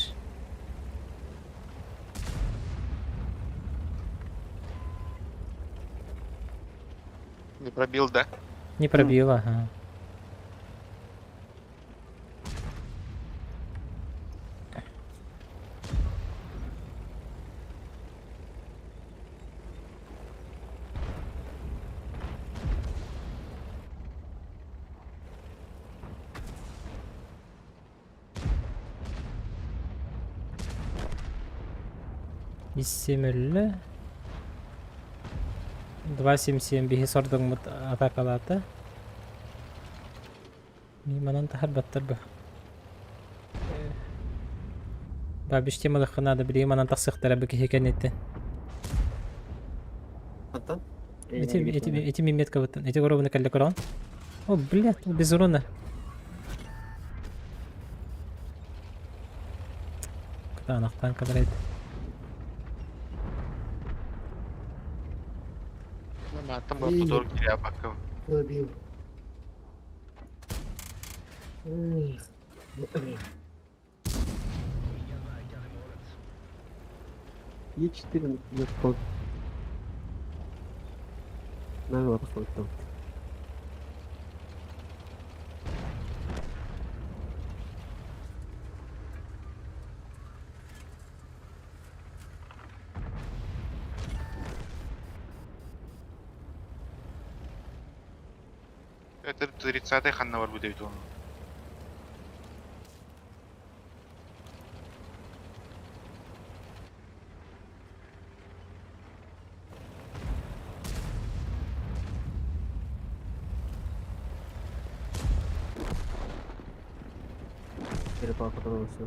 Не пробил, да?
Не пробила, ага. Исемелле. 277 bihi sordong mut atakalata. Ni manan tahar battar ba. Babişte malı надо biri manan tasık tarabı ki hekenette.
Hatta.
Эти миметка вот, эти коровы калли корон. О, блядь, без урона. Куда анахтан кадрайт.
Там был тудор киря баков.
Пробил. Е4 нет код. Наверное, посмотрим там.
Это 30-й ханна бар будет он.
Перепалка потом все.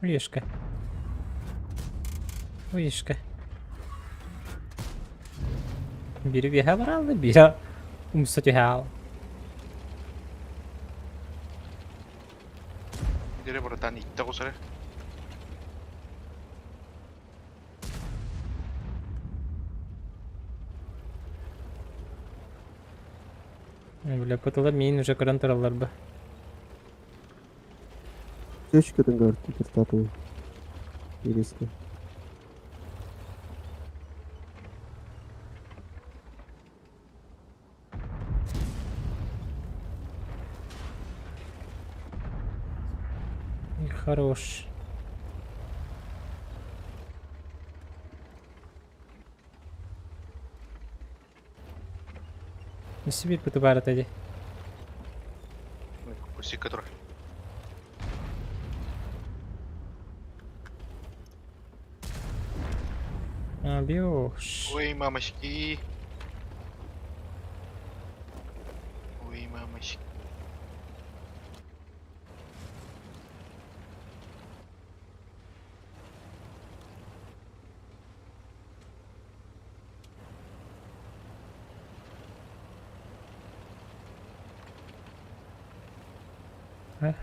Вишка. Вишка. Biri bir haber aldı, biri umsatı hal.
Dire братан, итте кусаре.
Бля, пыталар мен уже көрөн туралар бы.
Чечкадан гарты тартату. Ириска.
Хорош. Не себе пытабар атади.
Куси который.
А, биош.
Ой, мамочки. Ой, мамочки.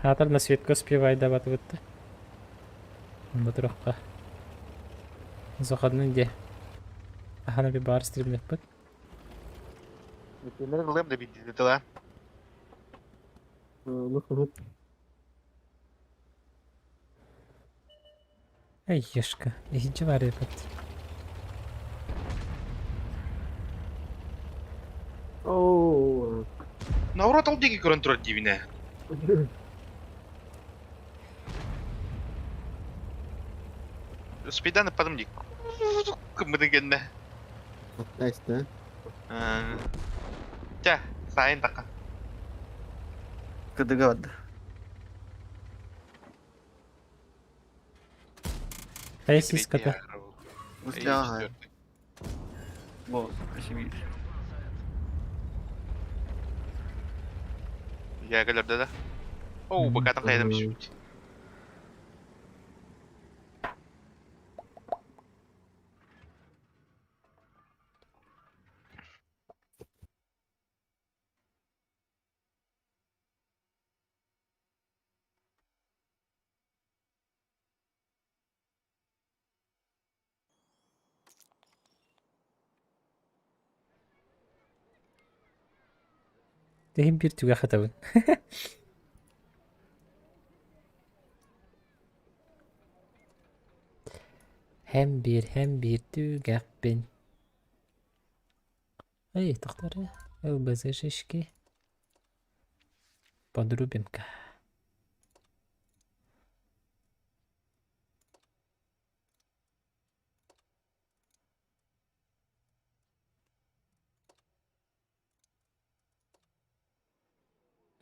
Хатар на светка успевай давать вот. Батрохка. Заходны де. Ахана би бар стримлеп бит.
Өтелер кылым да бит dedi lan.
Ну,
Ай, ешка. Иһинчи бар эпет.
Ооо.
Наурат ал деги көрөн турат дибине. Спидан падым дик. Кымбыдын кенне.
Attaysta.
Тя, сайын така.
Кыдыга барды.
Хайсис ката.
Устляга. Бо, кашемир.
Я галерде да. Оу, бакатын кайдам ишбит.
Тэһин бир түгә хатабын. Һәм бир түгәкпин. Эй, тохтары. ЛБЗ шишки. Подрубим-ка.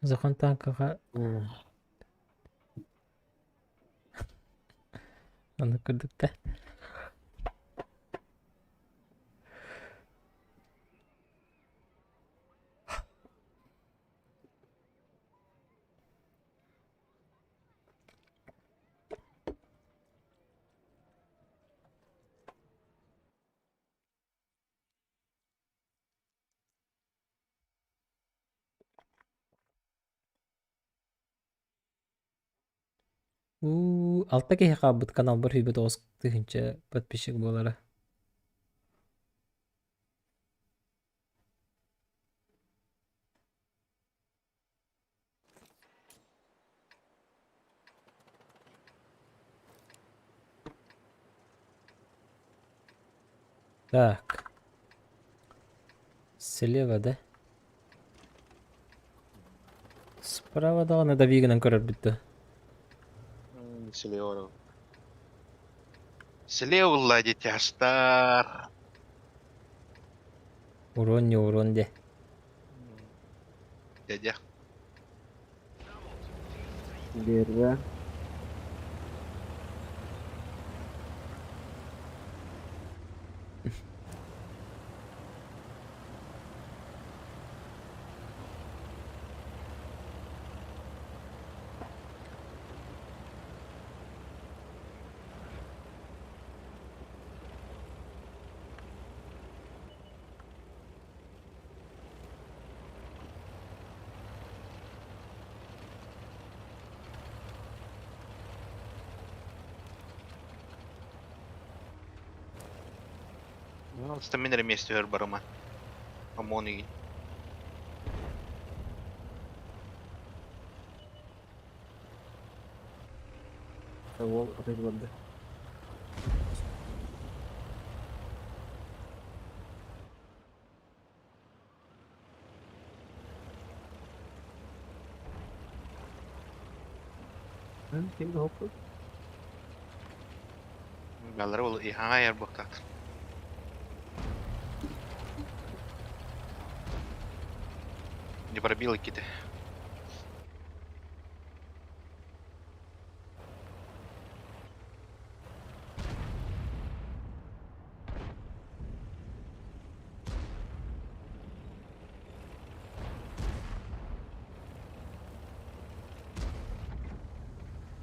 Захан танкаға аны күрдік та. Алтта кеһе қабыт канал бір үйбет оғыз тыгынча подписчик болары. Так. Слева, да? Справа да оны да вигінен көрір бітті.
Слева. Слева, детяштар.
Урон не урон де.
Дядя.
Берра.
Ну, стаминер месте өр барыма. Амоны.
Ол атайт барды. Кимди хоппу?
Галар ол ихаңа яр боқтат. Не пробил какие-то.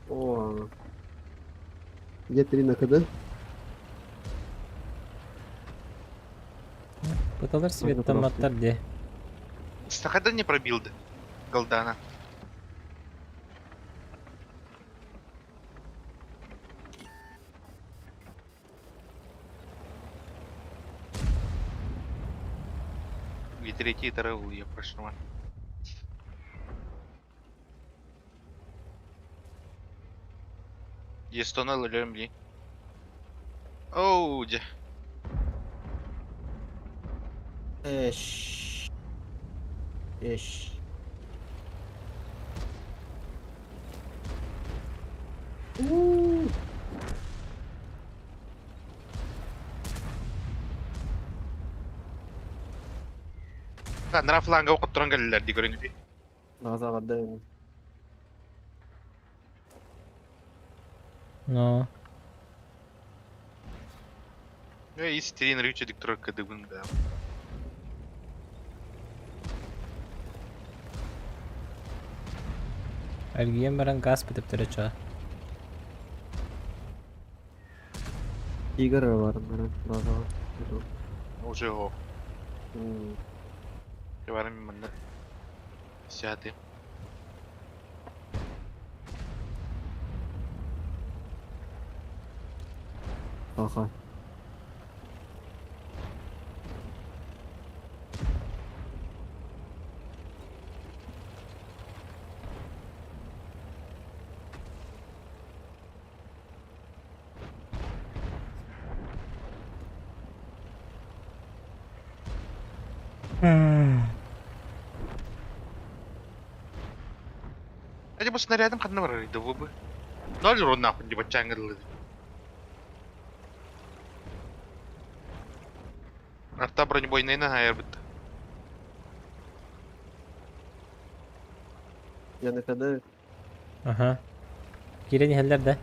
О. Где-то накыды.
Бұталар светтен маттар де.
Стахада не пробил, да? Голдана. И третий траву я прошла. Есть тоннел или Оу, же.
Эш. Эш.
Nara flanга okut turan geldiler di görünü bir.
Наза отдай.
No.
Ve iyi stilin rüçe dik turar kıdıbın da.
Аргиен баран газ бітіп түрі ча.
Игорь var bunların. Наза.
Уже о.
Hmm.
Ya var mı bende? Siyahati.
Ага.
Hadi bu снарядом kadına var araydı bu bu. Ne olur onun akın diye bacağın Арта бронебойныйна айыр бітті.
Я на КД.
Aha. Giren heller de.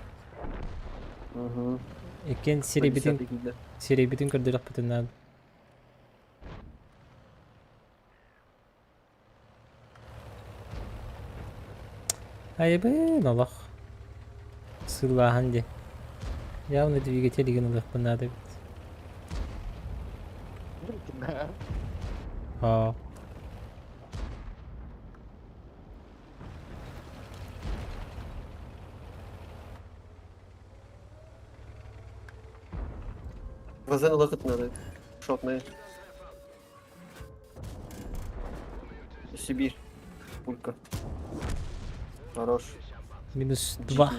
Угу.
Ekken siri bitin kırdırık bütünler. Ay be nalak. Sıllahan de. Ya ne diye geçerliğin olacak bunlar da. Ha.
Глаза локоть надо. Шотные. Сибирь. Пулька. Хорош.
Minus 2.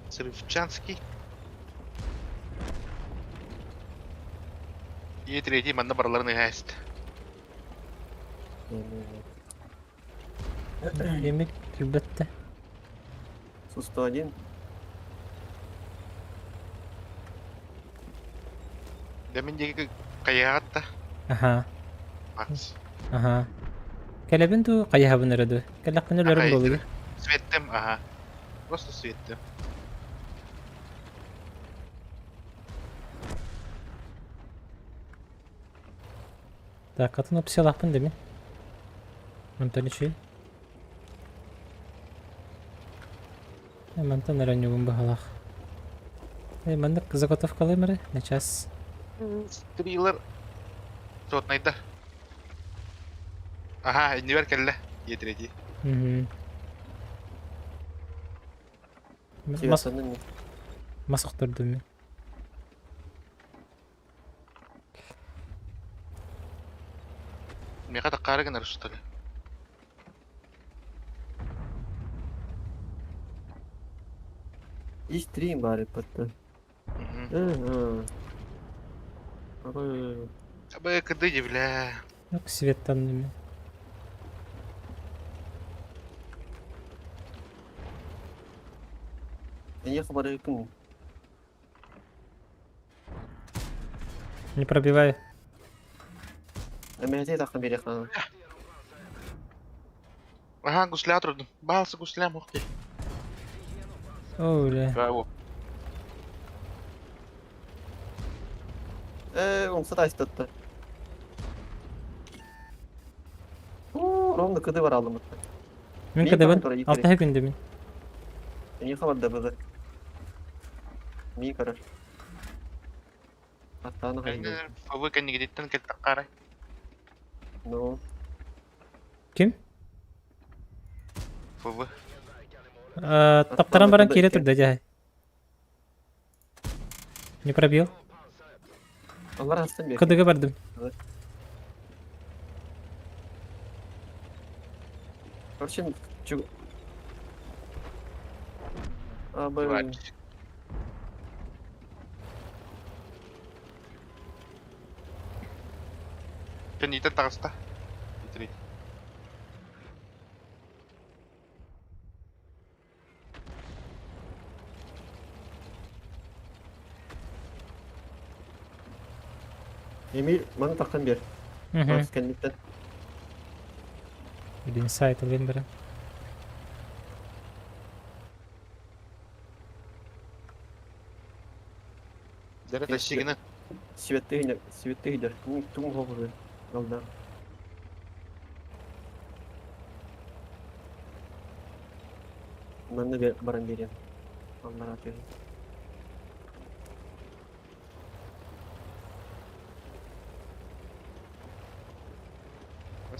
Срывчанский. И третий манда бараларını häst.
Yemek elbette.
Су-101.
Demindeki kayahat da.
Aha.
Bas.
Aha. Kelebin tu kaya bunlar adı. Kelak bunlar
Aha,
larım dolu.
Светtim, aha. Просто светtim.
Da katın opsiyon yapın demin. Mantan şey. Mantan naranyo bumba halak. Mandak заготовка лемери на час.
Стрилер. Сотнайда. Aha, ini ver kelle. Iya tретий.
Тигасаны.
Масах тұрдым мен.
Мне ката карыгын что ли?
И стрим барит потом. Ага. Ой.
Абы кыды бля.
Yok светтан мен.
Я хабары кым.
Не пробивай.
Әмәте тақын бере хан.
Aha, gusle oturdum. Balsı guslem okey.
Öyle.
Bravo.
Онсы да айтты. Ровно кыды бар алдым.
Мен
Мен
кадабын
тоже иттерек.
6 күнде мен.
Не хабарда бызы. Ми карар. Аттаны
Кайны
хайны.
фавы кәнне гидеттен кәлтәк карай.
Ну,
Kim?
Фавы.
Таптаран баран кире турда жай. Не пробил.
алар астын бер.
Кыдыга бардым.
Короче, Абы.
Диварчик. Көн итер тағыста. Итер.
Emir, mana takkan bir. Mas kenditten.
Один сайт алайын барам.
Дәрі тәшігіні.
Светте гидер. Тум хопы. Алда. Мен de баран берем. Onlar atıyor.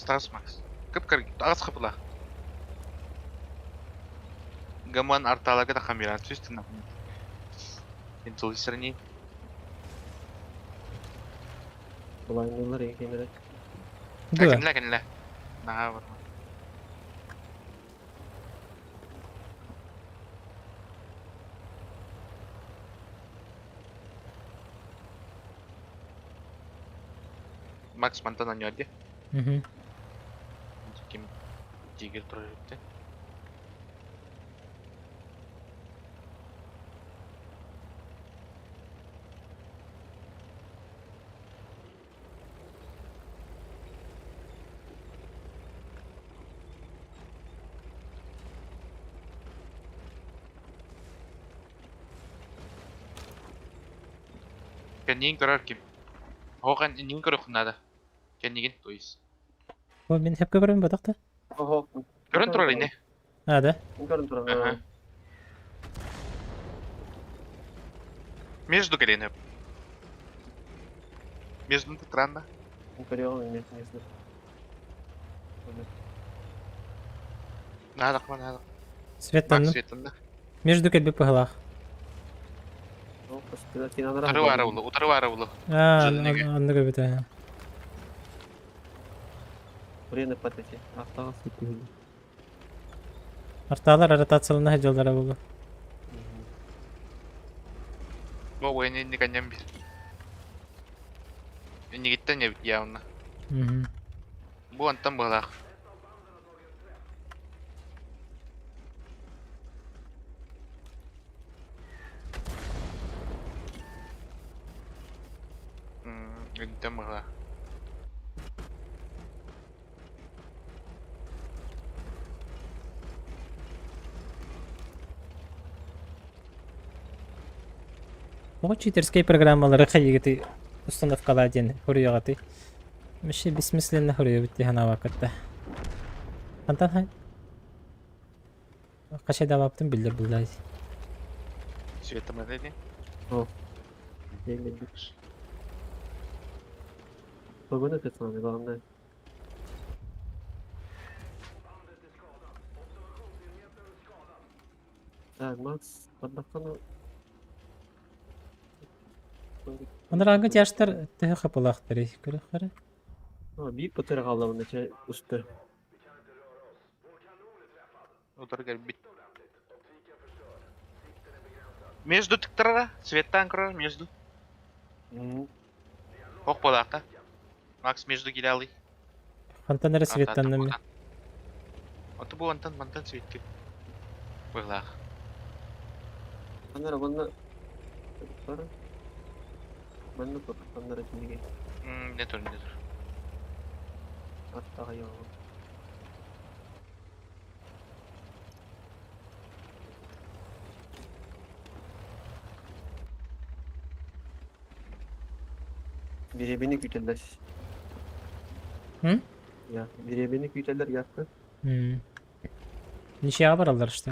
Стағыз Макс. Кіп кір, тағыз қыпыла. Гаман арталага да камеран түстін. Мен сол есіріне.
Bulanıyorlar ya kenara.
Да.
Кәкінлі. Наға бар. Макс мантан аньорде. Ким тигер тұрар өтті. Кәннеген көрер кім? Оған неген көрер құнады? Кәннеген, то есть.
О, мен хеп көрем батакта.
Oho.
Көрін тұрар ине.
А, да.
Görün duran.
Ага. Между колен. Между странно.
Görüyor muyum? Neyse.
Надо, надо.
Светтан.
Макс светында.
Между кәлбе пыгылах.
O kıskıda kinanlara.
Утары бары улы, утары бары улы.
А,
Жөннеге.
анны көбөтө.
Buraya ne patati? Haftaga sütü hüdü.
Арталар ротациялана жолдары болду.
Бо ойны не конем бир. Не гиттен не явно. Бу антан балах. Гиттен балах.
Бу читерские программалары кайгыты установкалар ден хуруягаты. Миши бессмысленно хуруя битти хана вакытта. Антан хай. Кача даваптын билдир булдай.
Света модели.
Yemin bir. Baba ne kısmı var ne? Ha, Max, бардаканы.
Ондар аңгы жаштар төхө капылактыр көрөкөрө.
Büyük batırı kaldı bunda şey üstü.
Утары гал бит. Между тиктара, светтан көрөр, между. Ок балакта. Макс между гилалы.
Антан эре светтаннан мен.
Аты бу антан мантан светке. Байлах.
Анар бunda. Sonra. Ben de korktum. Onlara şimdi
Не тур, не тур.
hatta yok. Biri beni kütüller.
Hı?
Ya biri beni kütüller yaktı.
Ничего баралар işte.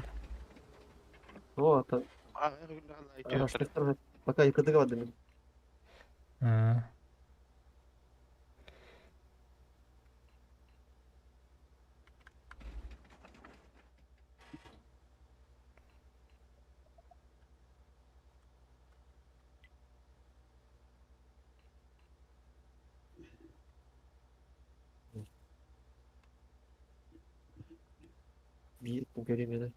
O atan.
Ай,
Araştırdım. Baka yıkıdı kaldı mı?
Ha.
Bir göreyim ya da.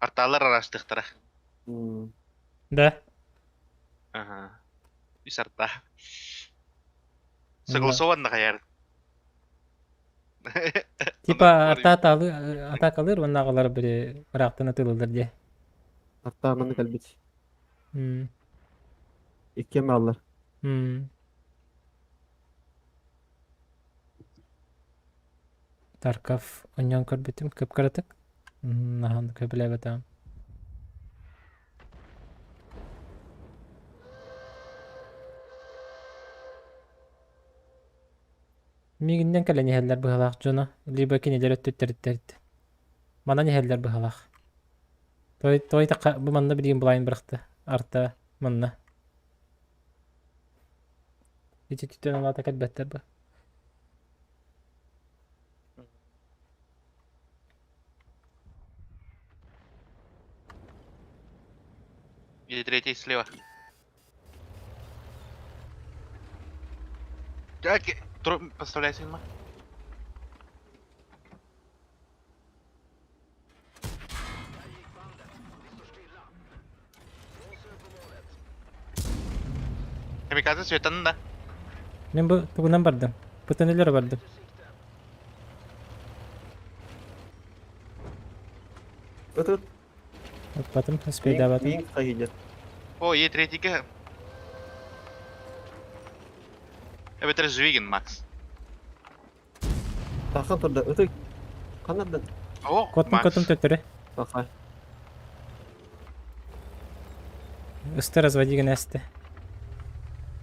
Арталар araştıktara.
Да.
Ага. Üç arta.
Мына-
Согласованно каяр.
Типа атакалыр, оннағалар бири ырактан атылылар же.
Artağımını kalbit.
М,
İkke mi alır?
м. Тарков оньон көрбүтүм, көп каратык. Нахан көбүле батам. Мигинден кэлэ нихэллэр быһалаах дьоно, либо кинилэр өттүттэриттерит. Мана нихэллэр быһалаах. Той тақа бу манна билигин булайын бырахты. Арта манна. Ити түтөн алата кэлбэттер бу.
И третий слева. Так, поставляй сильно. Kamikaze Svetan'ın da.
Мен бу тугунан бардым. Бүтүнүлөр бардым.
Ötür.
Батым, спейда батым.
Beyin kayıcı.
О, е третьего. Это Звигин, Макс.
Takın turda. Ötür. Kanadın.
О,
Котум
Макс.
төттөрү.
Bakay.
Үстө разводи гана эсте.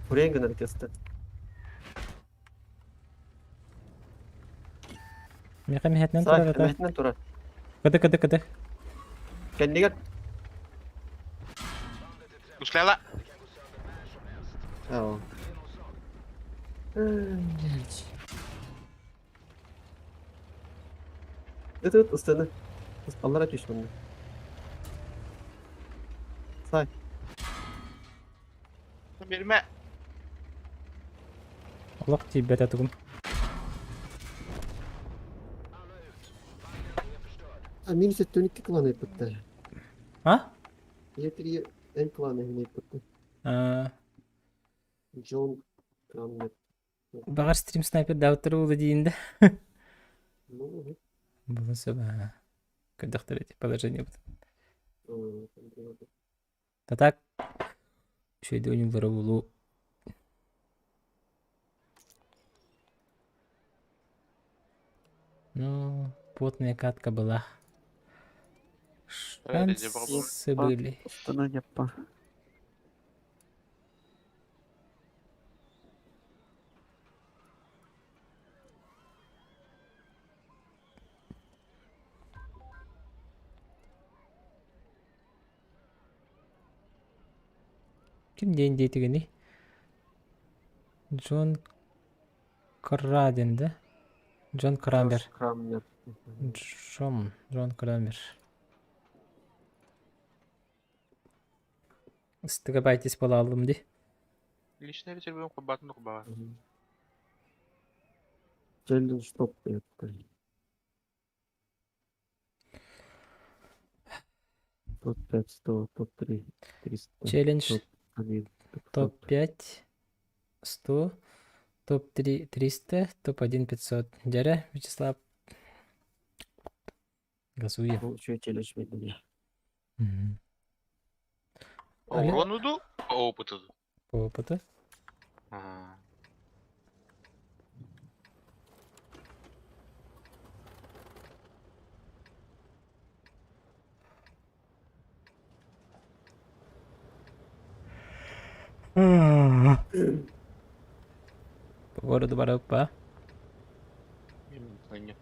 Buraya gönül kesti.
Мека мехетнен
Sağ
турар ата.
kemetinden turar.
Кыды.
Kendi gel.
Ушляла.
Tamam. Ötür ıslanı. Allah aç düşmanını. Say.
Берме.
Аллах тибет атугум.
Minus 12 klanı yapıttı.
А?
Yetiri en klanı yapıttı. John klanı.
Багар стрим снайпер дауттар улы дейинде.
Ne oldu?
Булысы ба. Кырдыктар эти положение бут. Татак. Шөйдө ойнулары болу. Ну, потная катка была. Шансы были.
Ustana yapma.
Ким дейін дейтігіні? Джон Краден, да? Джон Крамер.
Kramner.
Джон Крамер. Ыстыға байтес бола алдым де.
Личный ветер будем кубатну кубава.
Challenge stop yaptı. Топ 5, 100, топ 3, 300.
Челлендж
Топ-1,
топ-5, 100, топ-3, 300, топ-1, 500. Дәрі, Вячеслав. Газуев.
Bu şey challenge belli ya.
Али-
Урону по опыту.
По опыту.
Ага.
По городу Барапа.
Нет.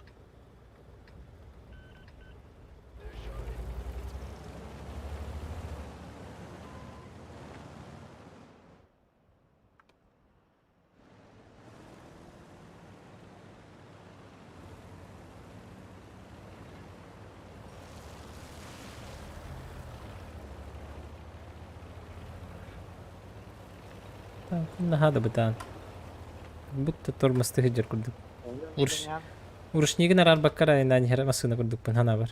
Нахада бытан. Будто тормозты хиджер курдук. Урш нигин арар баккара инан хера масына курдук пын хана бар.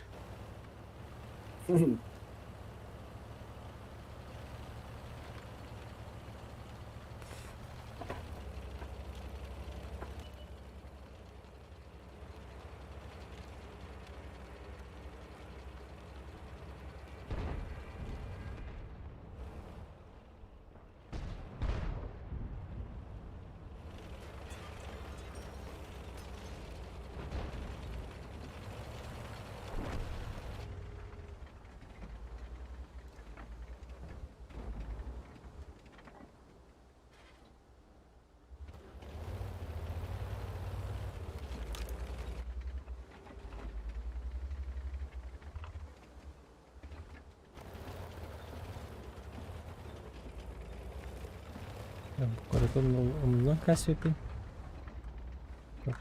Korutum umulun kasbipin.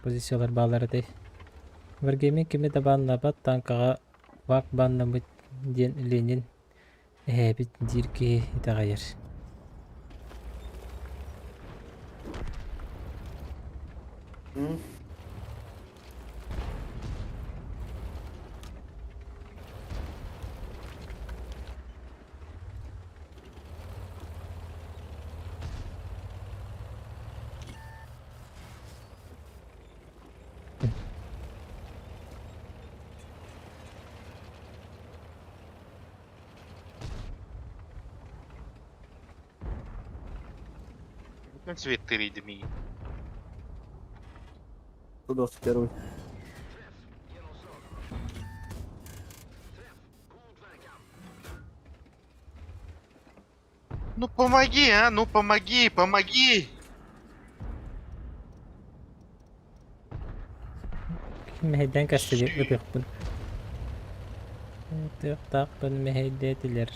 Позициялар балары дей. Варгеймен кеме табаннабат танкаға вак баннамыт ден ленин бит дирки итагайыр.
Ну, цвет ты рейдами.
121.
Ну помоги, а, ну помоги, помоги!
Meheyden kastedi öpüqpün. Öpüqtaqpın meheydetiler.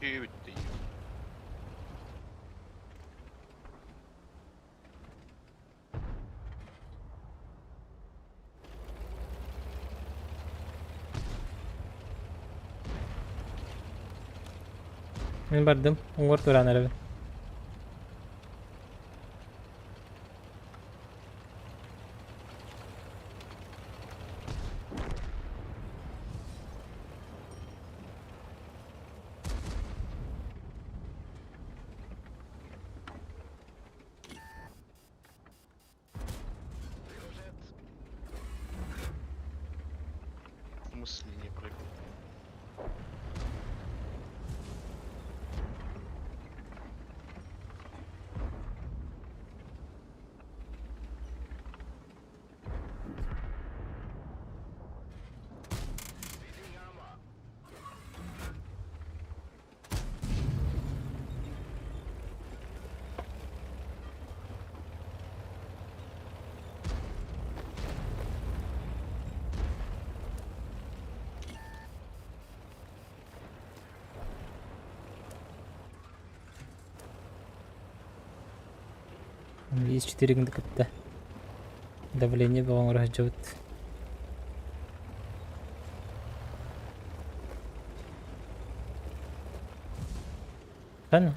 Evet değil.
Мен бардым, оңгор туран арабын.
В смысле не прыгал?
Есть 4 гндкатта. Давление болон рахжабыт. Кана?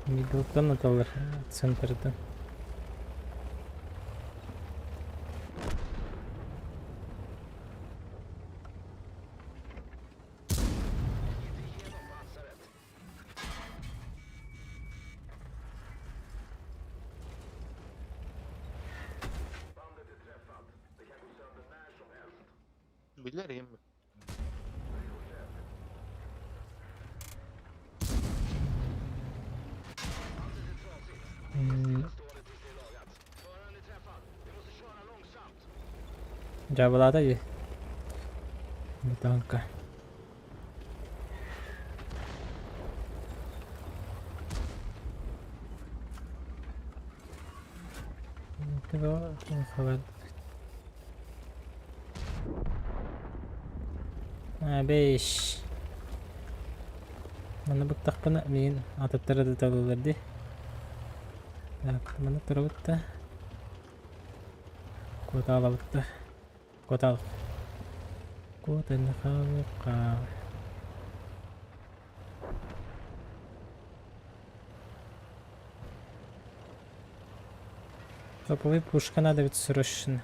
Мидоттан аталар центрдан.
Bilirim.
Jabbalada ju. Med tankar. Кого хавал. Беш. Mana buttak pa na min. Atatara da talular di. Mana tara butta. Kota ala butta. Kota ala. Kota nakabuka. Топовый пушка надо ведь срочно.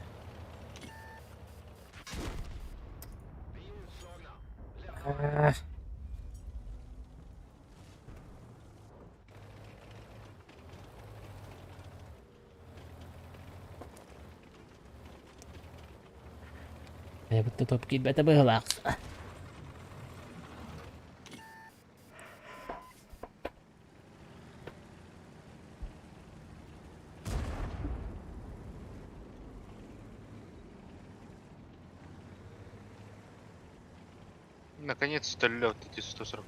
Я будто топки бета была.
Наконец-то лед эти 140.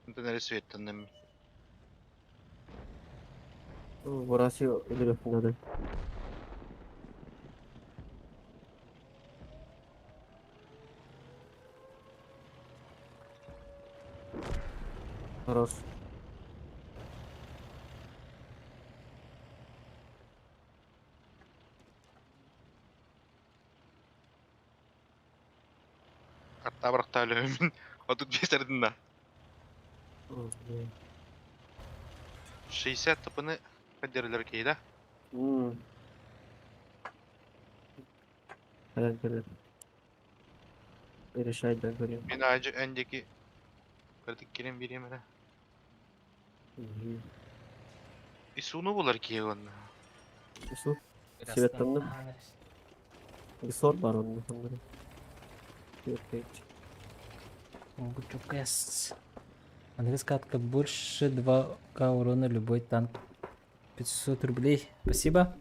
Это нарисует нам.
Burası öyle yapılmadı. Хорош.
Артабрахтали мен. А тут бесердина. 60 топыны поддерлер кейда.
Evet. Böyle şeyler görüyorum.
Мен acı öndeki kırdık gelin biriyim hele. Bir sunu bular ki onun.
Yusuf, Svetlan'ın bir sor var onun sanırım. Yok hiç.
Гучукэс. Английская катка больше 2к урона любой танк. 500 рублей. Спасибо.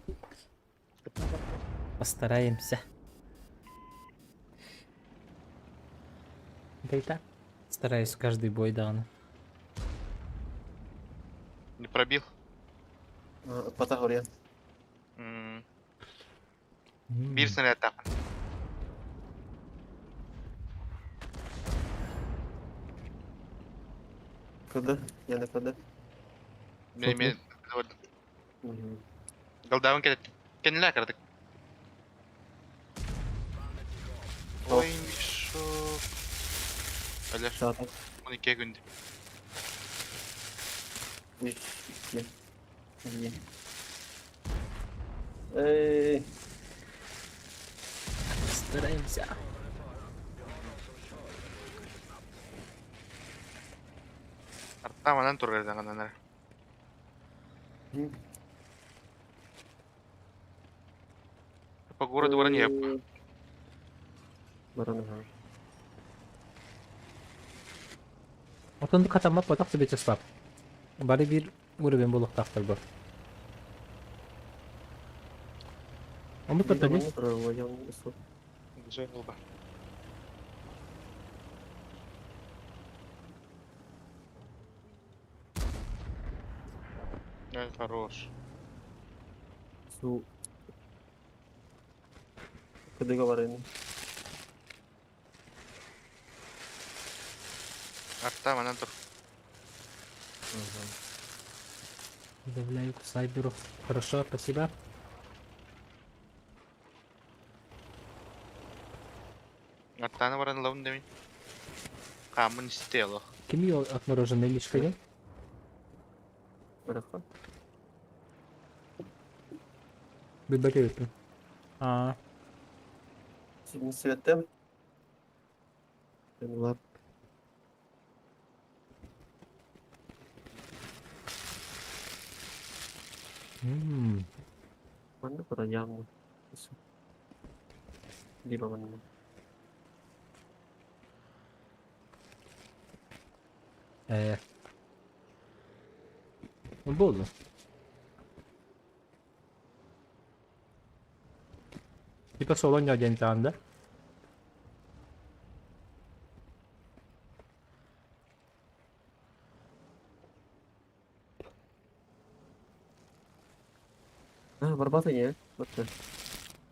Постараемся. Да и так. Стараюсь каждый бой дауна.
Не пробил.
Patah oraya.
Bir снаряд тапан.
Kırdı. Yani kırdı.
Мен Галдавын келет. Кенелер кырдык. Ой, мишок. Ölür.
Zaten
12 günde.
3, 2, 1. Ey.
Стараемся.
Артаманан тургайдан кананар. По городу Вороньев.
Бараны.
Отонду катамап потак себе числап. Бары bir уровень болук тактыр бар. Омут катали.
Güzel oldu. Evet, хорош.
Su. Kırdı var yani.
Артаманан тур.
Добавляю к сайберу. Хорошо, спасибо.
Артаны баран лаун демин. Камын стело.
Ким ее отмороженный лишкой?
Bırakma.
Bir bakayım. Aa.
Şimdi Svet'te mi? Var. Mana pernah yang di mana?
Bu oldu. Kita solonya gente anda.
Ah, berapa ya? Betul.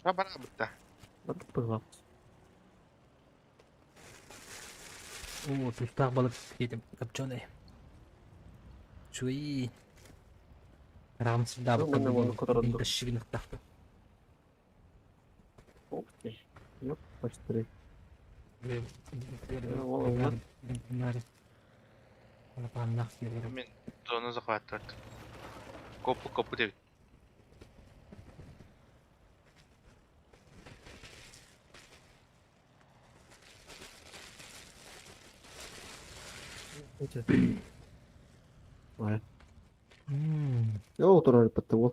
Apa nak betah?
Betul.
Oo, tüftek balık yedim. Kapçon ne? Şu iyi. Ramsız daha
Yok, ben de bunu kadar
bakın.
oldu.
Taşı bir nokta.
Okey. Yok, baştırı.
Bunlar. Apa nak sih?
Мен зона захватывает. Копу девять.
Vay.
Hmm.
Yo, turun betul.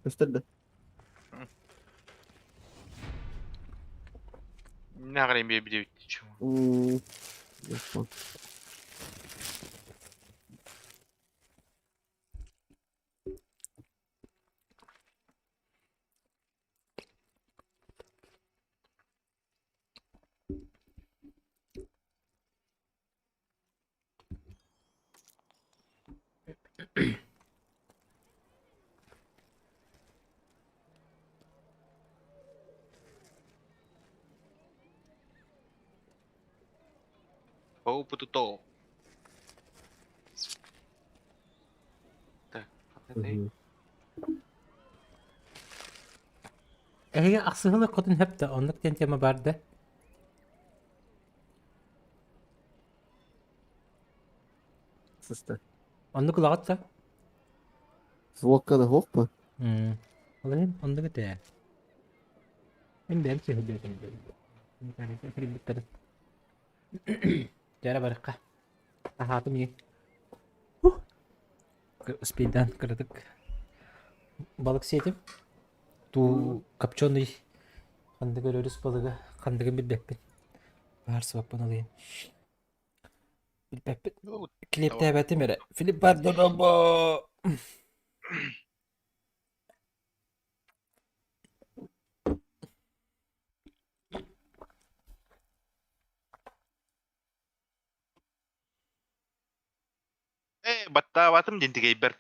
Üstte.
Ne kadar bir девять.
Yok.
Oh, puto. Так,
هي أصلا قطن هبدأ أنك تنتي ما بعد
Üstte.
أنك لغتها
Volkan'ı hoppa.
والله أنك تيا إن ده أمشي هدي جرى برقة أهاتم يه speed'den kırdık. Balık yedim. Tu kapçon değil. Kandı görüyoruz balığı. Kandı bir beppin. Varsa bak bana alayım. Bir beppin. Klipte evet mi? Filip pardon ama.
Batta jadi gayber.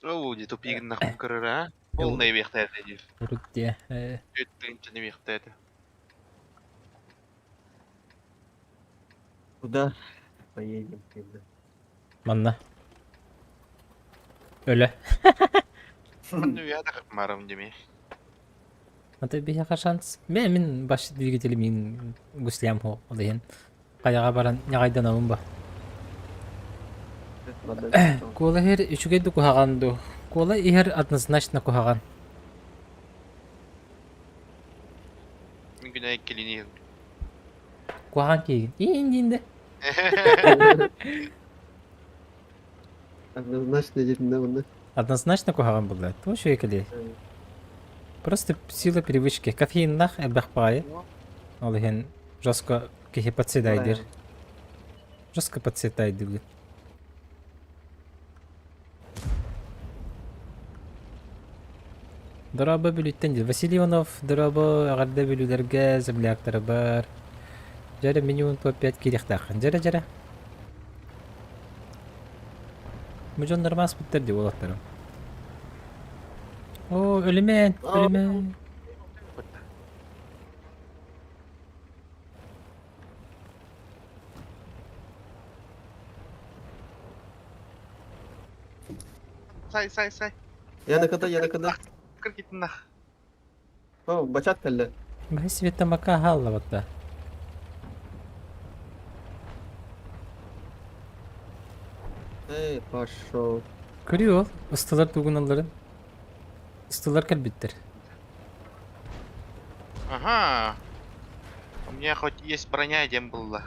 Oh, jadi topi kena kerana. Oh, naik biak tadi.
Turut diye.
Itu jadi biak tadi.
Udah. Поедем şimdi.
Manla. Öyle.
Nu ya da kemarin jadi.
Hadi bir yakar şans. Benim baş dilgitelimin gusliyam ho olayın. Kayağa baran yağaydan alın ba. Kola her üçüge kuhagandu. Kola iher atnasnaşna kuhagan.
Mungkin naik kelini.
Kuhagan ki. İndi.
Однозначно дерьмо, да?
Однозначно kuhagan buldu. То şu ekeli. Просто сила привычки. Кофеин нах эбахпай. Оlayın жестко кихи подседайдер. Жестко подседайдер. Драба бülütten değil. Васильевнов драба агарда бülülerge земляктары бар. Жара минимум по 5 кирихтахан. Жара. Mücon nırmaz bitter diye olatlarım. Oo ölümen.
Say.
Yana kadar.
Kan kita nah.
Oh, бачат калле.
بحس بالتمكة هلا بطة.
Эй, пошел.
Көрüyor ol. Ustalar tuğunaların. Ustalar kalbittер.
Ага. У меня хоть есть броня, дем была.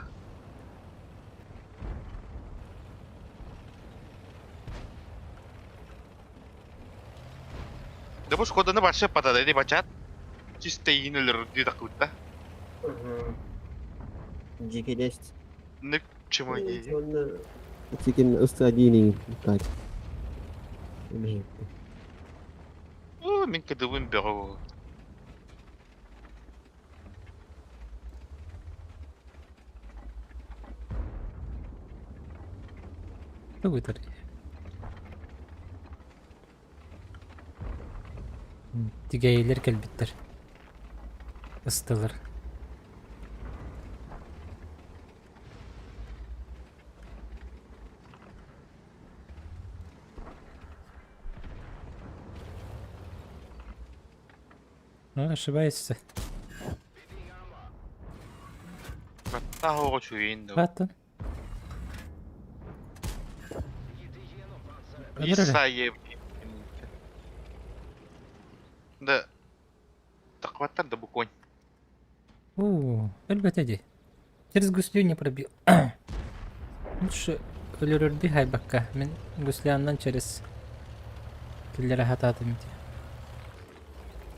Да пусть коданы башы патады деп бачат. Чисто иңілер дедақ өтті.
Жекелест.
Нүк чымы ей.
Chicken ыстадини. Так.
О, мен кедуін бәрі.
Ne kadar? Tigeyler kalbittер. Ustalar. Ошибаешься.
Қатта хоғы чөйінді.
Баттın.
Иса еб. Да. Тақваттар да буконь.
Elbette de. Через гуслю не пробил. Лучше ölürürdü haybakka. Men gusliyandan через killere hatadım diye.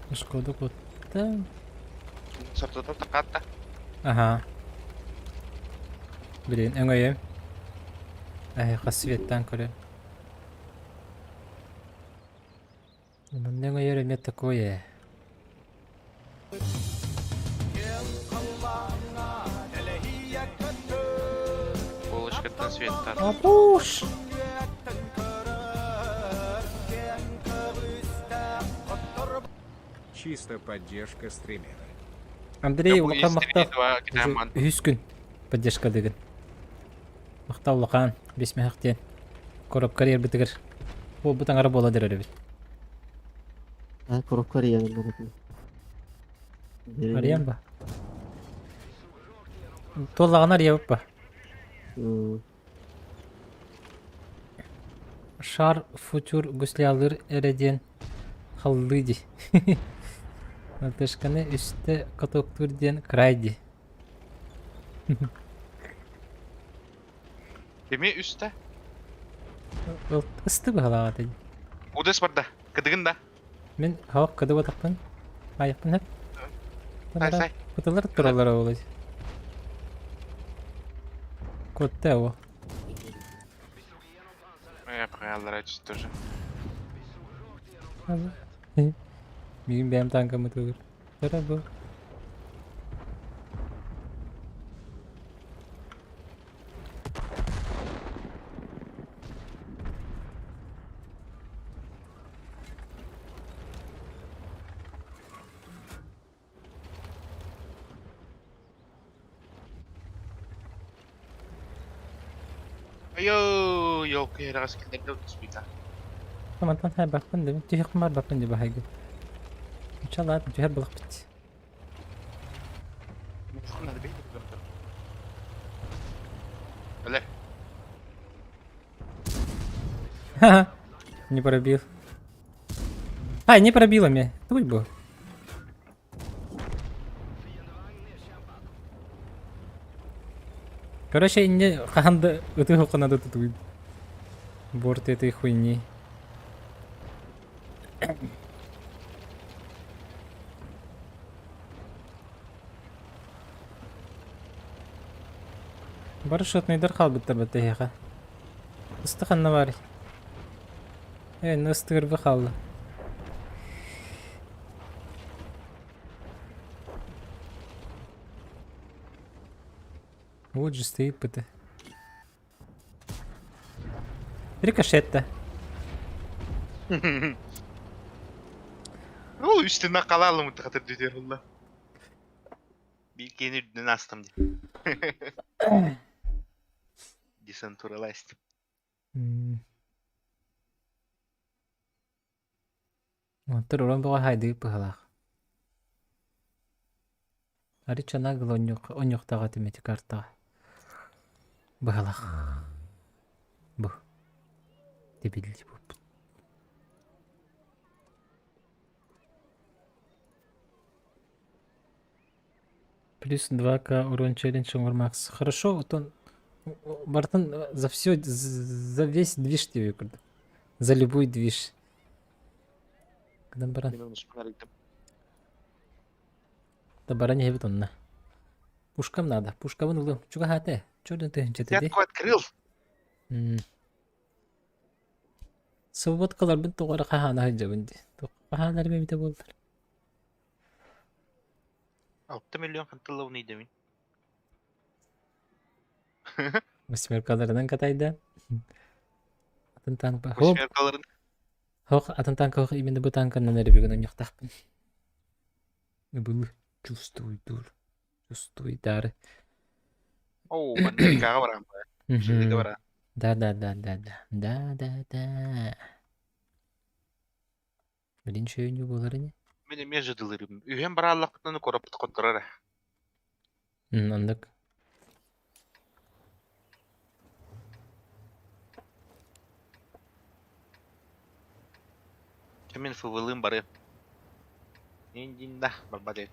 Ушкоды котта.
Сартыда тақатта.
Ага. Блин, öngöйем. Қасветтен көрем. Мындан öngöйер эме такое.
Булышкаттан светтар.
Апуш!
Чисто поддержка стримера.
Андрей,
Бұл
улақан мақтау.
естімейді кітаман.
100 күн поддержка деген. Мақтау улақан, 5 мехақтен. Корап карьер бітігір. Ол бұтан ара бола дер бит.
Корок Кореяның бар.
Ариян ба? Толлаған ария ба? Шар футюр гуслялыр эреден халлыди. Натышканы үсті катоктурден крайди.
Деме үсті?Ысты
бағалаға деді.
Удес барда. Кыдығында.
Мен хавақ кыды батақпын. Аяқпын әп.
Сай.
Куталар туралар олай. Котта о.
Я прогалдар әчіс тоже.
Мигин бәйім танкамы тугыр. Тара бұл.
Айо, елка ерағас келдерді өтіспейді.
Тамантан хай бақпын дем. Түйек бар бақпын деп бағайғы. Иншалла түйек бұлақ бітті.
Мұшқын әді бейді бұлақтар. Әлі.
Ха-ха. Не пробил. Ай, не пробило меня. Туй был. Короче, не ханда утыгылка надо тут борт этой хуйни. Барышотный дархал биттер баттайха. Ыстыханна бар. Настыр бахалла. Вот же стоит ПТ. Рикошетта.
Ол үстіне қалалы мұнты қатыр дөдер олла. Белкені үдінен астым де. Десен туралы астым.
Монтер уран бага хайды пыгалак. Ари чанагыл оньоктага темети картага. Быгалак. Бу. Дебилди болуп. Плюс 2К урон челлендж Макс. Хорошо, вот он Бартон за все, за весь движ тебе курдук. За любой движ. Кадан баран?
Мен унутпай калдым.
Да баран ебет онна. Пушкам надо. Пушкамын улы. Чуга хате. Чордон тыгынча
Я
деди.
открыл.
Свободкалар бин тоғара қахана хаджабын ди. Қаханар мемите болдар.
6 миллион кантылы унайды мен.
Восьмеркаларынан катайда. Атын танк ба. Хоп.
Восьмеркаларын.
Хох атын танк хох именно бу танканан эрбеген оньяқтақпын. Бұл чувствуй дур. Чувствуй дары.
Оу, Америкаға барам. Шилиге барам.
Да. Білін шөйіне болар не?
Мен еме жыдылырым. Үйен бара аллақытын көріп тұқыттырар.
Ондық.
Мен фывылым бары. Ендинда барбады.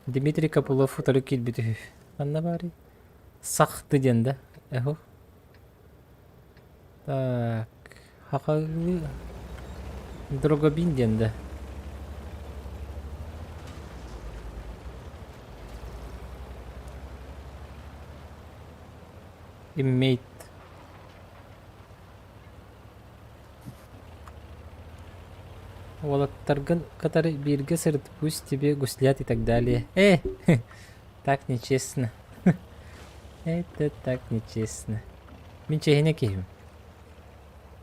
Дмитрий Капулов футары келбеті. Анна бари. Сақты денді. Эхо. Так. Хақағы. Дрогобин денді. Иммейт. Волоттарган которые бирге сырт пусть тебе гуслят и так далее. Так нечестно. Это так нечестно. Мен чехине кихим.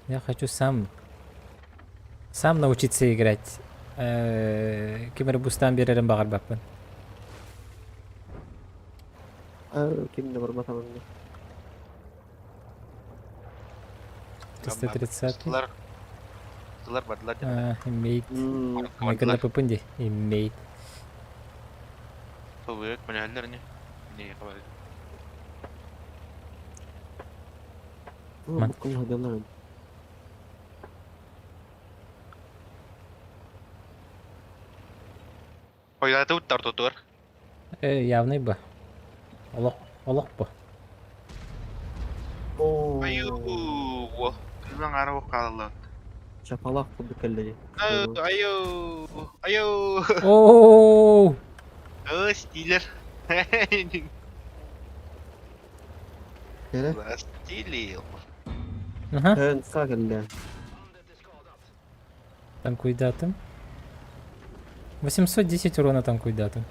Я хочу сам научиться играть. Кимер бустан берерим багар баппын.
Kimde var batamında.
330.
Сылар бардылар.
Иммейт. Мекана пыпынди. Иммейт.
Фывык, мәләлер не? Не, қабады.
Bu kul hadi lan.
Ойдаты ұттар тұтыр.
Явный бы. Олық бы.
Айу, күлмен ары оқ қалылы.
Çapalak buldu kelleyi.
Айу.
Ооо!
Стилер.
Nere?
Стилил.
Ага.
Evet sağ kelle.
Танкуй датым. 810 урона танкуй датым.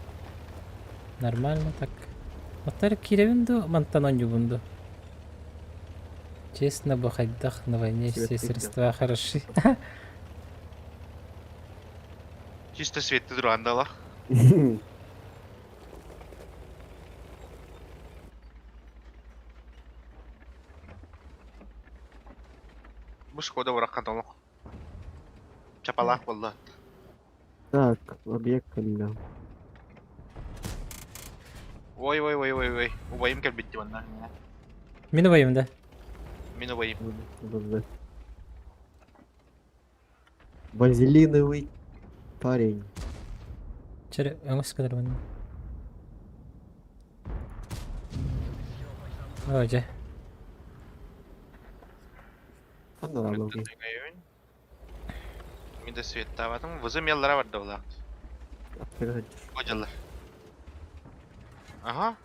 Нормально так. Оттар киревинду мантанонью бунду. Честно бы хайдах на войне все средства хороши.
Чисто светті дұрандала. Бұш кода бұраққан толық. Чапалақ болды.
Так, объект кelle.
Ой. Убайым кәлбетті банда.
Мен убайым да.
Мен убайым.
Burada. Вазелиновый парень.
Чары, өңіс кадар бана. Оже.
Қандай алуға?
Мен де свет табадым. Вызы меллара барды олақ. Қожалар. Ага.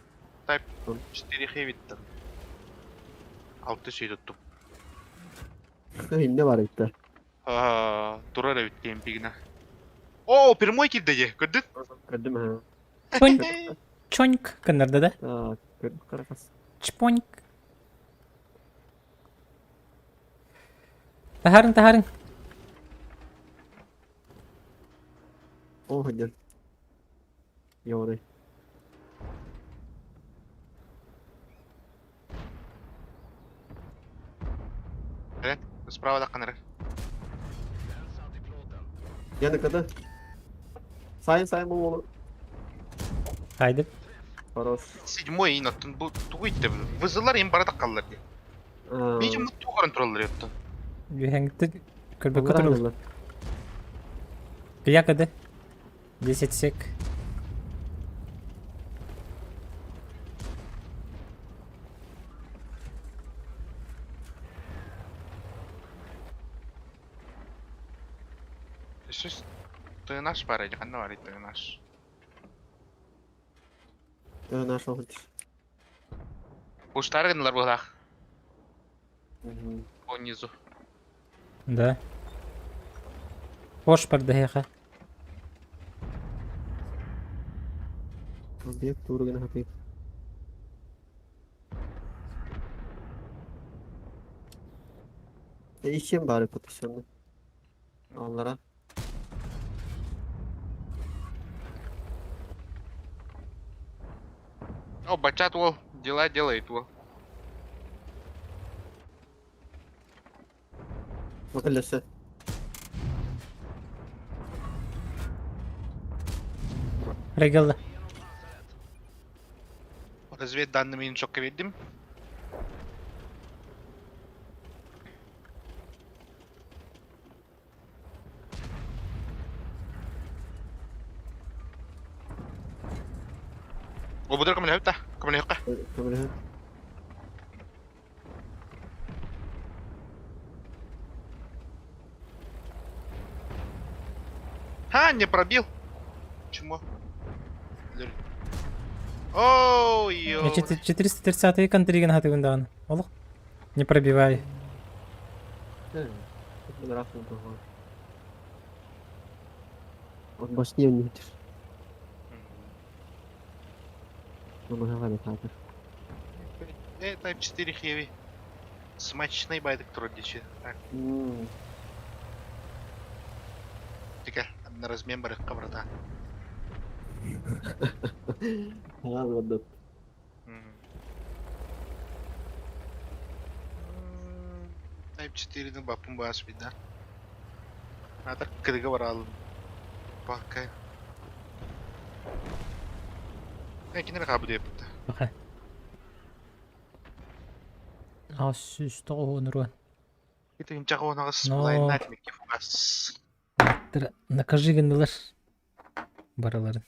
Тайп 4 хевиттім. 6 şey tuttum.
Ne var işte?
Durar ötteyim pigine. Oo, прямой кидді. Көрдің?
Gördün mü?
Чоньк. Чоньк. Канарда да?
Так, gördüm karakası.
Чпоньк. Тахарың.
О, hadi. Yavru.
Evet, справа да қаныры.
Yani kadar. Sayın bu oğlu.
Хайдып.
Хорош.
7-й инаттын бұл туғыйтты. Вызылар ең барада қалылар де. Бейджим мутту контроллер етту.
Юхәңтті көрбі
Onlar
көтіріл.
ayrılır.
Кияк еді. 10 сек.
Сөз тыынаш бар еді, қанна бар еді тыынаш.
Evet, naş oldu.
Пуштар гынылар бұлақ,
Мгм.
по низу.
Да. Хош бар дәхеқа.
Объект уровень хапит. İşim bari pozisyonda. Onlara.
О, бачат ол, дела делает ол.
Bakılırsa.
Регелді.
Разведданными ничок веддим. О, бұдыр кімін өпті? Кімін өпті?
Kamerayı.
Ха, не пробил. Чему? Ой,
Я
ё.
430 контригін хатығындағын. Олық. Не пробивай.
Evet. Çok merak ettim. Он башни не видишь. Ну, мы говорим, так.
Type 4 heavy. Смачный байдык трудниче. Так, тика, на размен барых кабрата.
Ладно.
Type 4'nin бапын бас бида. Атар кырыга баралым. Бакка. Экинер кабы деп.
Бақа. Ас үсті ғуыныруан.
Итин чага онагыс
Но.
булайын атмекке фугас.
Накажи гындылар. Бараларын.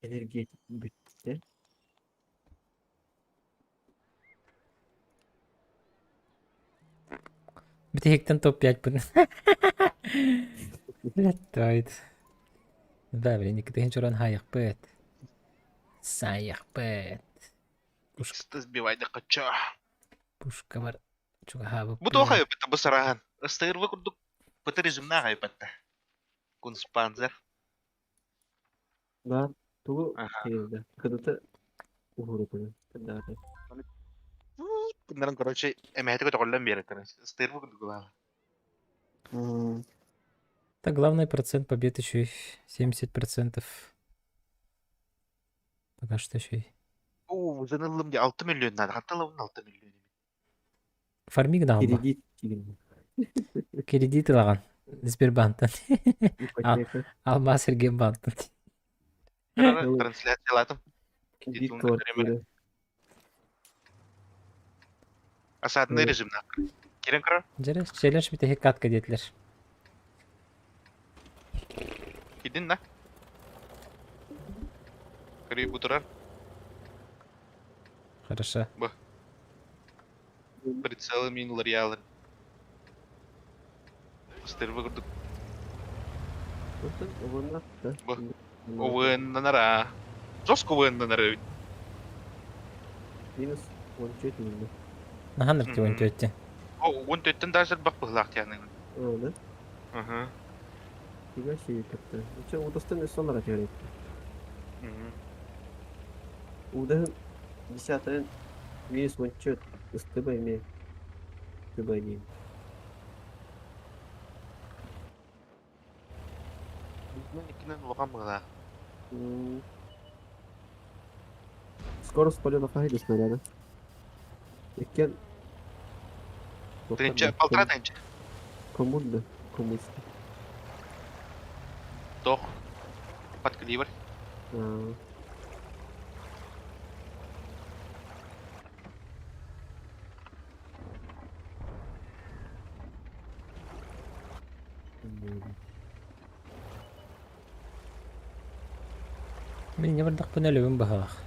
Energetik bitti.
Бітігіктен топ-5 бұн. Ләттайд. Да, блин, никітігін жоран хайық бәт. Сайық бәт.
Иксті сбивайды кача.
Пушка бар. Чуға хабы
Бу тоха өпетті бұ сараған. Ыстайырвы күрдік. Бұты резюмна ғайпетті. Кунспанзер.
Да, тугу
Ага.
келді. Кыдыты угуру күні. Кыдары.
Bunların короче эмәһәте көтө коллан берет. Ыстайырвы күрдік бұлағы.
Так, главный процент побед еще и 70%. Пока что еще и.
О, занылым де 6 миллион надо. Хатталауын 6 миллион.
Фармиг да алба.
Кредит деген.
Кредит алған. Сбербанктан.
Ипотека.
Алма Сергей банктан.
Трансляциялатым.
Кредит
Кредит
квартира.
Асадный
Evet.
режимна. Керен кара?
Жараш, челлендж бітеге катка детілер.
Кидин на. Кырый бутурар.
Хорошо.
Прицелы минулар ялыр. Ыстайырвы күрдік.
Bakın, onlar da.
Bak. Овыннанара. Жостко овыннанара.
Минус 14 миллион.
Нахан рти он тетти.
О, 14'ten даже бак быхлак тяның.
Öyle.
Ага.
Фига себе как-то. Ну что, удостоенность сонара говорит. Удален 10 минус 14 СТБ имеет. СТБ не.
Никинен логан быхлак.
Скорость полета фаиды снаряда. Екен.
Тынча, полтора тынча.
Коммунда. Коммунста.
Тох. Калибр.
А,
Мен не бардақ пын өлігін бағақ.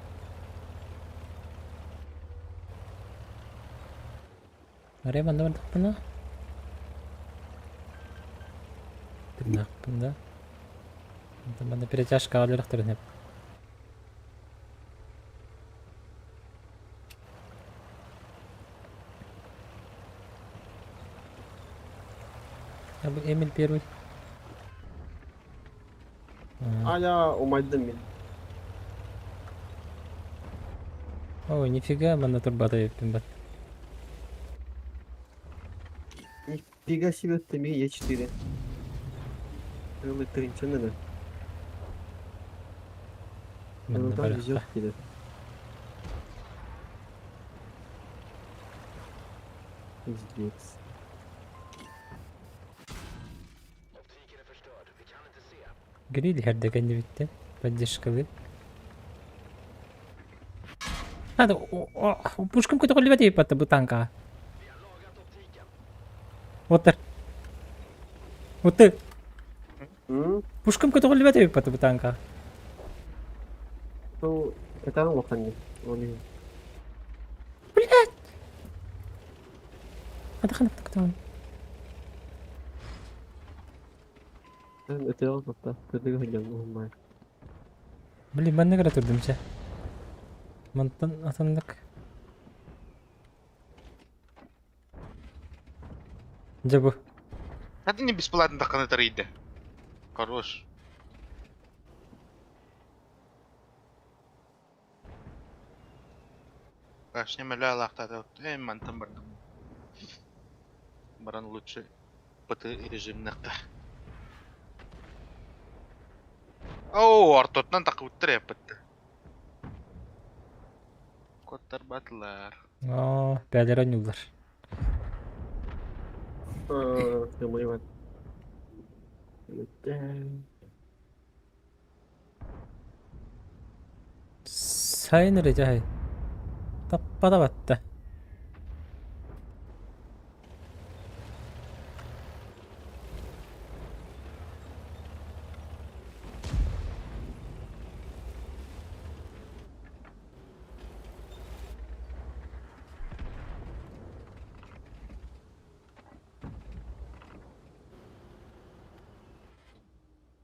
Арай банда бардақ пына? Тырнақ пында. Банда перетяжка алырық түрінеп. Абы Эмил первый.
Аля, умайдым мен.
Ой, нифига, банда турбата еппін бат.
Нифига себе, ты мне Е4. Целый тринчен, да?
Банда
Там везет
бараққа.
келеді. Пиздец.
Гриль хердеген дебиттен. Поддержкалы. Надо, пушкам көті қолы бәтей бәтті бұл танка. Отыр. Отыр. Пушкам көті қолы бәтей бәтті бұл танка.
Ну, это он лоханник. Он и...
Адаханып тактауын.
Это он вот так. Ты ходил, ну, май.
Блин, ben ne kadar durdum şey. Mantıdan atandık. Джабу.
Это не бесплатно так на трейде. Хорош. Кашни мэля лахтада. Мантам бардым. Баран лучше ПТ режимных. Оу, артотнан так уттыр япытты. Коттар батлар.
Aa, beyler oynuyorlar.
Ты мой вот.
Sayın Recai. Tappada battı.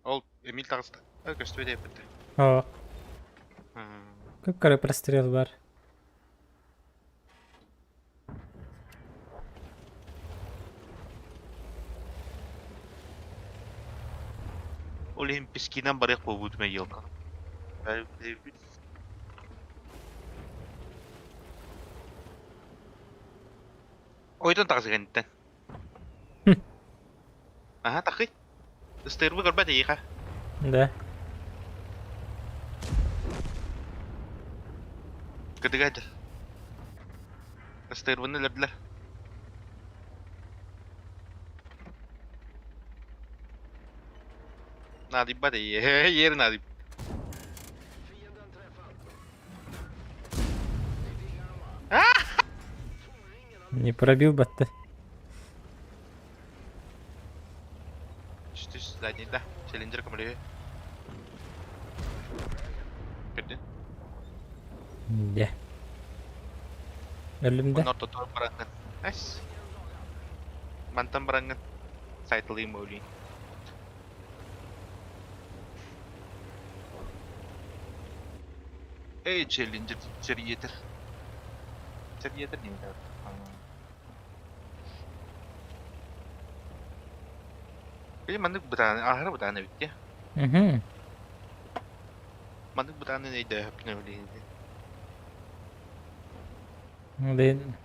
Ол Эмиль тағысты. Көстөбе деп бітті.
Aa, Күп-кәрі прострел бар.
Ол ең пескинен барық бұл өтіме елка. Ойдан тағыз кәнттен. Аха, тақый. Стырбы көрбәді еға.
Да.
Кыдыгайды. Стырбыны ләбділер. Надип бады, ері надип.
Не пробил батты.
Түс заднейді. Челленджер көмілі. Көрді?
Да. Ölümde.
Онор тұтыр бараңын. Әс. Мантан бараңын. Сайтылыйым өлейін. Эй, челленджер, черьетер. Черьетер не да. Ini manuk bertahan, akhirnya bertahan ya.
Mhm.
Manuk bertahan ini dah punya beli.
Блин.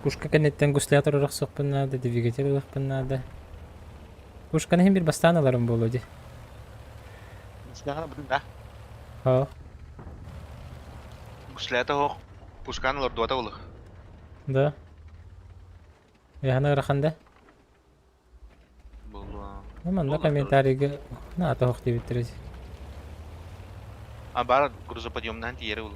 Пушка кенеттен гуслятор рөхсөкпүн надо, двигатель рөхпүн надо. Пушканы хем бир бастаналарым болуди.
Sekarang betul dah.
Ха.
Gusliata hoq. Puskan lor dua tahu loh.
Да. Яхана раханда.
Belum.
Манда комментарийге на тохти битерез.
А бар грузоподъемный тиері бұл.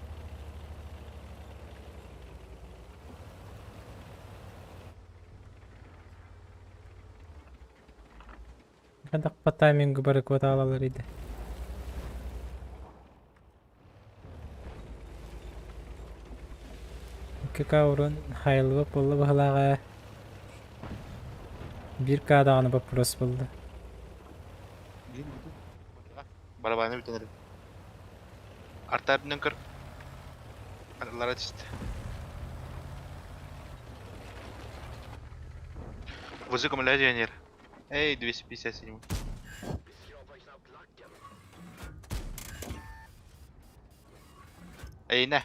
Кадак по таймингу бары кваталалар иде. Кекаурун хайлы болла бахлага. Bir кадаганы вопрос болды.
Барабаны бүтінірі. Артарынан кір. Аралара түсті. Возы аккумуляционер. Эй, 257. Эй, на.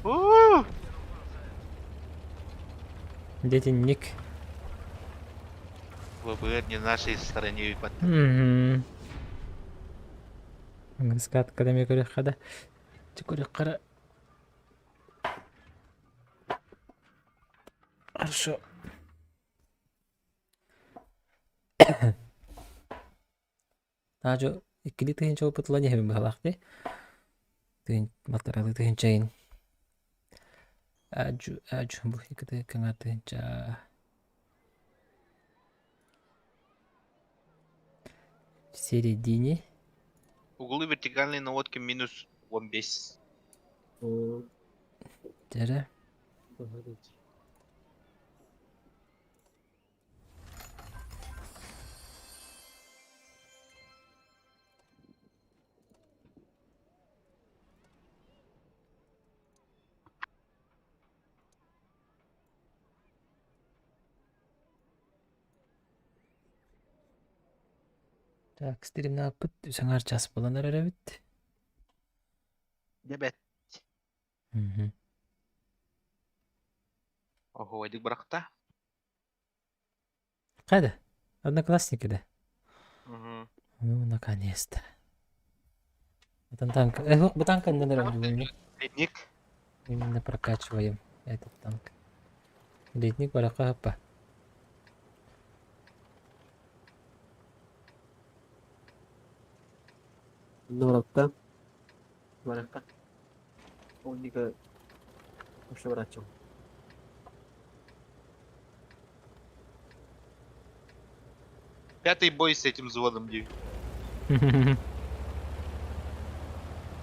Ууу!
Детинник.
ВБР не на нашей стороне.
Скат кадами көрек қада. Көрек қара. Хорошо. Тажо иккили тыгын чоу путулани хебин бахалакты. Тыгын матаралы тыгын чайын. Aju bu икките каңар тыгын ча. В середине.
Углы вертикальной наводки минус 1
Жара. Так, стрим на пыт, саңар час боланар әрәбет.
Дебет. Ого, эдик брақта.
Қайда? Одноклассники да? Ну, наконец-то. Этот танк. Вы танка не нравится.
Ледник.
Именно прокачиваем этот танк. Ледник барака апа.
Норокта. Баракта. Он дико вообще врачом.
Пятый бой с этим взводом, Диви.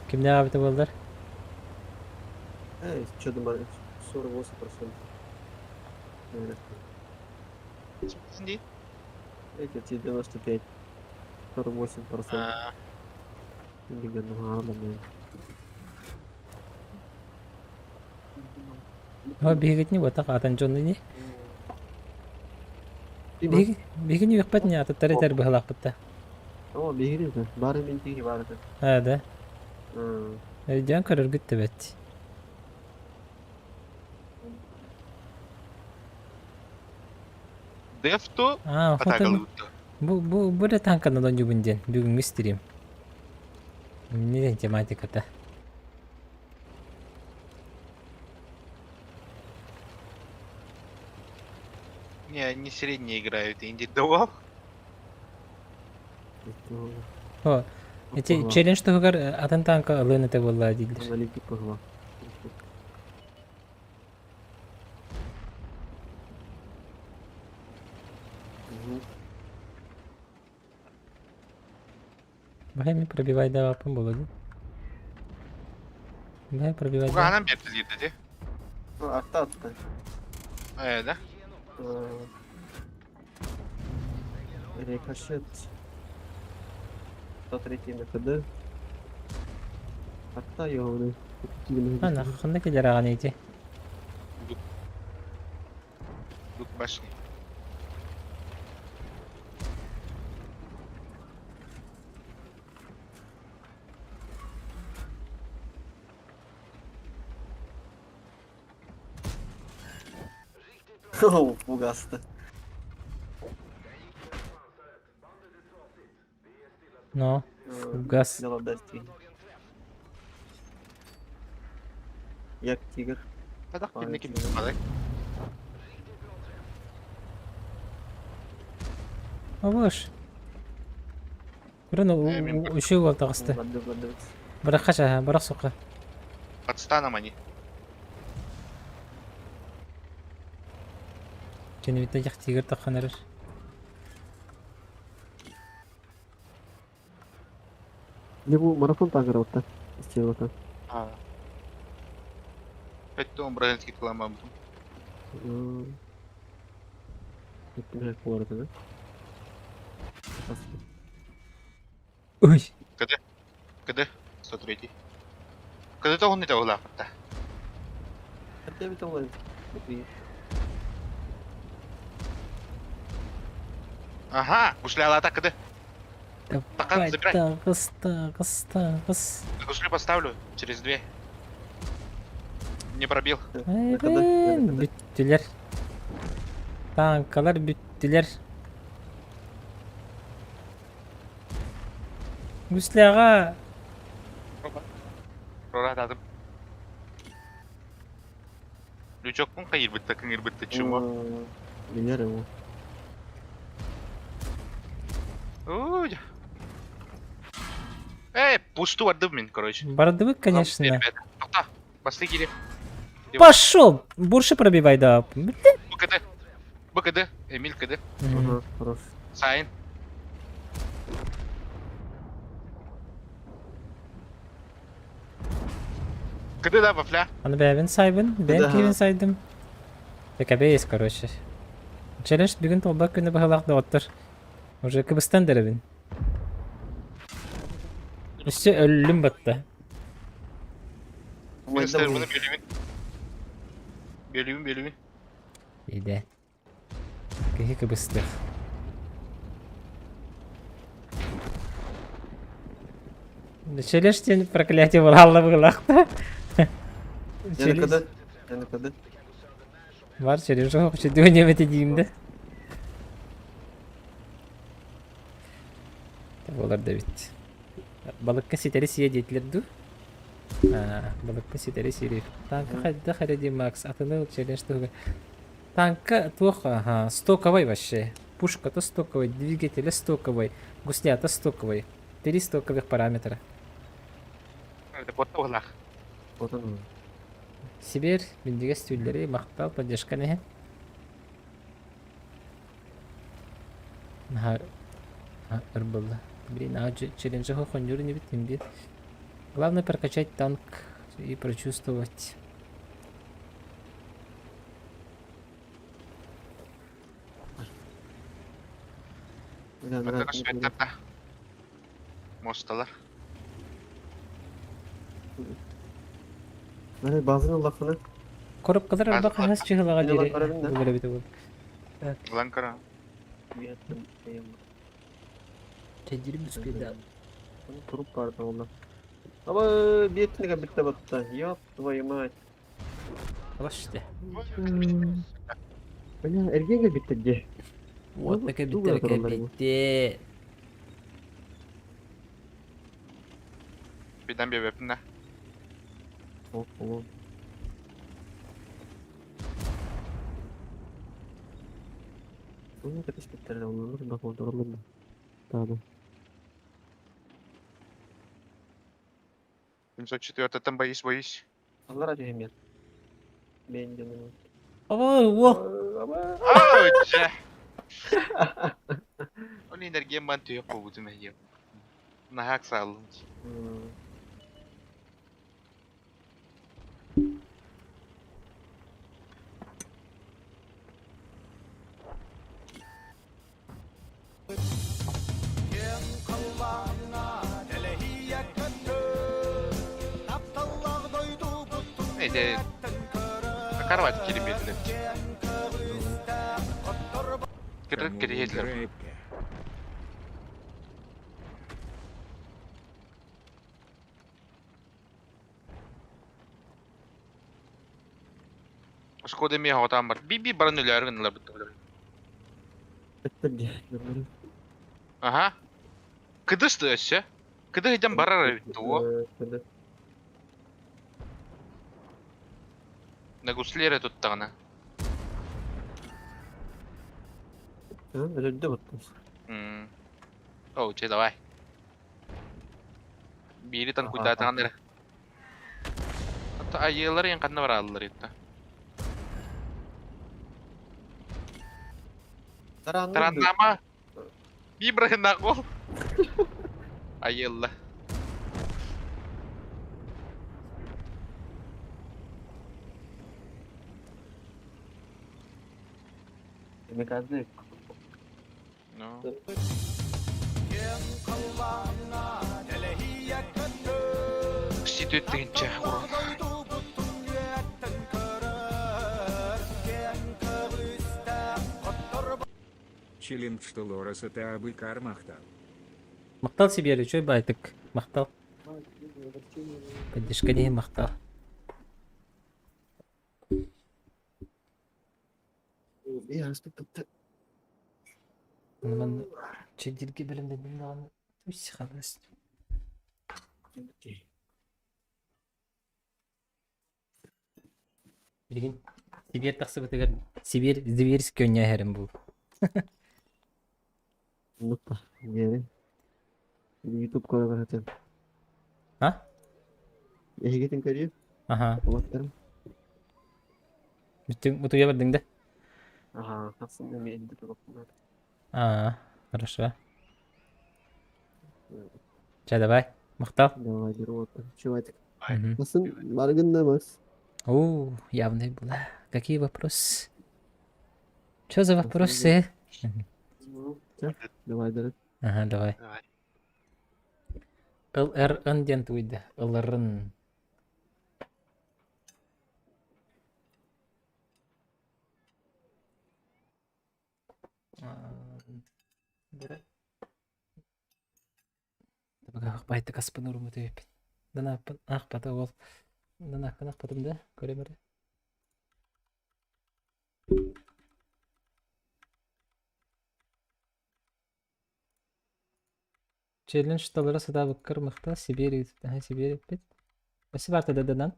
Kimde abi de bollar?
Что-то 48%. Наверное.
Сиди.
Эти 95. 48%.
А,
Дико, ну ладно.
О, бегать не вот так, а там джон не. Бегать не выхпать не, а тут таритер бахлах пытта.
О, бегирин да. Бары мен тиги бары да.
А, да. Жан көрөр гүтті бәт.
Дефто.
А,
Атака
фото.
лутта.
Бұл да танканы донжу бүнден. Бүгінгі стрим. Не тематиката.
Не, они средние играют, индивидуал.
О, эти челлендж тугар атын танка алын эте болла дилдер.
Аналитик погла.
Бахай пробивай да вапын болады. Бахай пробивай да.
Буганан берді дейді, де?
Атта.
Да?
Рикошет. 103 МКД. Атта ёвны.
Ана, қандай кедераған ете?
Дук башни.
О, фугаста.
Но, фугас.
Дело достиг. Як тигр.
Кадақ
Ай,
келіне кем
тигр.
қалай?
О, бош. Көрін
мен
үшеу бол тағысты.
Барды.
Бірақ қаша, бірақ соққа.
Подстаном они.
Және бітті яқ тегір таққан әрір.
Не bu марафон таңғыр отта. Істеп отта.
Хоть он бразильский каламам.
Gittim bu arada da.
Ой!
КД 103. КД-то он не того лапта.
Хотя бы там вот.
Ага, ушли алата КД. Пока забирай.
Тағыс.
Ушли поставлю через 2. Не пробил.
Айбен, бүттілер. Танкалар бүттілер. Гүслі аға.
Прорат адым. Лючок пун кайыр бітті, кіңір бітті, чума.
Билер ему.
Ой. Пусту отдым мен, короче.
Бардывык, конечно.
Тоқта, басты келе.
Пошел! Больше пробивай, да.
БКД. БКД, Эмиль КД.
Ага, хорош.
Сайн. КД да, вафля.
Аны бәбін сайбын, бән
Да.
кейбін сайдым. Бәкәбейс, короче. Челлендж бүгін толба күні бағалақ да оттыр. Уже кыбыстан дәрібін. Үсті өлім батты.
Мен істер бұны белуін.
Иде. Кеге кыбысты. Челлендж тен проклятие болалла бағалақта.
Yani kadar.
Var челлендж жоқ, үші дөңеметі дейімді. Олар да бит. Балыққа сетері сие дейтілерді. Балыққа сетері сирек. Танка қайда қарады Макс. Атыны челлендж тұғы. Танка тух, стоковый вообще. Пушка-то стоковый, двигатель стоковый, гуслята стоковый. 3 стоковых параметра.
Это потта олақ.
Вот он.
Сибирь, мендеге стюллері, мақтал, поддержка не. Было. Блин, челленджа хохонюры не битим бит. Главное прокачать танк и прочувствовать.
Өттігі светтерді. Мосталар.
Hani bazının lafını.
Korup kadar araba
Azman.
kahas çıhılağa
Yine bak
deri.
arabin de.
Böyle bir de bu.
Ланкара.
Tecrübe müspeyda.
Hani turup vardı ondan. Ama bir etkinlik bitti battı. Yok твою мать.
Bak işte.
Bana ergen gel bitti diye.
Вот так и
Dur
bitti
bakalım onları bu.
bitti.
Birden bir weapon'da.
Oh oh. Bunu da bisikletler de onları da kontrolüm da. Tamam.
704 там боюсь.
Allah razı olsun. Ben de bunu.
Oh.
Ama.
Ауча! Он энергия мантию побудем ее. Нахак салон. Neyse. Карват килебетлер. Кирейтлер.
Крепко.
Скода ми хатам бар. Би баран өләргән лар бит.
Bitti diye. Görmedim.
Ага. Кыдысты әсә. Кыды идем барар бит о.
Hadi.
На гуслере тут тагына.
Ha, öyle de battı.
Оу, че давай. Biri tan kuytaatan nere. Hatta ayyalar yang kanna varallar itta. Tarantama. Bibrahin ako. Ayyalla.
Kamikaze.
No. Situ ettigince urun.
Челлендж что Лорес это абы кармахта.
Мақтал Сибирь, чой байтык. Мақтал. Поддержка не мақтал.
Я астыктыпты.
Мен чедирге білімді білмеген. Үсі қалас. Билген Сибирь тақсы бітігер. Сибирь Зибирский өне әрім бұл.
Unutma. Geri. YouTube koyu zaten.
Ha?
Ehigetin kariyer.
Aha.
Ulatlarım.
Bütün mutuya бардың да?
Ага, aslında bir elinde de bakımlar.
Хорошо. Че, давай. Мақтал.
Давай, беру вот. Чуватик.
Мгм.
Nasılsın? Bargında mısın?
О, явно было. Какие вопросы? Что за вопросы?
Давай, давай.
Ага, давай.
Давай.
ЛРН ден туйды. ЛРН. Бага байты каспын уруму төйп. Дана акпата ол. Дана акпатым да көремер. Челлендж шталары сада быккыр мыкта Сибирь Сибирь бит. Эси барта дадан.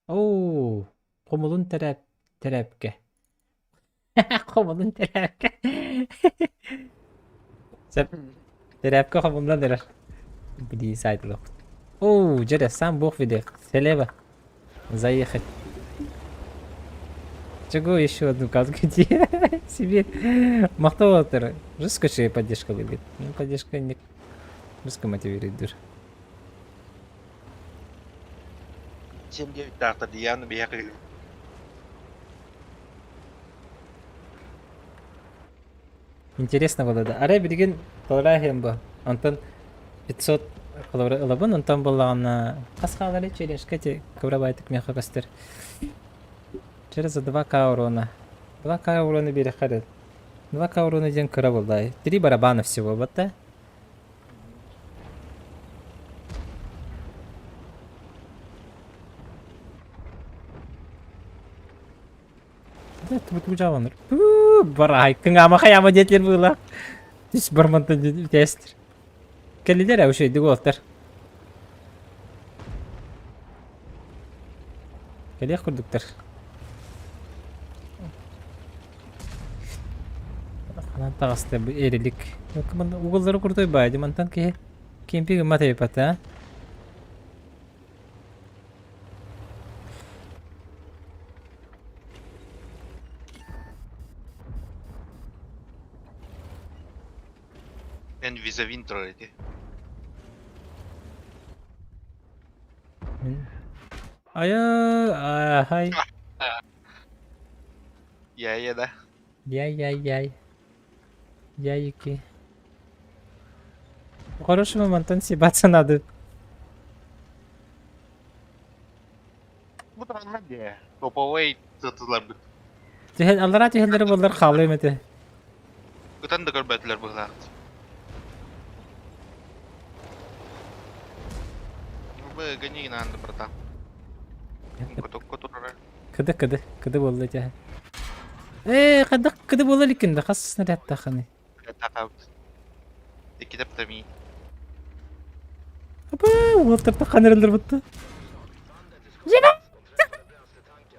Оу, комулун терапке. Комулун терапке. Сеп терапке комулун дер. Биди сайт лох. Оу, جرى сам бог видит. Слева. Заехать. Чего еще одну катку себе мақтау отыр. Жескоче поддержка будет. Ну, поддержка не жестко мотивирует дур.
Семья так-то Диану бияқы.
Интересно было, да. Аре билген толрахем ба. Антон 500 калорий алабын, антон болғаны қасқалары челленджке те көбірабайтық меха кастер. Через 2К урона. 2К урона бери харит. 2К урона ден кыра болды. 3 барабана всего, вот да? Да, тут бужаваныр. Барай, кыңама қаяма детлер бұла. Түс бармантан тестер. Келілер әуші дегофтар. Келех күрдіктер. Анан тағасты әрілік. Уғылдары құрдай байды, мантан кемпегі матай пата.
En визавин троллите.
Хай.
Я, да.
Яй. Яйки. По-хорошему, мантан съебаться надо.
Bu da anlar ya. Topovay tutular bu.
Аллара тихелдері болар қалым еті.
Kutan da görbetler bu lagt. Bu gani inandı burada. Kutu.
Кыды болды жа. Кыды болар екен да, қасысына рәтті қаны.
Takavt. İki de ptami.
Апа, олтырды қанырылдыр бұтты. Жеба!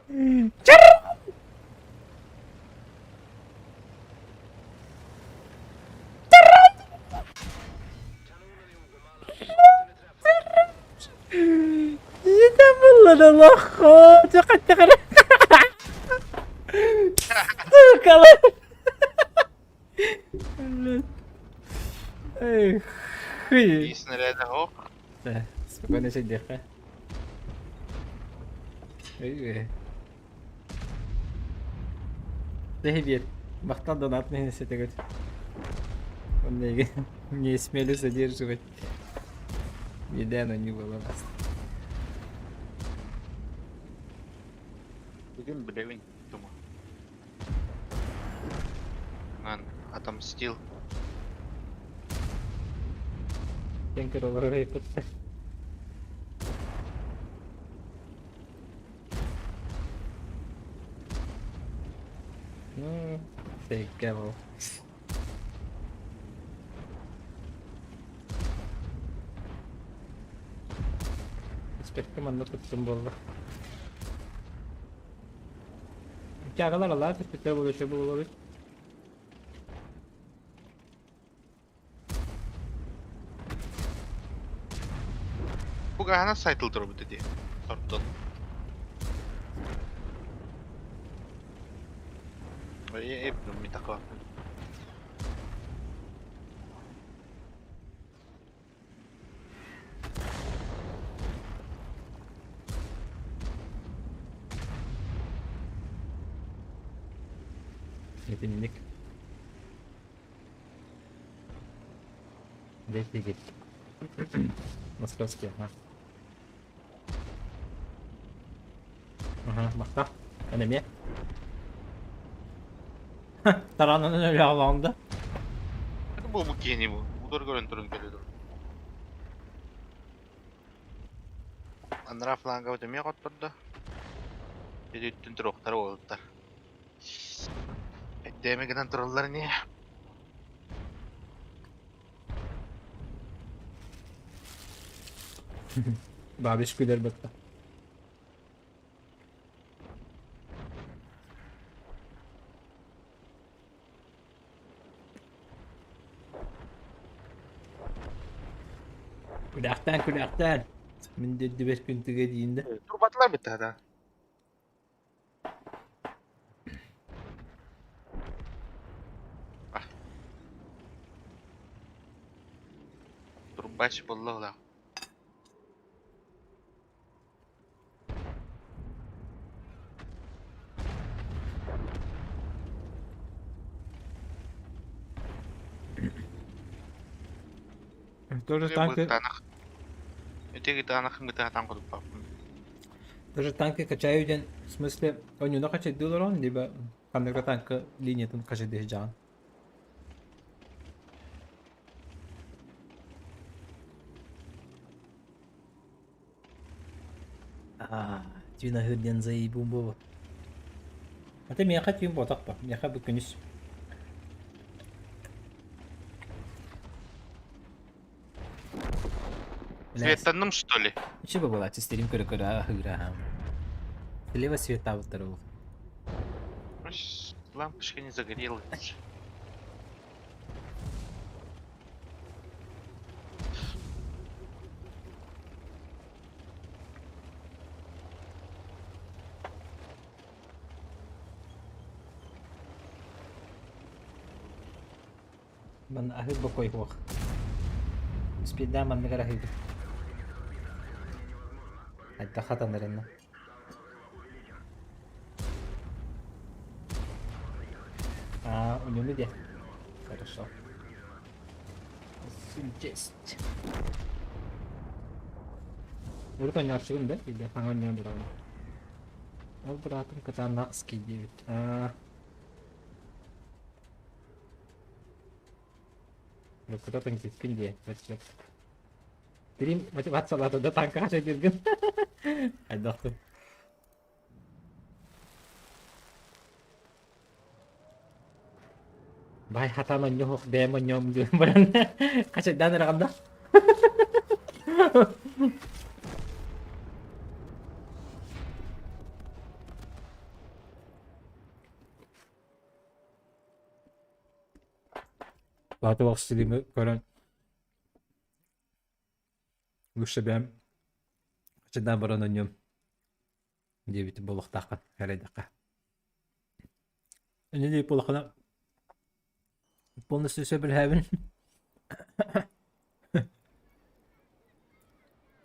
Жарым! Lan Allah'ım. Çakal. Kalan. Ej, chuj.
I снаряда ох.
Spokojnie się dycha. Ej. Tehbir. Бахтал донатный сетегет. Он не смели задерживать. Еда оно не было.
Bugün Blevin tuttu mu? Lan отомстил.
Тенкер overrate. Ну, take кевал. Спектр манда tuttum болды. Çağlar Allah, spектр böyle şey bulur.
Bu gana saytıl durumu dedi. Sortun. Ay hep mi tako?
Yetinlik. Bekle git. Moskovski, ha. Aha, bak da. Önemli. Taranın öyle alanda.
Bu geni bu. Udur görüntürün geliyordu. Andra flanga ödemeye katladı. Dedi üttün trokları oldular. Demegeden turullar niye?
Babiş güler baktı. Kulaktan. Min dedi 5 gün tügediğinde.
Turbatlar bitti hadi. Turbaç vallahi la.
Тоже танки.
Öteki tanıkım bir tane tank olup baktım.
Тоже танки качают, в смысле, они на качать долларон, либо камера танка линия там качать дежан. Тюна хырден заи бумбу. А ты меня хотим ботак па, меня хабы күнүс.
Светанным что ли?
Еще бы была, тестерим кыры-кыра хыра. Слева света второго.
Лампочка не загорелась.
Man ahid ba koy huwak. Speed naman nagarahid. Nagkakata na rin na. Унюмид я. Хорошо. Честь. Burada oynayarım da bir de hangi oynuyorum bir oyun. Al bırakın kadar nakski gibi. Lu kita tengah skin dia, macam. Jadi macam salah tu datang ke saya dirgen. Ada tu. Bay hata menyoh dia menyom dia beran. Kasih dan rakam dah. Lahat o istediğimi gören Luşa ben kaçından baran oynuyorum. Дебити болохтаққа, әрайдаққа. Үні дейіп болақына полностью все білхәбін.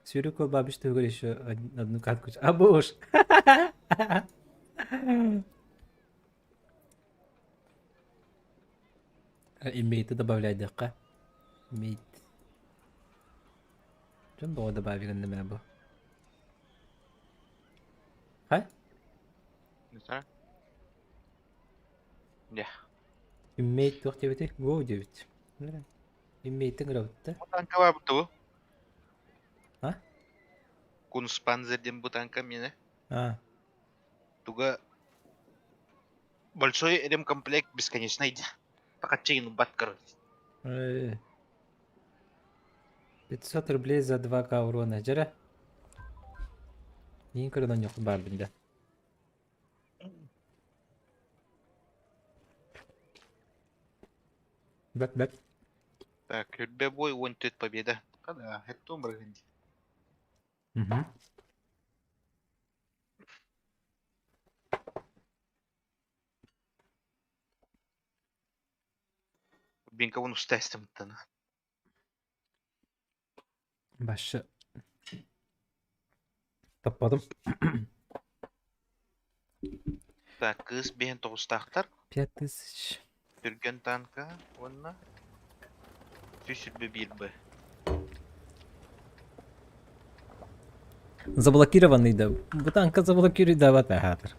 Сүйрік ол бабыш түгір еще одну катку. А, бош! Имейты добавляйдаққа. Имейт. Жон доға добавиган неме бұл. Хай?
Не знаю. Я.
Имейт тоқ дебеті? Го дебет. Имейттің рауытта.
Бутанка var bu.
А?
Кунспанзерден бутанка мені.
А.
Туга большой ремкомплект бесконечный. Покачейну бат, короче.
500 рублей за 2к урона. Жара? Ең көрінен жоқ бар білді. Бәп.
Так, любой бой, вон тут победа. Когда? Это умрганди.
Мгм.
Бинка вон устайстым тана.
Başı tapmadım.
Так, кыз бен тоғыстақтар.
5000.
Түрген танка, онна. Түсірбі билбі.
Заблокированный да. Bu tanka заблокирует да вот ахатыр.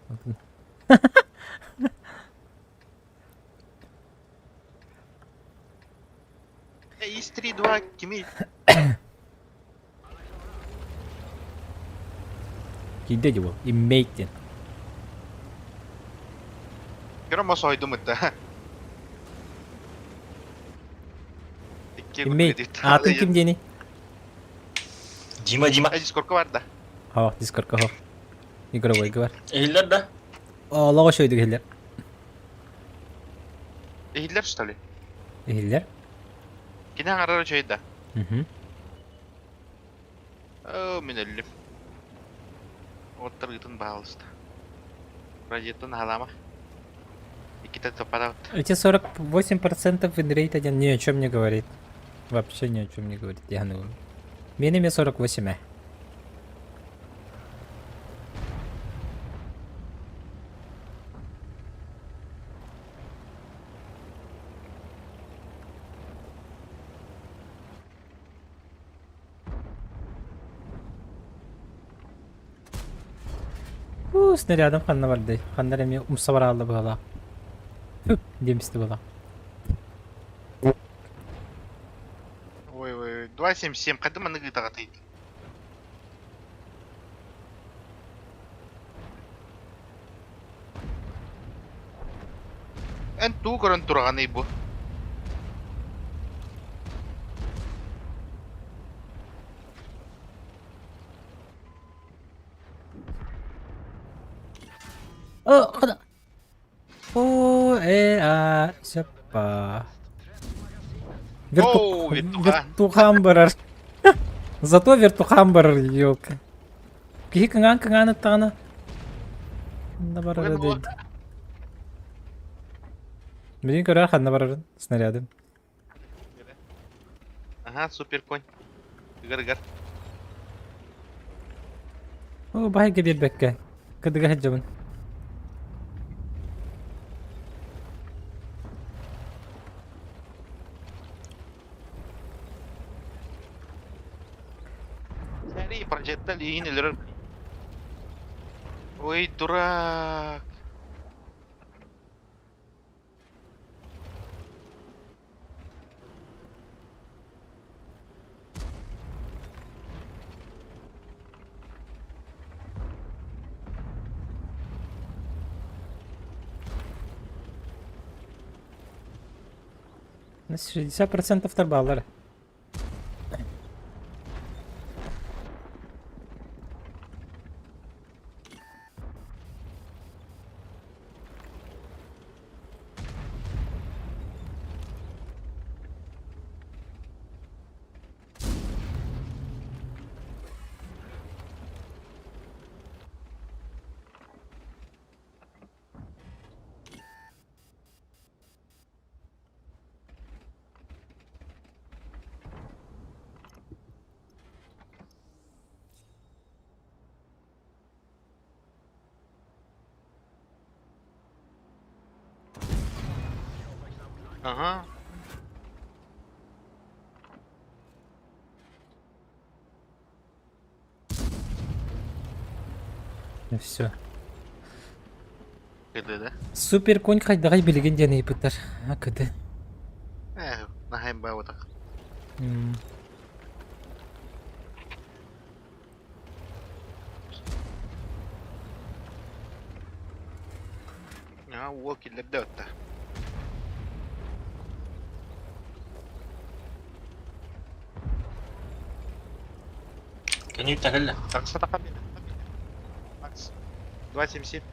Из 3-2 кими.
Киде его? Имейте.
Кero mo soydum ıtta.
Имейт. Атын ким дени?
Дима.
Ay Discord'u var da.
Ha, Discord'ka ha. Игровой var.
Ehiller de.
Allah'a şöyle gelir.
Ehiller что ли?
Ehiller.
Kine arar şeyde.
Hı.
Мен өлім. Отырғытын бағылысты. Радиотын алама. Икита топадат.
Эти 48% винрейт один ни о чем не говорит. Вообще ни о чем не говорит. Я ну. Менеме 48. Снарядом ханна барды. Хандар эми умсабар алды бала. Демисти бала.
Ой, 277 қадым аны гыйтаға тейді. Ән туу көрін тұрғаны бұл.
О, када. О, сяпа.
Оу, вертухан.
Вертухан барар. Зато вертухан барар, ёлка. Кихи кыңан аттағана. Да барар
Ой,
дейді. Мен көрер ханна барарын снарядым.
Ага, супер конь. Гыр-гыр.
О, бай кебе бекке. Кыдыга хаджамын.
Смотри, прочитали и не. Ой, дурак.
На 60% торбалар.
Ага.
Все.
Кыды, да?
Супер конь хайдагай билеген жаны пыттар. Кыды.
Нахайм ба вот так. О, киллер да отта.
Can you tackle?
Такса такам бер. Макс. 277.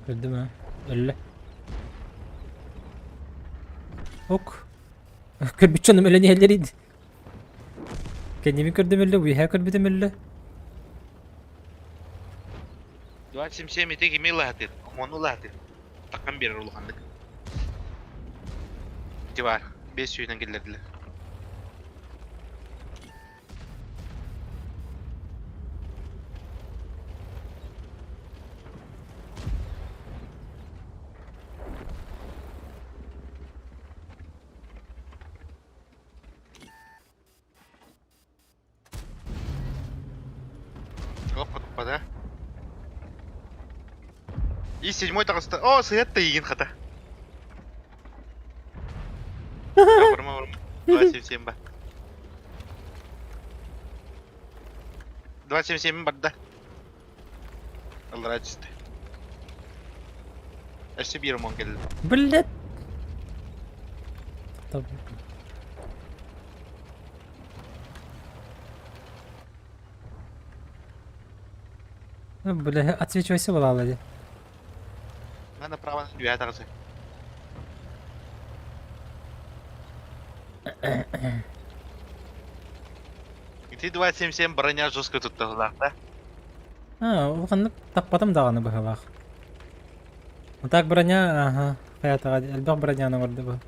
Gördü mü? Öyle. Ok. Kır canım öyle nihalleriydi. Kendimi kırdım öyle. Bu her kırdım öyle.
277 ите кеме лахатыр. Мону лахатыр. Такам берер улгандык. Ити бар. 5 сүйден келдердилер. Опа, да? И 7-й тагыста. О, сыят та иген хата. Вурма. 277 ба. 277 бар да. Аллара чисты. Эши бир мон келди.
Блядь. Tabii. Бля, отсвечивайся, Влади.
На направо, 9 тагысы. Ити 277 броня жестко тут да?
Оған таппадым дағаны бұға. Так броня, ага. Хаятаға, әлбақ броняның орды бұл.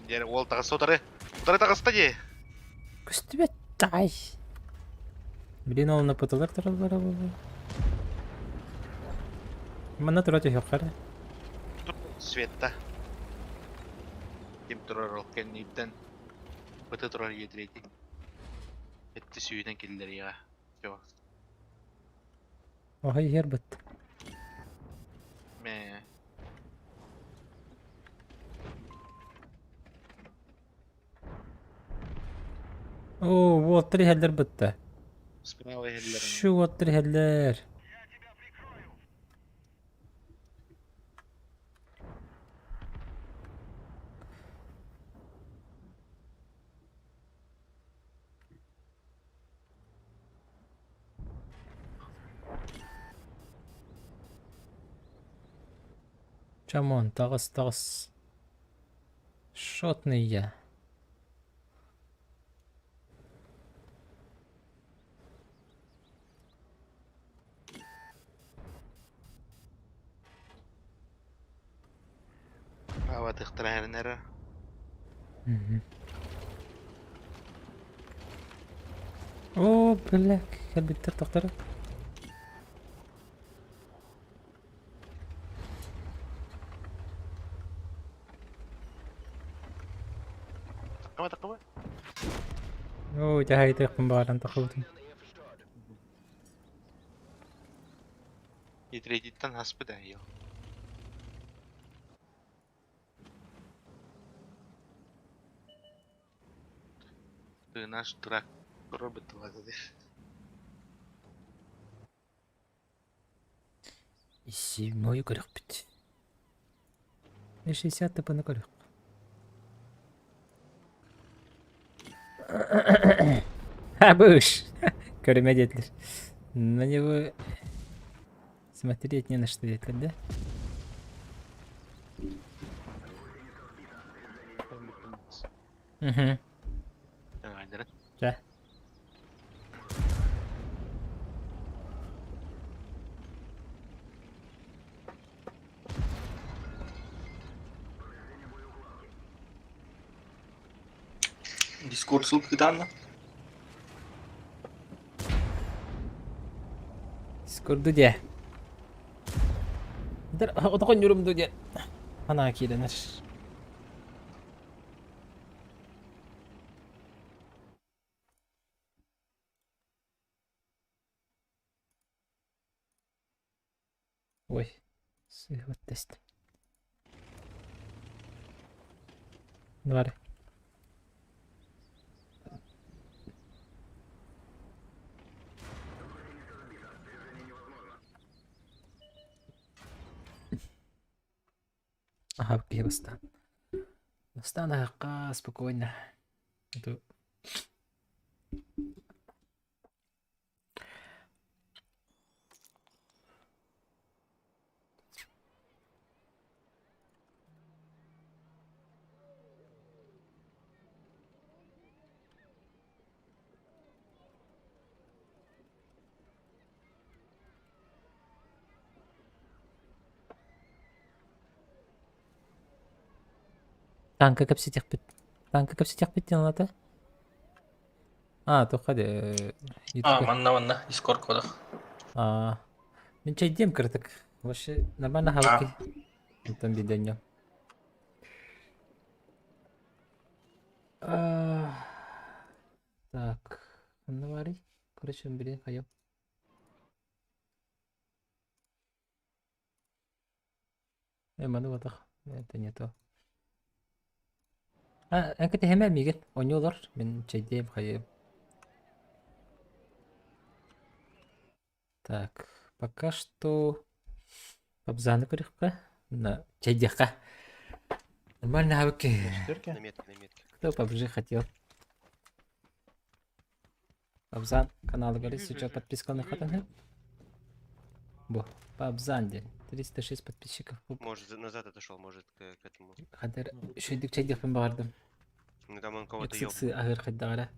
Дер ол тагысы отары. Отары тагыста де.
Күсті бет, тай. Блин, ол напытылар тұралары бұл. Мына тұраты жоқ қары.
Светта. Тим турар ол кенниттен. Быты турар едірейтін. Этті сүйден келдер еға. Жоқ.
Оғай ер бұт.
Мә.
О, вот три хәлдер бұтты.
Справа елдерін.
Шу вот три хәлдер. Чамон, тағыс. Шотный я.
Ава тықтырайынары.
О, бля, кәлбеттер тоқтары.
Тақыма.
О, жахайды құмбағаран тақылдым.
Едірейтіттен аспы да ел. Наш трак робот лазады.
Isi мой көрік біт. 60 тапыны көрік. Буш! Көріме детлер. На него смотреть не на что детлер, да? Угу.
Айдыры.
Да.
Diskursul kıdanla.
Скорду де. Дар отохон юрумду де. Ана киленер. Ой. Сыгыт тест. Давай. Ага, окей, восстан. Восстан, ага, спокойно. Это... Танка капситех бит. Танка капситех бит ята. То хade.
Манна, Discord кодах.
Мен чайдем кыртык. Вообще нормально хавки. Там биденья. Так. Навари. Короче, блин, хаё. Ману ватах. Это не то. Энка тэхэмэ мигэт. Онёлор. Мен чайдем хаё. Так, пока что Пабзаны корихка на чайдеха. Нормально хавки.
На метке.
Кто PUBG хотел? Пабзан канал говорит, сейчас подписка на хатан. Бо, Пабзан день. 306 подписчиков.
Может, назад отошел, может, к этому.
Хадер, шойдик чайдех пен бардым.
Ну там он кого-то
Эксиксы агыр хаддагара.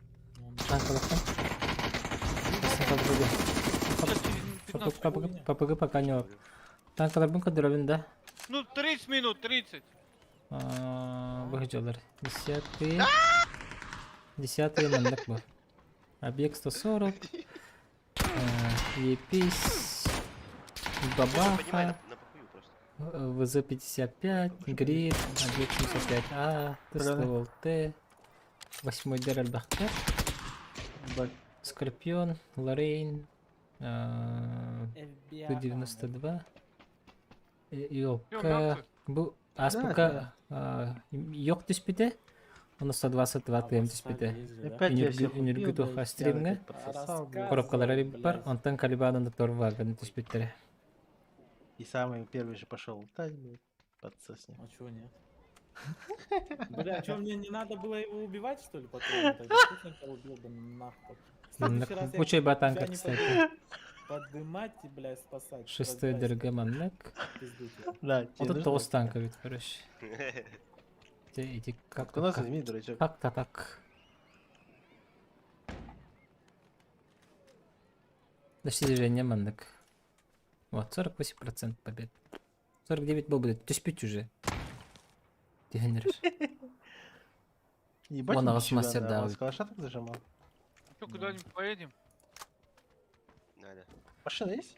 Танкалактан. ППГ пока не ок. Танкаларбын кадыровин, да?
Ну, 30 минут, 30.
Выходилар. 10-й мандак был. Объект 140. Епись. Бабаха.
На похую просто.
ВЗ-55. Грид. Объект 75А. Тестовал Т. 8-й Дераль Бахтер. Скорпион. Лорейн. Ту-92. Йока. Бу аспака yok диспите. Оны 122 тм диспите. Энергию стримге. Коробкалары бар. Онтан калибадан торваган диспиттери.
И самый первый же пошел лутать, блядь, подсосни.
А чё нет? Бля, чё, мне не надо было его убивать, что ли, потом? Я убил бы нахуй. В следующий раз я
Учай батанка,
тебя не
кстати.
буду подымать и, бля, спасать.
6-й дерге маннек.
Пиздуйте.
Да,
Вот это толст танка ведь, короче. Иди
Как у нас возьми, дурачок.
Как-то так. Достижение маннек. Вот, 48% побед. 49 был бы, диспить уже. Ты генеришь.
Ебать,
Вон,
он
ас мастер
да,
давит.
он с калаша так зажимал.
Что, куда-нибудь поедем?
Надо.
Машина есть?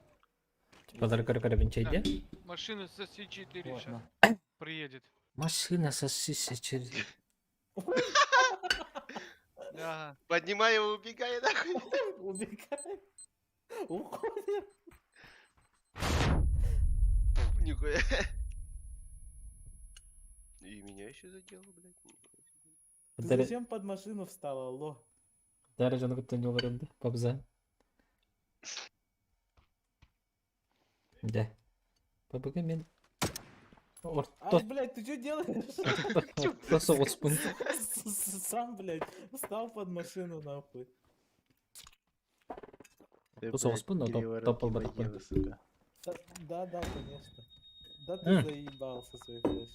Подарок карабин чайде.
Машина со С4 сейчас
Можно.
приедет.
Машина со через.
Да.
Поднимай его, убегай нахуй.
Убегай. Уходим.
Нихуя. И меня еще задел, блядь.
Ты зачем под машину встала, алло?
Дәрежаны күттен жолырымды, пабза. Да. Пабыга мен...
Ай, блядь, ты что делаешь?
Соғыспын.
Сам, блядь, встал под машину, нахуй.
Соғыспын, но топал батықпын.
Да, конечно. Да ты заебался своей флешкой.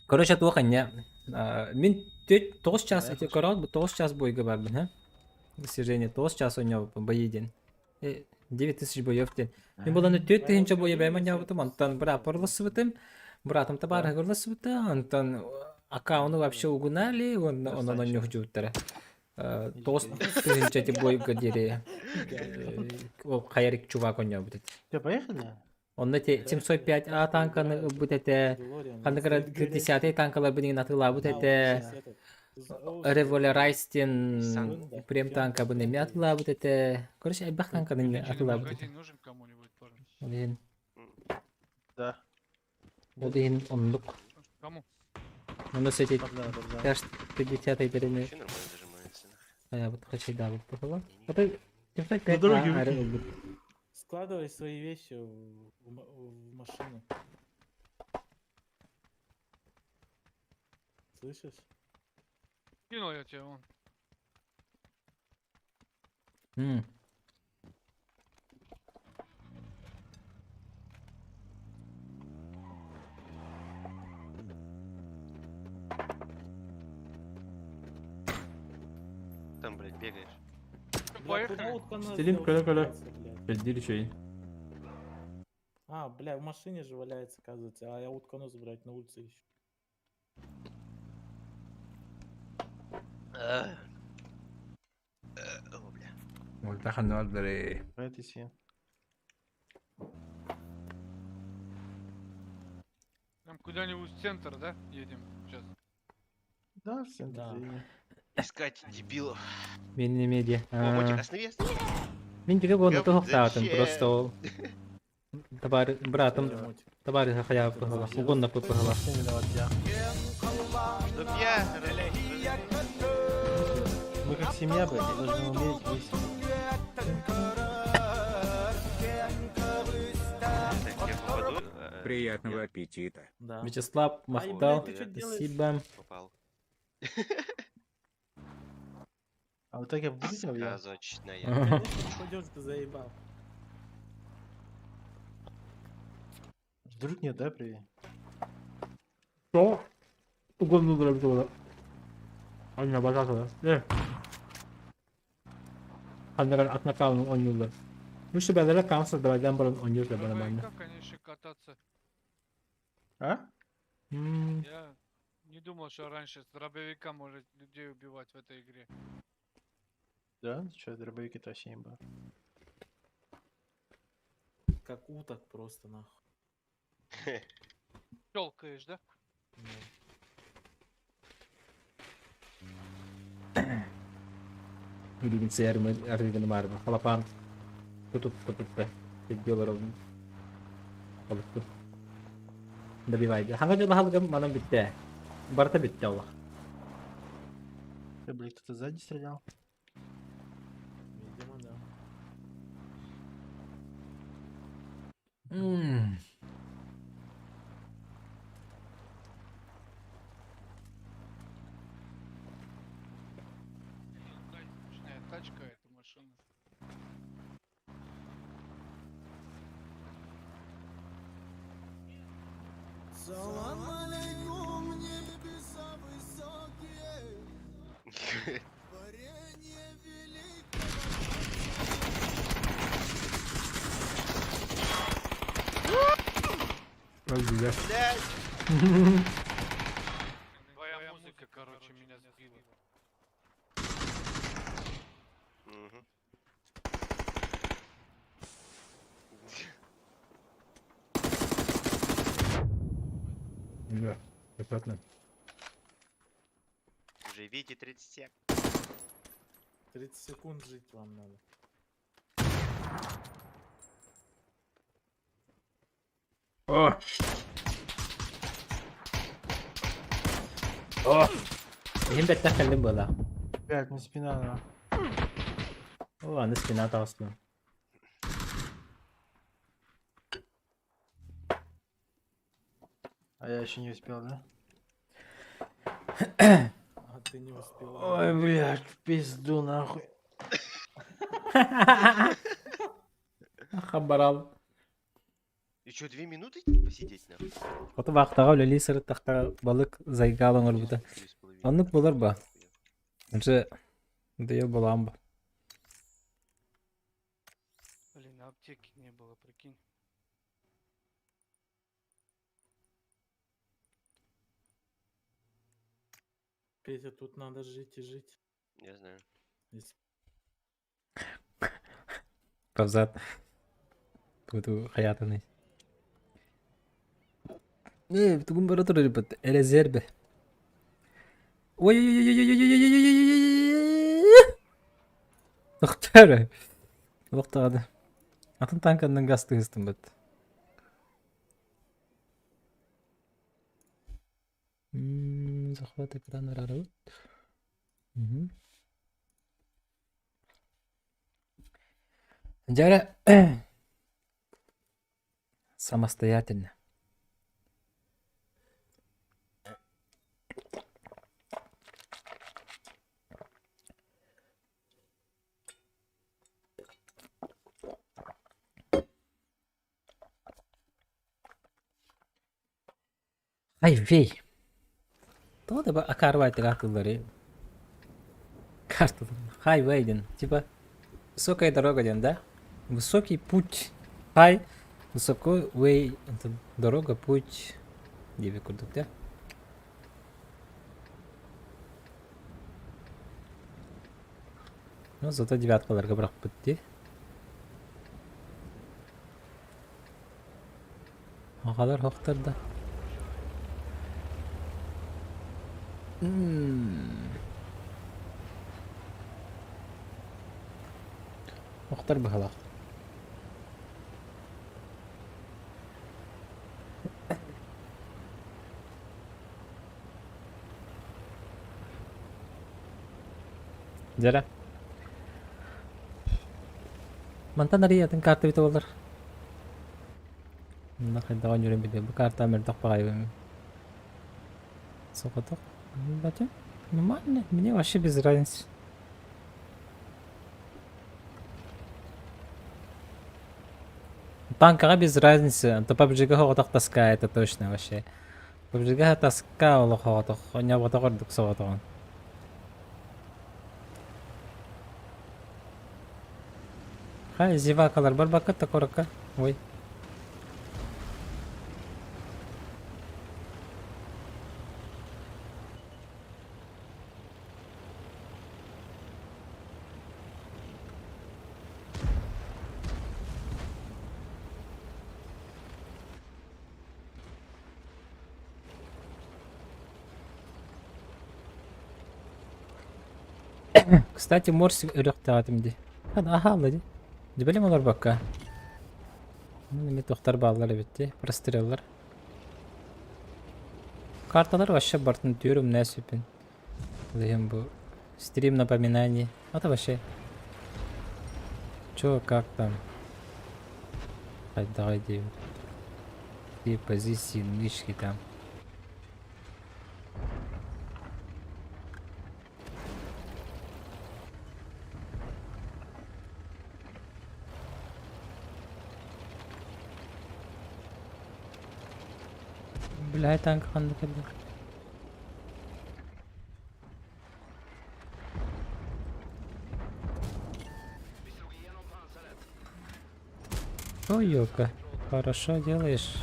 Короче, туақанья. Мен 9 час, эти корот, 9 час бойга барбын, ха? Достижение 9 час ойнау боеден. 9000 боев ден. Мен боланы 4000 бое байман яубытым, антон бра порлысы бытым. Братым табары горлысы бытым, антон аккаунты вообще угнали, он на нюх жуттары. 9000 эти бойга дере. Ол хайрик чувак ойнау бытым.
Все, поехали?
Он эти 705А танканы бут эте,
Делориан,
кандыгара
стоит горящий.
10 танкалар бинин атыла бут
А, вот
эте,
сейчас этот.
Револерайстен
Сан-
прем танка бу неме атыла бут эте. Короче, айбах танканы
Увеличенный
атыла бут
магазин
эте.
нужен кому-нибудь, парень?
Один,
Да.
один онлук.
Кому?
Ну, с эти,
Подляр, подляр.
я ж 50-й переме.
Вообще нормально зажимается.
А я вот хочу, да, вот похвала. Это 705
дороге
а,
выкинь.
Складывай свои вещи в машину. Слышишь?
Кинул я тебе вон.
М.
Там, блядь, бегаешь.
Чё,
Бля, куда
поехали?
утконос
Стелим,
взял
коля-коля.
деваться, блядь?
Пиздили чей.
А, бля, в машине же валяется, оказывается, а я утконос брать на улице ищу.
О, бля.
Мультахан нордери.
В этой си.
Прям куда-нибудь в центр, да? Едем сейчас.
Да, всем
Да.
Искать дебилов.
Мини медиа.
О, мотик, останови, останови.
Min juga gua
Ya,
nutuh taatan
зачем?
просто tabar beratam
Где мотик?
tabar khaya pahla ugon na pahla
Машине давать я.
Чтоб я...
Мы как семья, блядь, должны уметь вместе.
Так, я попаду.
Приятного аппетита.
Да.
Вячеслав
Ай,
Махтал
блядь, ты чё делаешь?
спасибо.
Попал.
А вот так я вылетел, я.
Сказочная.
Конечно, пойдешь, ты заебал.
Вдруг нет, да, привет?
Что? Уgon nu dura bitu. Anya bakasa. Ne? Handaran atna kalın 10 yılda. Bu şu bedele kalsın da ben buranın 10 yılda bana bende.
Как, конечно, кататься.
А?
Я не думал, что раньше с дробовика может людей убивать в этой игре.
Да? Что, дробовики-то вообще не было.
Как уток просто, нахуй.
Щелкаешь, да?
Ну.
Bilgisayar mı artık var mı? Halapan tutup da videolar oldu. Kalıp добивайте. Hangi halgam bana bitti. Barta bitti Allah.
Ты, блядь, кто-то сзади стрелял?
Видимо, да.
Мощная тачка, эта машина.
Öldüler.
Блядь.
Твоя музыка, короче, меня сбила.
Мгм.
Да. Понятно.
Живите 37.
30 секунд жить вам надо.
О! О! Им беттэ хэлэн бола.
Блядь, ну спина, да.
О, аны спина таслы.
А я еще не успел, да?
А ты не успел.
Ой, блядь, в пизду нахуй.
Хабар ал.
И что, 2 минуты посидеть нахуй?
Фото вақтага лили сыры тахта балык зайгалың орбута.
3,5.
Аннык болар ба? Уже дыя болам ба.
Блин, аптеки не было, прикинь.
Петя, тут надо жить и жить.
Я знаю.
Если-
Павзат. Туду хаятаны. Bugün böyle duruyor bu. Rezerve. Oy oy oy oy oy oy oy oy oy oy. Doktor. Doktor hadi. Atın tankından gaz hızdım bet. Захват экрана рару. Жара самостоятельно. Ай, вей. Тогда бы окарвать картулары. Карту. Хай вейден. Типа высокая дорога, да? Высокий путь. Хай. Высокой вей. Это дорога, путь. Где вы курдук, да? Ну, зато девяткаларга бірақ бітті. Ағалар хоқтырды. Хоқтыр бұғалақ. Жара. Мантан ариятын карты бите болар. Мында кайдаган жүрөм бите. Бу карта мердак багайбы. Сокоток. Батя. Нормально. Мне вообще без разницы. Танкага без разницы. То PUBG-га хоготок таскай, это точно вообще. PUBG-га таска оло хоготок. Оня батагордук соготогон. Хай, зевакалар бар бакытта коракка. Ой. Кстати, Морс өрөктөгатымды. Хада ахалды. Дебелем олар бакка. Мен тоқтар баллары битти. Простреллар. Карталар вообще бартын тюрüm нәсипин. Дем бу стрим напоминание. Это вообще. Чё, как там? Давай иди. И позиции нишки там. Бля, танк ханды келди. Ой, Йока, хорошо делаешь.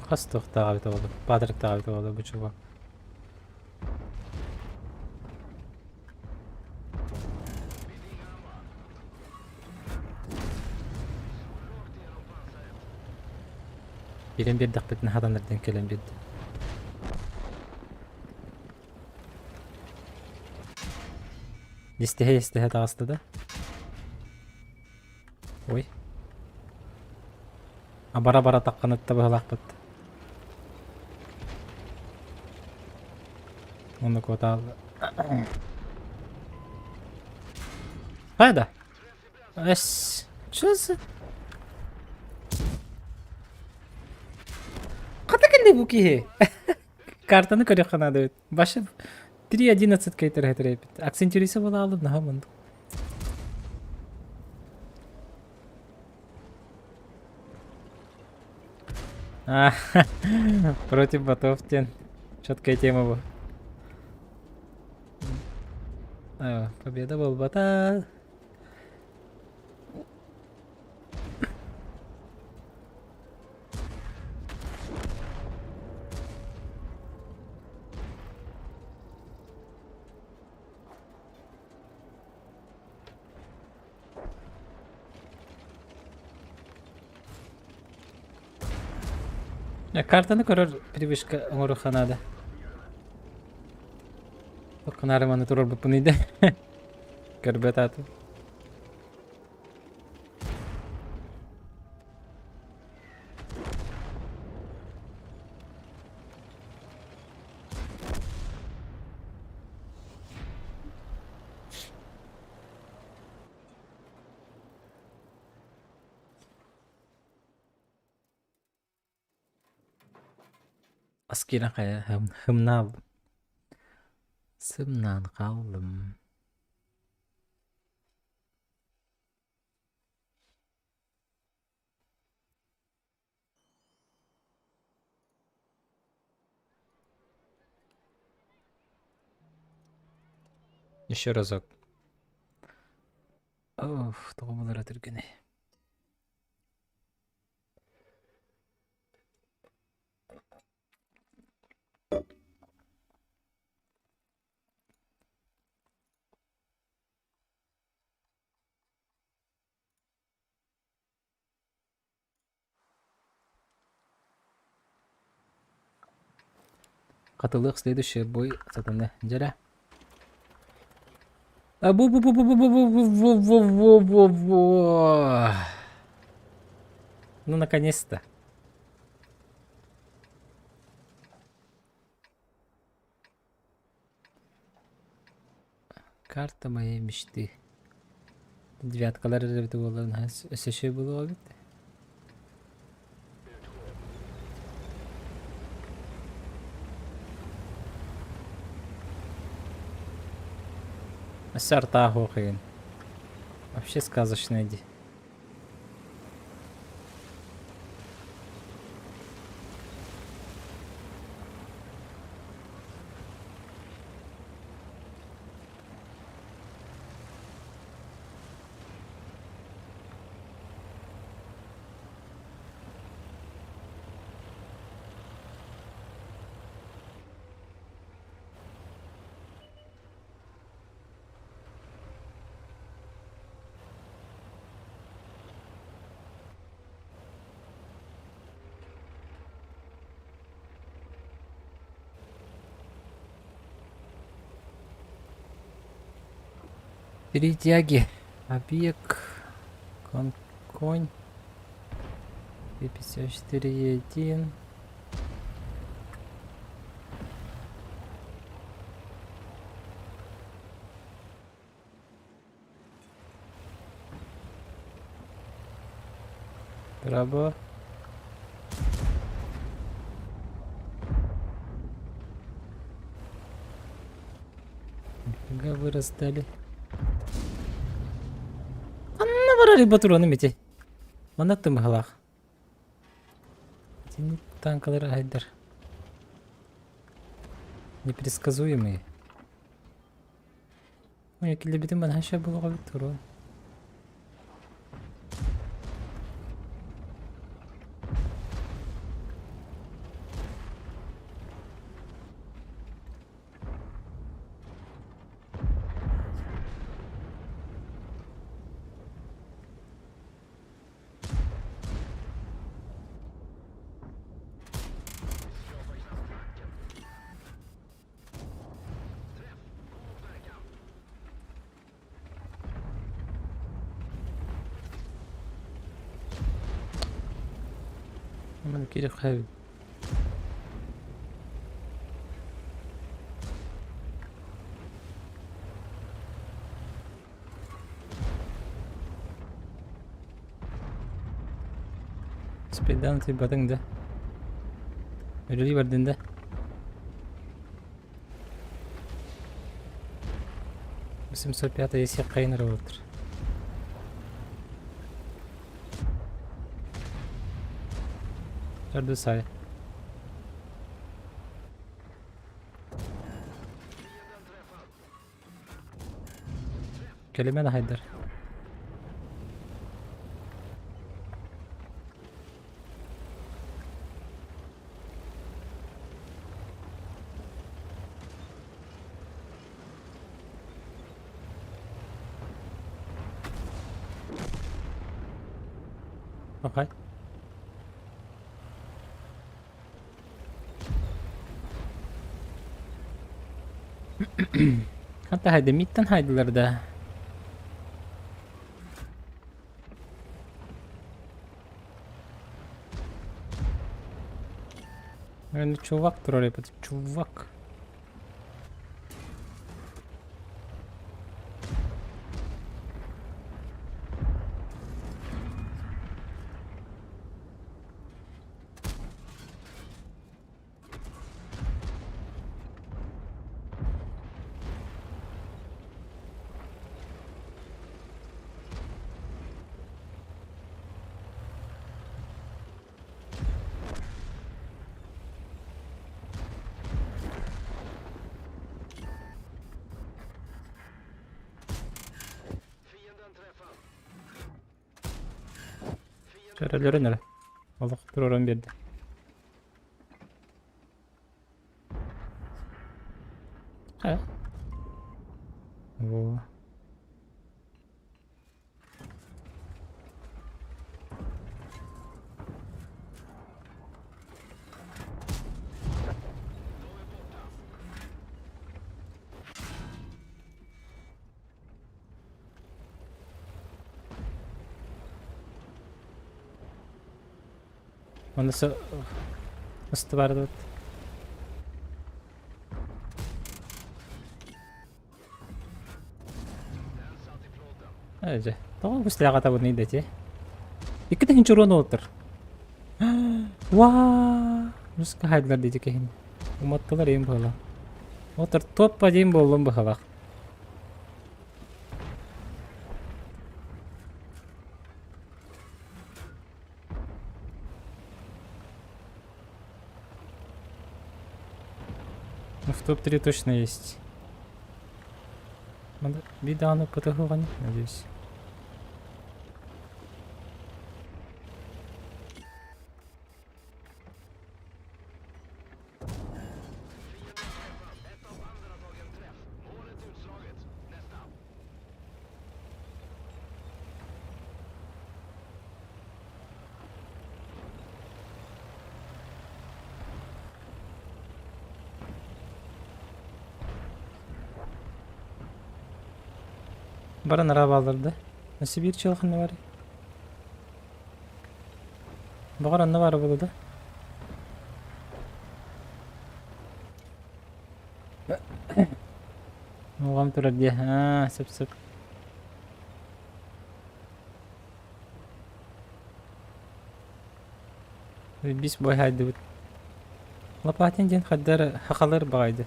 Хастох тагы болду. Патрик тагы болду бу чуба. Билем бирдик битин хадандардан келем бирди. Истехе тагысты да. Ой. Бара-бара таққан өтті бағалақ бұтты. Оны көті алды. Қайда? Әс... Чөзі? Қата кәлді бұл кейі? Картаны көрек қанады өт. Башы 3.11 кейтер әтір әпет. Акцентюресі бола алып наға мұнды. Против ботов тен. Четкая тема была. Победа был бота. Картаны көрөр привычка оңоруханада. Окунарыманы турар бұпыныйды. Көрбет аты. Askeren kaya hımnal. Sımnan kaldım. Еще разок. Оф, тоғымылар өтіргені. Katılık следующий бой сатаны. Жаря. Ну, наконец-то. Карта моей мечты. Девяткалар резервді болған өсеше болу обет. Сартаху хрен. Вообще сказочная идея. Перетяги. Объект. Конь. 54Е1. Траба. Нифига вы раздали. Батуроны мете. Манаттым галах. Эти танкалары хайдар. Непредсказуемые. Ой, якиле битим бан хаша булуга битуру. Aman kiri hayır. Sepedaan si batang da. Öyle verdin de. Bizim sepeda isi kaynar olur. Nerede say? Kelime de haydar. Okay. Hatta haydi midden haydiler de. Yani çuvaktır oraya patı. Çuvak. Şöyle nere? Allah dur oran bir de. Ha. Oo. Nasıl vardı? Aja. Tahu aku setelah kata bunyi deh, ikut yang curun water. Wah, terus kehadiran di cekehin. Umat tuh ada yang bahala. Water top aja yang belum bahala. Ну, в топ-3 точно есть. Надо бидану потихоньку, надеюсь. Baran araba alırdı. Nasıl bir çılgın ne var? Baran ne var arabada? Oğam turar diye. Ha, sıp sıp. Biz boy haydi. Lapatin jen haddar hakalar bağaydı.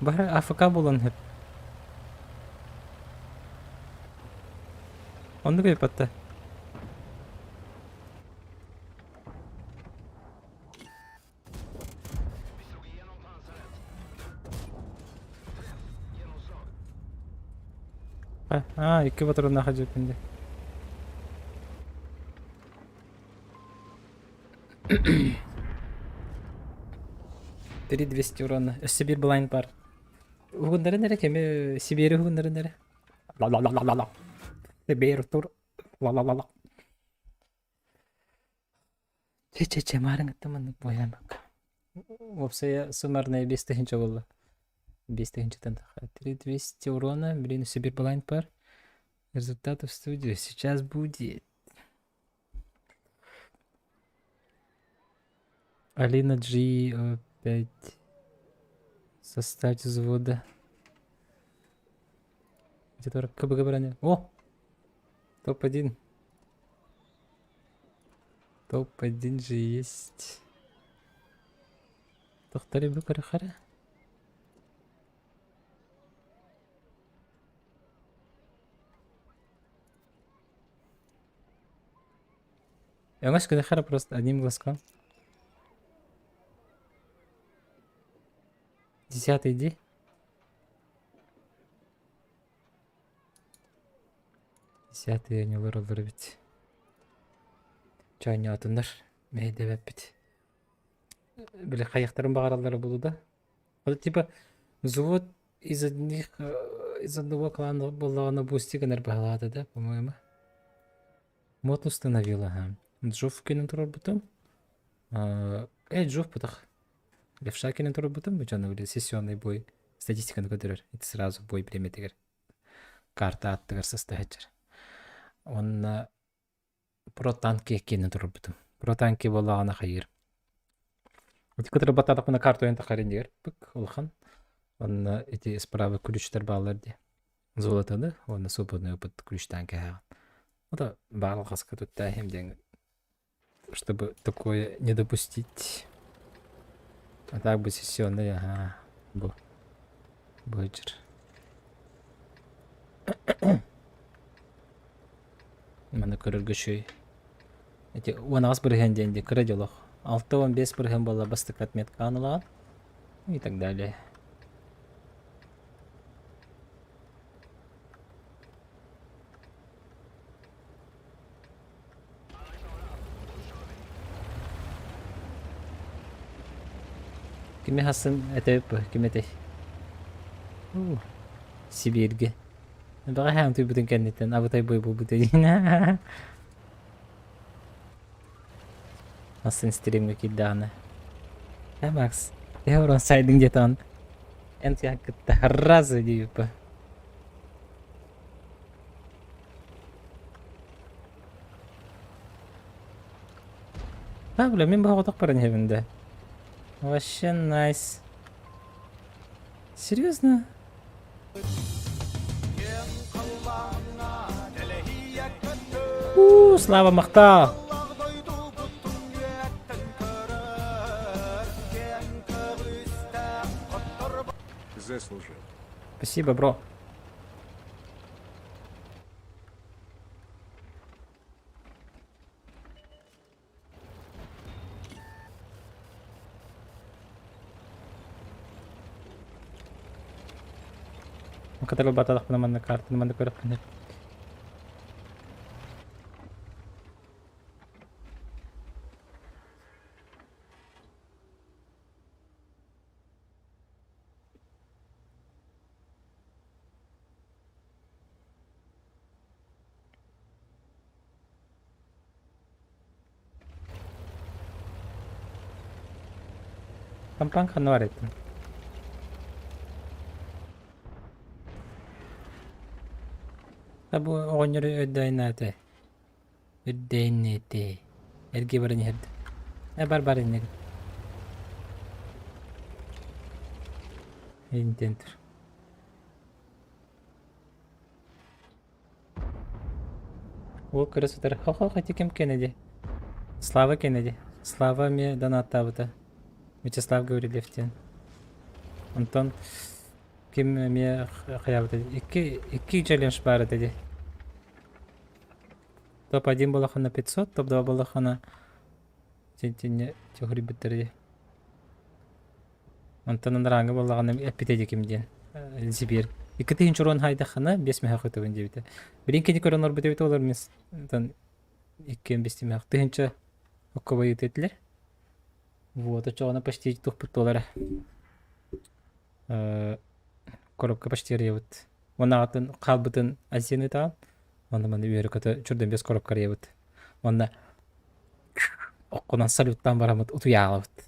Bahar AFK bulan hep. Onu bir patta. Ha, iki patron daha cebinde. Три 200 урона. Сибирь blind бар. Хугундары нере кеме? Сибирь хугундары нере? Ла. Сибирь тур. Ла. Че марың аттаман боян бак. Опсая сумарная 5 тысяч болду. 200 3200 урона. Блин, себе блайнд пар. Результаты в студию. Сейчас будет. Алина G опять. Составьте взвода. Где-то КБГ броня. О! Топ-1. Топ-1 же есть. Тоқтары бүкірі қара. Яңаш күні қара просто одним глазком. 10-й иди. Десятый не вырылдыр бит. Чайны атындар. Мейде бит. Біле қаяқтарын бағаралары болу да. Вот типа взвод из одного клана была бустиганер бағалады да, по-моему. Мод установила, ага. Джоф кенен тұрар бұтым. Джоф бұтақ. Левша кенен тұрар бұтым. Бұчаны біле сессионный бой. Статистиканы көтерер. Это сразу бой приметігер. Карта аттығыр состоятыр. Онна про-танки кенен тұрар бұтым. Про-танки болағана қайыр. Который батадық мұна карту ойын тақарин дегер. Бүк, олхан. Онна эти справа ключтар бағалар де. Золотады. Онна свободный опыт ключтан кәйған. Это бағалғасқа тұтта хемден. Чтобы такое не допустить. А так бы сессионный, ага. Бойчер. Мана көріргі шөй. Эти он аз бірген денде кірі 6-15 бірген бола бастық отметка анылаған. И так далее. Кеме хасын әтәп, кеметей. Сибирге. Баға хәң түй бүтін кәннеттен, абытай бой бұл бүтін. Haсын стримге кидданы. Макс, я урон сайдың где-то он. Энт я кітті разы дейіп. Бля, мен баға отақ баран хебінде. Вообще найс. Серьезно? Слава мақта!
Заслужил.
Спасибо, бро. Который баталах на карту, на карту. Кампанка норит. Табу огоньры өддайнаты. Өддайнаты. Эрге баран ерді. Бар енег. Интентер. Ол красотар. Хо-хо-хо текем кенеди. Слава кенеди. Слава мне доната бұта. Вячеслав Гаврилевтен. Антон ким мне хаябыта. Iki челлендж бары dedi. Топ-1 болахана 500, топ-2 болахана тентене тёгри биттерди. Антонын раңы болағаны әппетеді кемден. Зибер. 2-тігінші урон хайдақана 5 мехақ өтігін дебіті. Бірін кені көрін орбы дебіті олар мен 2-5 мехақ. Тігінші оққабай өтетілер. Вот, очоғана почти тухпыт олары. Коробка почти ревут. Оны атын қалбытын азен өтаған. Оны маны үйері көті жүрден 5 коробка ревут. Оны оққынан салюттан барамыд ұту яғылыбыт.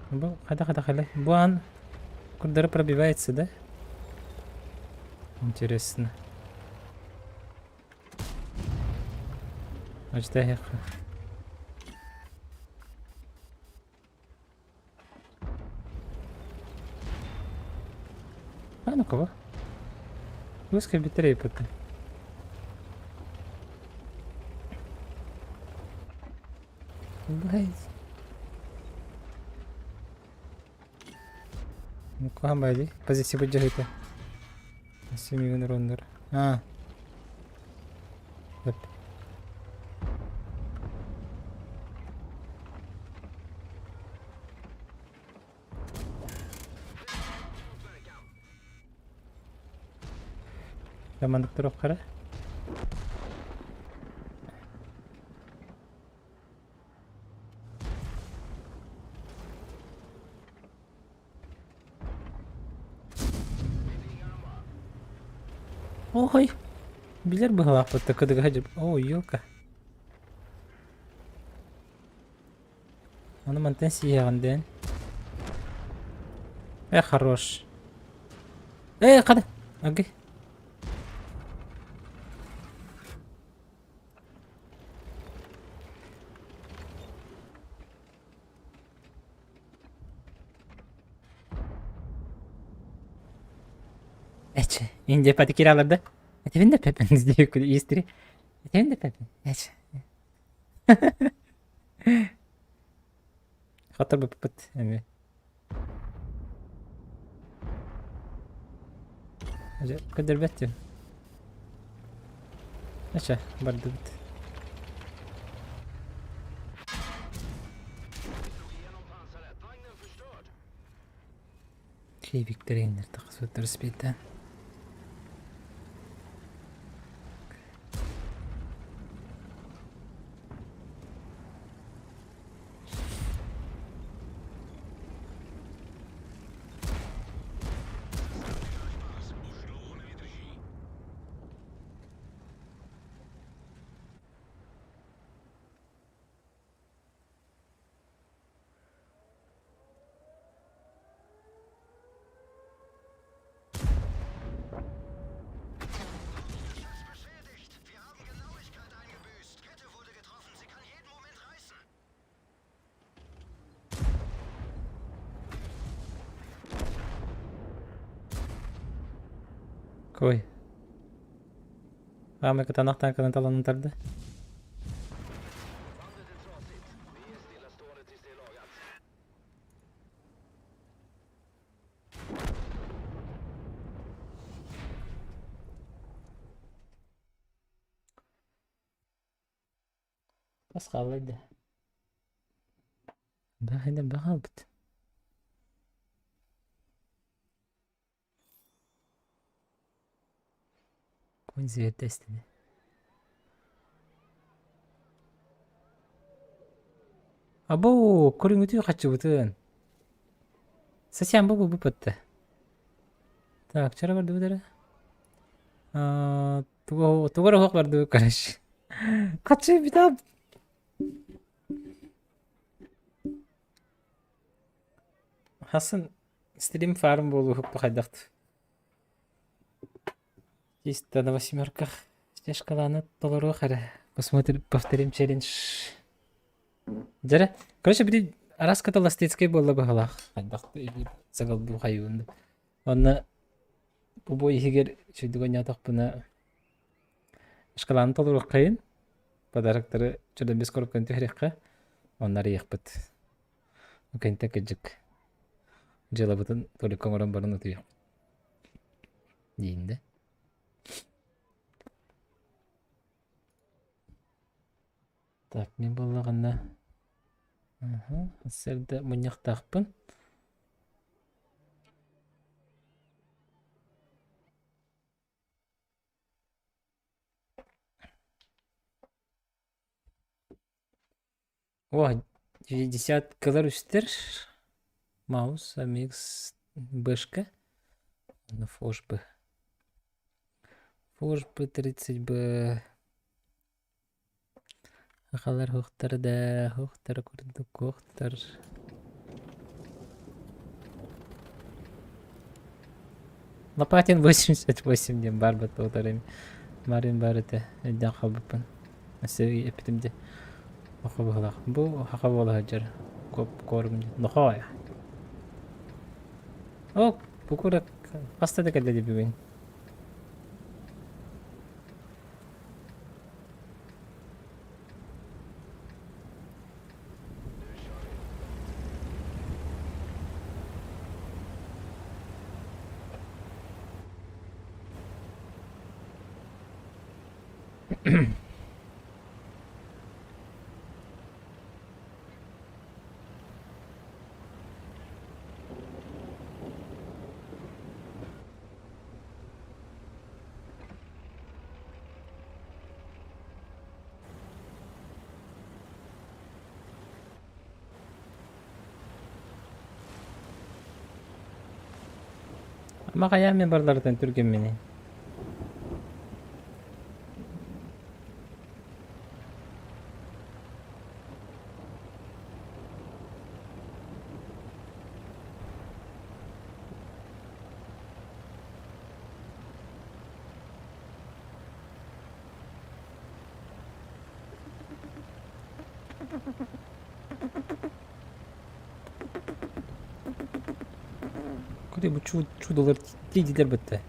Хада. Буан курдары пробивается, да? Интересно. Ачтахи. Ну кого? Выскай быстрее пока. Блять. Ну кого байди? Позиция будет жить. Семи рундер. Вот. Команда туров кара. Ой, билер была вот такой догадив. Ой, ёлка. Она мантенсия анден. Хорош. Када. Окей. Инде пати кираларда. Этевин де пепен диye истри. Этевин де пепен. Хатар бепет. Эми. Аже кадер бетти. Барды бит. Şey Victoria'nın takısıdır speed'den. Koy. Ama katanaktan kanat alanın tardı. بس قاعد ده هنا بغلط كون زي تستني أبو كل متى خشوتون سسيان بابو ببته так чара барду дара тугара хок барду караш качы битап хасын стрим фарм болу хуп хайдакт чисто на восьмерках шкаланы толору хара посмотрим повторим челлендж жара короче бир араска толастецкий болла бахалах хайдакт загал бу хайунд онна bu boy егер чөйдөгөн ятакпына шкаланы толору кайын подарактары чөдө без коркон техрекка оннар якпыт окенте кежик желабытын толик коңорон барын утуя дейинде так мен боллаганда серде муньяктакпын О, 50 калорийстер. Маус, амикс, бэшка. Ну, фошбы. Фошбы 30 Ахалар хохтар да, хохтар курдук хохтар. Лопатин 88 дем бар бат отарым. Марин бар это. Эдден хабыпын. Әсәби эпитимде. Охо бахлах. Бу хака бола хаджар. Коп корм. Нохая. О, букура паста да кадди бибин. Ама кая мен барлардан түрген мени. Куди бу чудолар тидилер битте.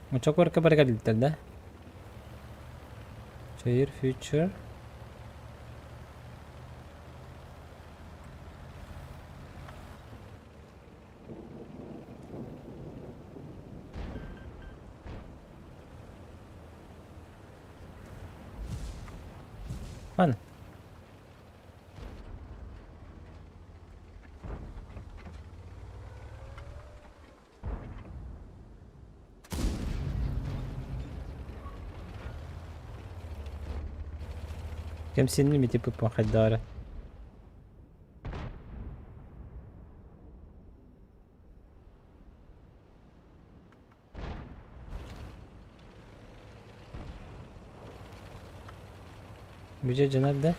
Мочакор кабарга дилтер да. Chair future. Fun. كم سن اللي تبقى واحد دارة بيجي الجناب ده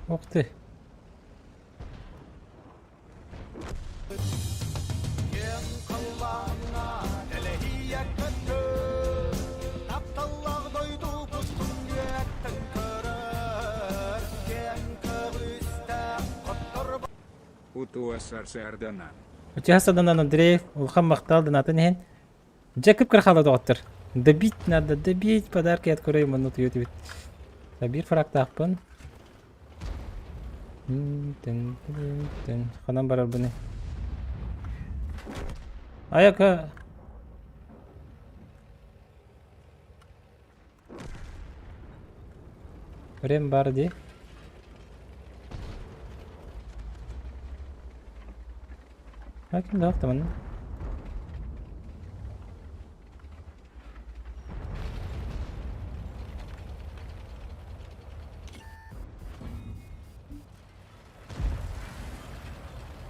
وقته
Утуасар Сарданан.
وتحصل أنا ندري والخم مختال دناتن هن جاكب كرخالة دكتور دبيت نادا دبيت بدار كيات كوري منو تيوتي دبير فرق تاخبن تن تن خنام برا بني أياك ريم باردي لكن ده أتمنى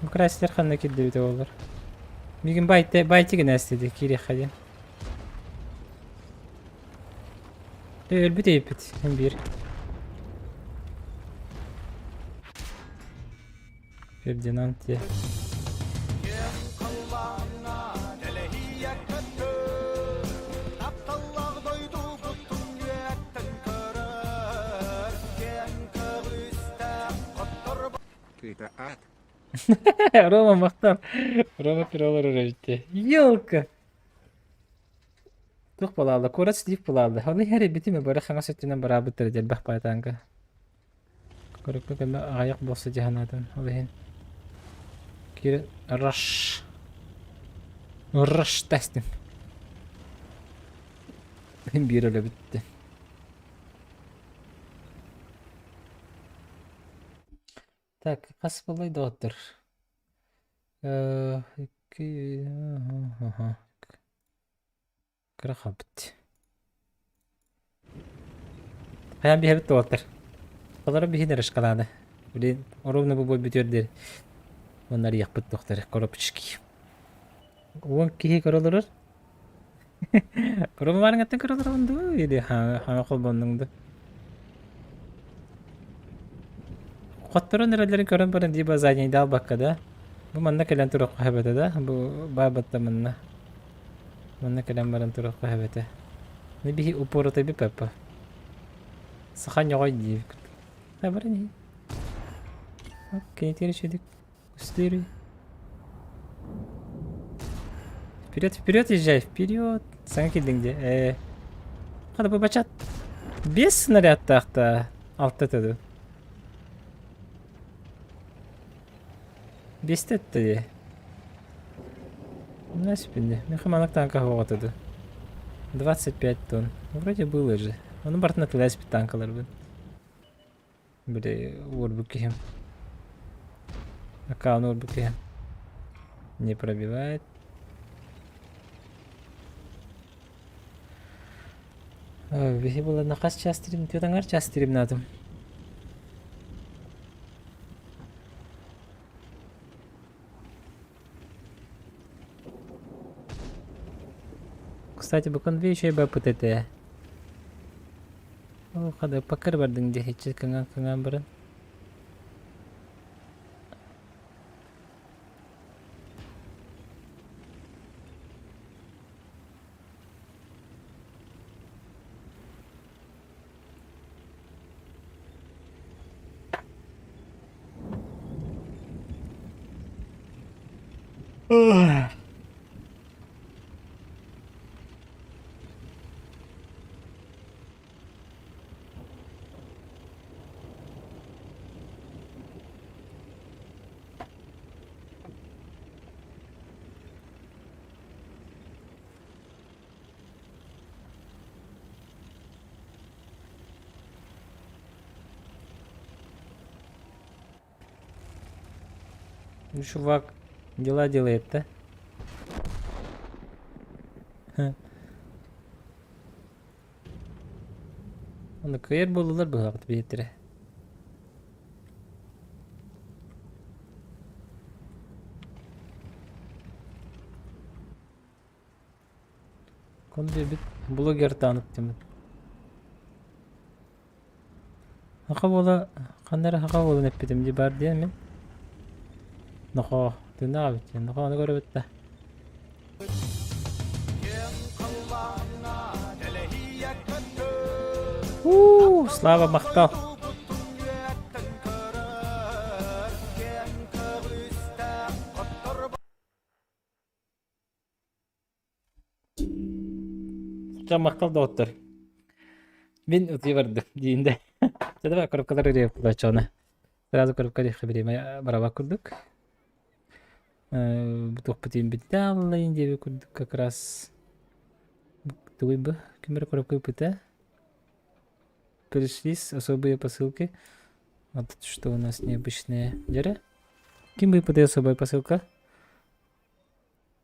بكرة استر خلنا كده بتوبر بيجن بايتي ناس تدي كيري خدين البيت يبت هم يبدي نانتي
Kita at.
Рома мақтар. Рома пиролар режте. Ёлка. Тух балалды. Кора стив балалды. Ханы хәре битиме бара хаңа сөттенен бара битер дел бах байтанга. Корыклы кәлмә аяк босы җаһаннан. Олыһын. Кире раш. Раш тестим. Хим биреле битте. Так, қас болай доктор. Кыраха бит. Хаян бихер доктор. Олары бихер эшкалады. Блин, ровно бу битер. Onlar yapıt doktор, коропчики. Он кихи королор. Кором варың аттан королор онду. Иди ха колбондуңду. Qottoron nerelerin körün barın diye bazayın dal bakka da. Bu manna kelen turuk habete da. Bu babatta manna. Manna kelen barın turuk habete. Ne bihi uporo tabi peppa. Sahan yoy diye. Ha barın iyi. Okey tiri şedik. Üstleri. Вперед езжай, вперед. Sen kildiğince. Hadi bu başat. 5 снаряд тақта. Altta tadı. 5 тетті. Наспинде. Мехаманок танка хватады. 25 тонн. Вроде было же. Onun бартына тылай спит танкалар был. Бля, урбуки. Аккаун урбуки. Не пробивает. Bihi было наказ частырим. Тётаңар частырим надым. Кстати, bu konuda şey yapıp ete. O kadar pakır vardın diye hiç kangan barın. Чувак дела делает-то. Onu kıyır bulurlar bu vakit bir Konu bir blogger tanıttım. Haka bola kanlara haka bola neppedim diye bar diye mi? Nako, tunda abi. Nako onu göre bitti. Slava Machtal. Слава Machtal doktor. Ben ötüyordum diyinde. Jadi bak korup kadar yapıyor çona. Сразу коробка время бараба курдук. Бутух путин битал инде курдук как раз. Туй бы камера коробка пыта. Пришлись особые посылки. Вот что у нас необычные деря. Кем бы ПТ особая посылка?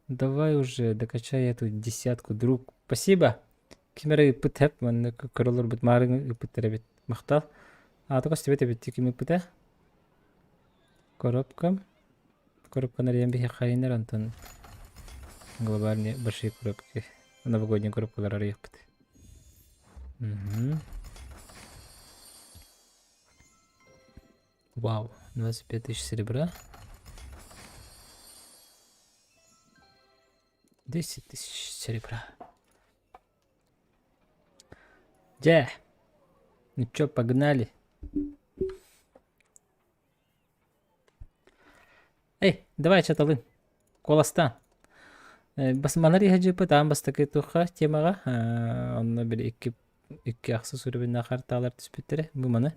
Давай уже докачай эту десятку, друг. Спасибо. Камера пытеп, man королор бит марын пытеребит махтал. А только с тебе кем пыта? Коробка. Коробка на рембе хайнер Антон. Глобальные большие коробки. Новогодние коробки ларары их пыты. Вау, 25 тысяч серебра. 10 тысяч серебра. Да. Ну чё, погнали. Эй, давай чаталын. Коласта. Басмалар яжы пытам бастакы туха темага. Онна бир iki аксы сүрүбүн ахарталар түспүттер. Бу маны.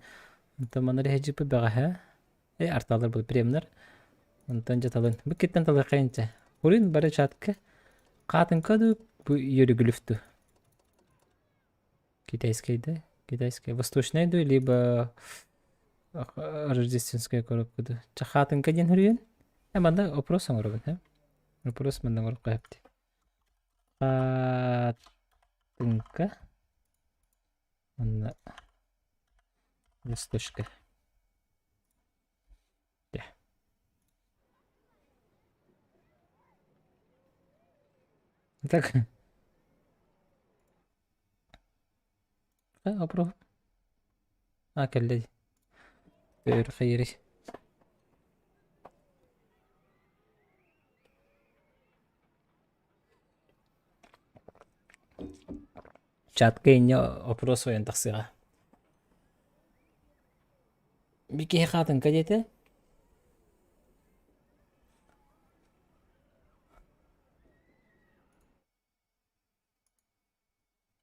Таманар яжы пыбага ха. Арталар бул премнер. Онтан жаталын. Бу кеттен талар кайынча. Урин бары чатка. Катын каду бу йөрүгүлүфтү. Китайская, китайская. Восточная, либо рождественская коробка. Чахатын каден хурин? Манда вопрос аңгырбын, да? Вопрос мында аңгырып кайыпты. Хатынка. Мында восточка. Да. Так. أبرو أكل لي خيري Чатка ине опрос ойын тақсыға. Бике қатын кәдеті?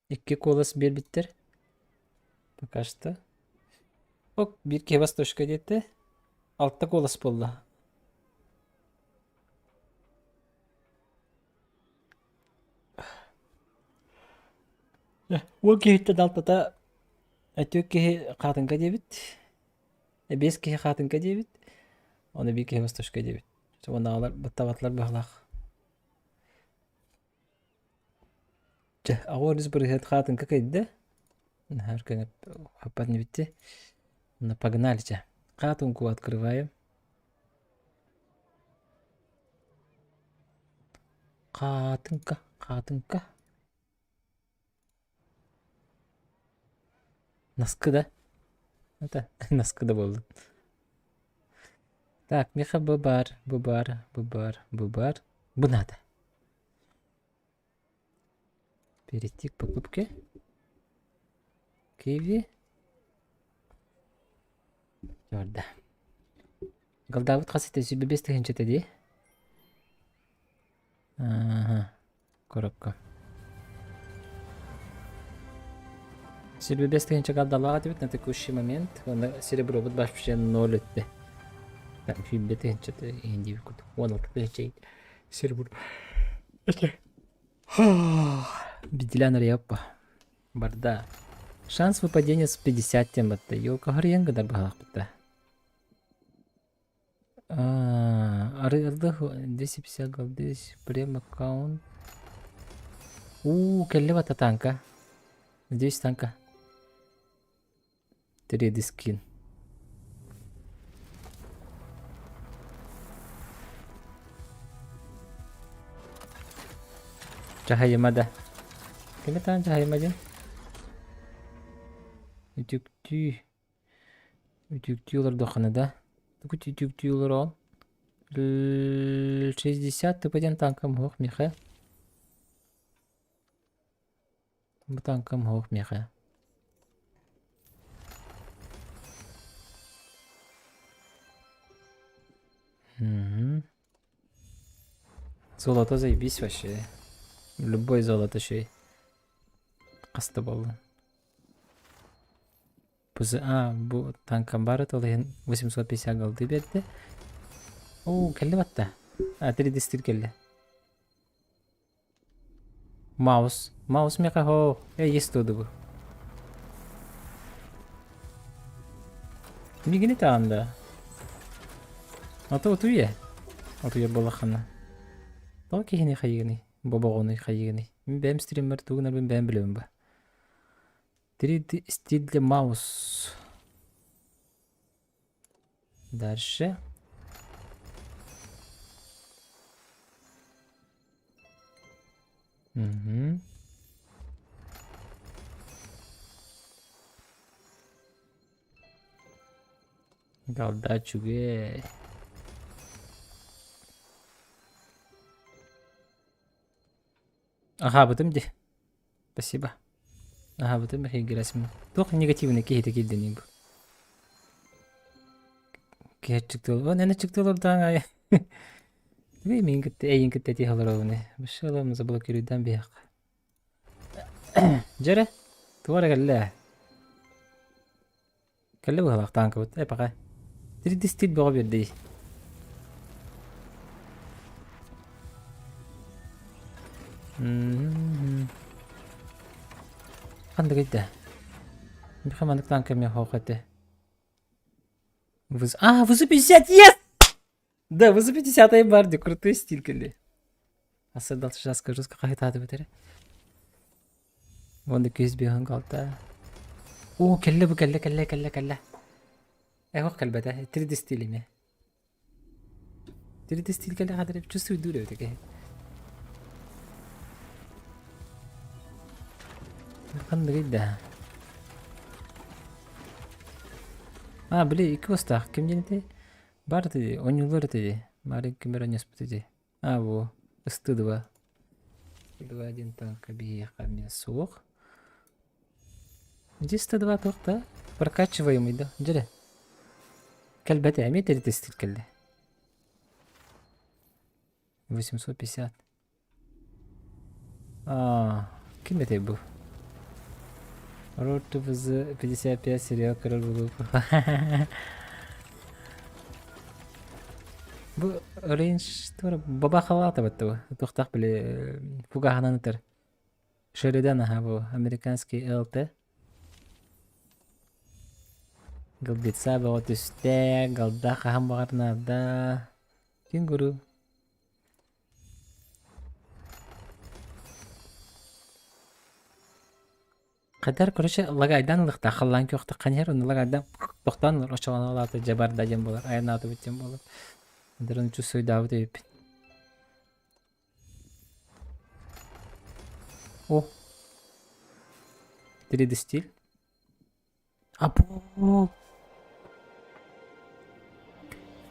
Икки колас бербиттер. Пока что. Ок, bir kebas toşka деті. Алтта колас болды. Ол кейтті далтата әтөк кеге қатынға дебіт. Бес кеге қатынға дебіт. Оны bir kebas toşka дебіт. Оны алар бұттаватлар бағлақ. Ағорыз бір қатынға кәйді. Hər gün хапат не битти. Погнали. Катунку открываем. Катынка. Наскы да? Это наскы да болды. Так, меха bu бар. Bu надо. Перейти к покупке. Киви. Жорда. Галдавыт қасеті сөйбе бестігін жетеді. Коробка. Сөйбе бестігін галдалаға дебет на текущий момент. Онда серебро бұд баш пішен 0 өтті. Так, сөйбе тігін жеті ендегі күрді. 16 тігін серебро. Беделяныр яппа. Барда. Шанс выпадения с 50 тем бітті. Елка ғырен ғадар бағалақ бітті. Арылдық 250 голды. Прем аккаунт. Кәлі бата танка. Здесь танка. 3D скин. Чахайымада. Кәлі тан чахайымаден? Үтүктүү олар доханада. Түкүт үтүктүү олар ол. 60 тыпаден танкам хоқ меха. Бұл танкам хоқ меха. Золото заебись вообще. Любой золото шей. Қасты болды. Бұл танкам бары толайын 850 голды берді. Келі батта. 3D стил келі. Маус меқа хоқ. Есть оды бұл. Мигіне тағында. Отуя болаққана. Тол кейіне қайығыны. Бобағыны қайығыны. Мен бәм стример туғын әрбен бәм білемін ба. 3D стиль для маус. Дальше. Голда чуге. Ага, бітім де. Спасибо. Ага, бітім бәхей герасымын. Тоқ негативный кейті келденен бұл. Кейт чықты ол. Нәні чықты олар даңа. Мен күтті, әйін күтті әте қалар олыны. Бұшы аламызы блокируйдан бейақ. Жәрі, туғара кәлі. Кәлі бұғалақ танка бұд. Әпаға. 3D стиль бұға берді. Қанды кетті. Бихамандық танка мен хоқ әті. Вызу 50, yes! Да, вызу 50 барды, крутой стиль кәлі. Асы дал жасқа жызқа қағитады бітірі. Онды көз бейін қалды. Кәлі бұл кәлі. Хоқ кәлбәді, 3D стилі ме? 3D стиль кәлі қадырып, чувствуй дұры өтігі. Қанды кетті. Біле, 2 остақ. Кемден еті? Бар теді, ойнулар теді. Мары кемер ойнес бұтеді. Бұл. Үсті 2. 2-1 танка бейеқа мен суық. Иди 102 тоқта. Прокачиваемый, да. Жире. Кәлбәті әме тестил кәлді. 850. Кім бәте бұл? Road to 55 сериал Король Блуп. Бұл рейндж тура баба халата бәтті бұл. Тоқтақ біле фугаханан ұтыр. Шеридан аха бұл. Американский ЛТ. Галбитса бағыт үсте. Галда қағам бағарнада. Кенгуру. Қадар көріші лагайдан ұлықта қалан көқті қанер оны лагайдан тоқтан ұлыр ұшығын алаты жабарда жем болар, айын аты бітем болар. Дырын үчі сөйдауы дейіп. О! 3D стиль. Апу!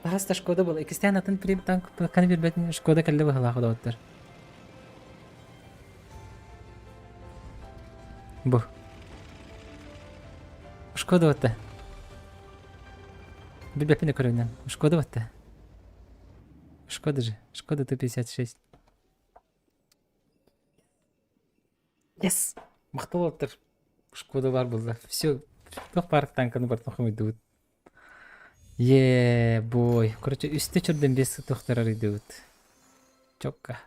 Бағаста Шкода бұл. Екістен атын примтан конвер бәтін Шкода кәлі бұғыла құда өттір. Бұ. Шкода өтті. Бір бәпіне көрінен. Шкода өтті. Шкода же. Шкода Т-56. Yes! Мақтал өттір. Шкода бар бұлда. Все. Тоқ парық танканы бар тоқым өйді өт. Бой. Короче, үсті чүрден бесі тоқтарар өйді өт. Чокка.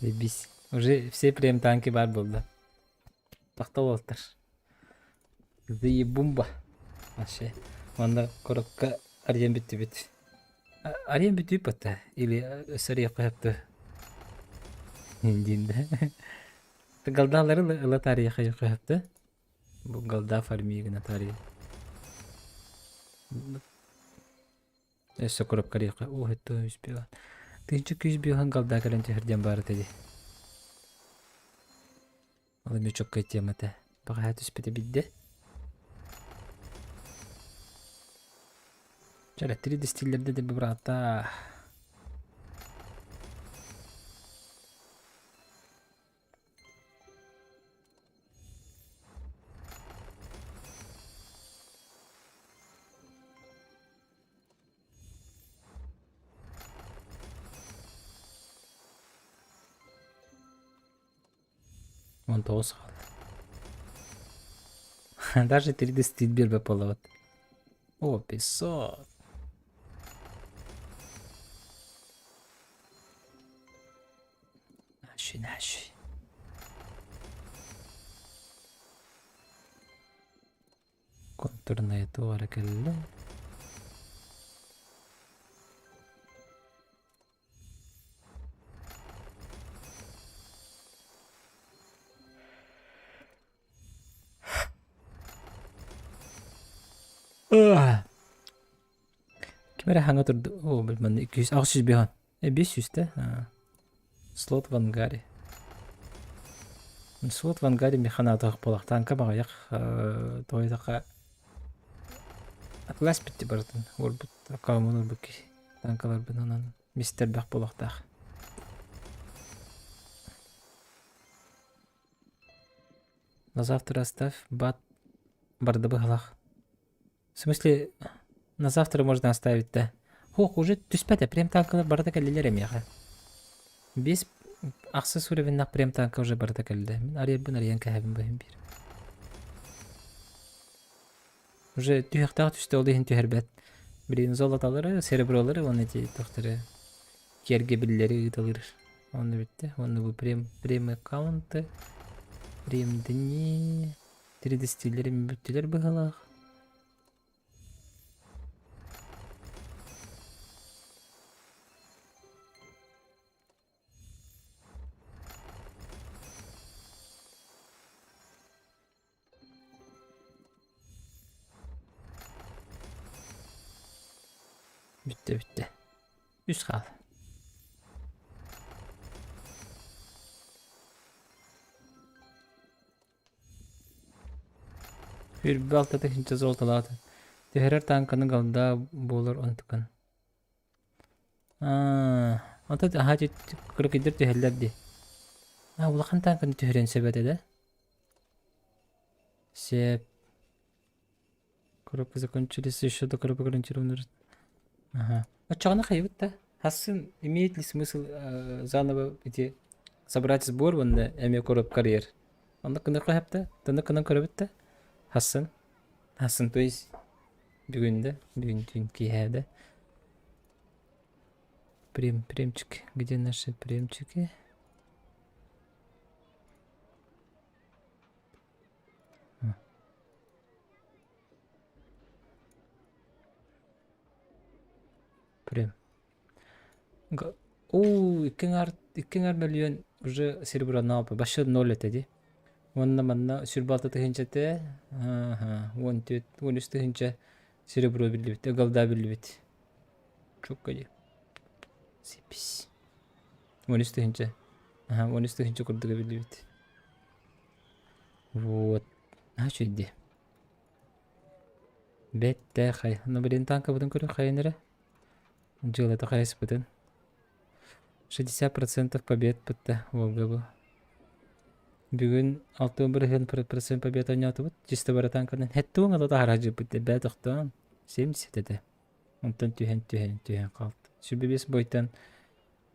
Дебись. Уже все прем танки бар бұлда. Мақтал өттір. Заебумба. Вообще. Онда корокка арьен бітті біт. Арьен бітті бітті? Или сәрі қойыпты? Дейінді. Галдалары ұлы тарихы қойыпты? Бұл галда фармигіна тарихы. Өсі корокка рейқы. О, это үзбеған. Түйінші күзбеған галда кәлінті хүрден бары тәді. Ол еме чокка етеметі. Баға әт үспеті бидді. Жара 3D стиллерде де брата. Он то осхал. Даже 3D стиль бербе половат. О, 500. Наши. Контурная туара келле. Кемере ханга турду. О, билмен 200 600 бихан. 500 те. Слот в ангаре. Слот в ангаре механа тағып болақ. Танка бағаяқ тойдақа атлас бітті бардын. Орбыт қауымын орбыки. Танкалар бін онан мистер бақ болақтақ. На завтра оставь барды бұғалақ. В смысле, на завтра можно оставить, да? Ох, уже түспәді. Прем танкалар барды кәлелер емеға. Без ақсыз уровеннақ прем танка уже барды кәлді. Мен ариян кәхәбін бәйім бір. Уже түйіқтағы түсті олды ең түйірбәт. Бірін золоталары, серебролары, оны де тоқтары керге білілері ұйталыр. Оны бітті. Оны бұл прем аккаунты. Прем діне. 3D стилері мен бүттілер бұғалақ. Bitti. Üst kal. Bir balta da hince zoltaladı. Teherer tankının galda bolur ontukan. Anta da hacı kırık idir tehellerdi. Улахан танканы түһрен себеде да. Сеп. Коробка закончились, еще до коробок гарантированно. Ага. Чағана қайбыт та. Хасын, имеет ли смысл заново эти собрать сбор, вон эме короб карьер? Он кына қайыпта, таны кына көрөбіт та. Хасын. Хасын, то есть бүгін түн кейхәді. Премчик. Где наши премчики? Прям. О, 2 миллион уже серебра напа. Башы 0 этеди. Онна манна сүрбалты тыгынчате. Ага, 13 тыгынча серебро билибит. Галда билибит. Çok кади. Сепис. 13 тыгынча. Ага, 13 тыгынча курдуга билибит. Вот. А что иди? Бетте хай. Ну блин, танка будем көрө хайнере. Джил это хайс бутын. 60% побед бітті Волга бұл. Бүгін 61% побед ойнаты бұд. Жесті бары танкадан. Хетті оң алады арajы бітті. Бәд ұқтан 70 деді. Онтан түйен қалды. Сүрбебес бойтан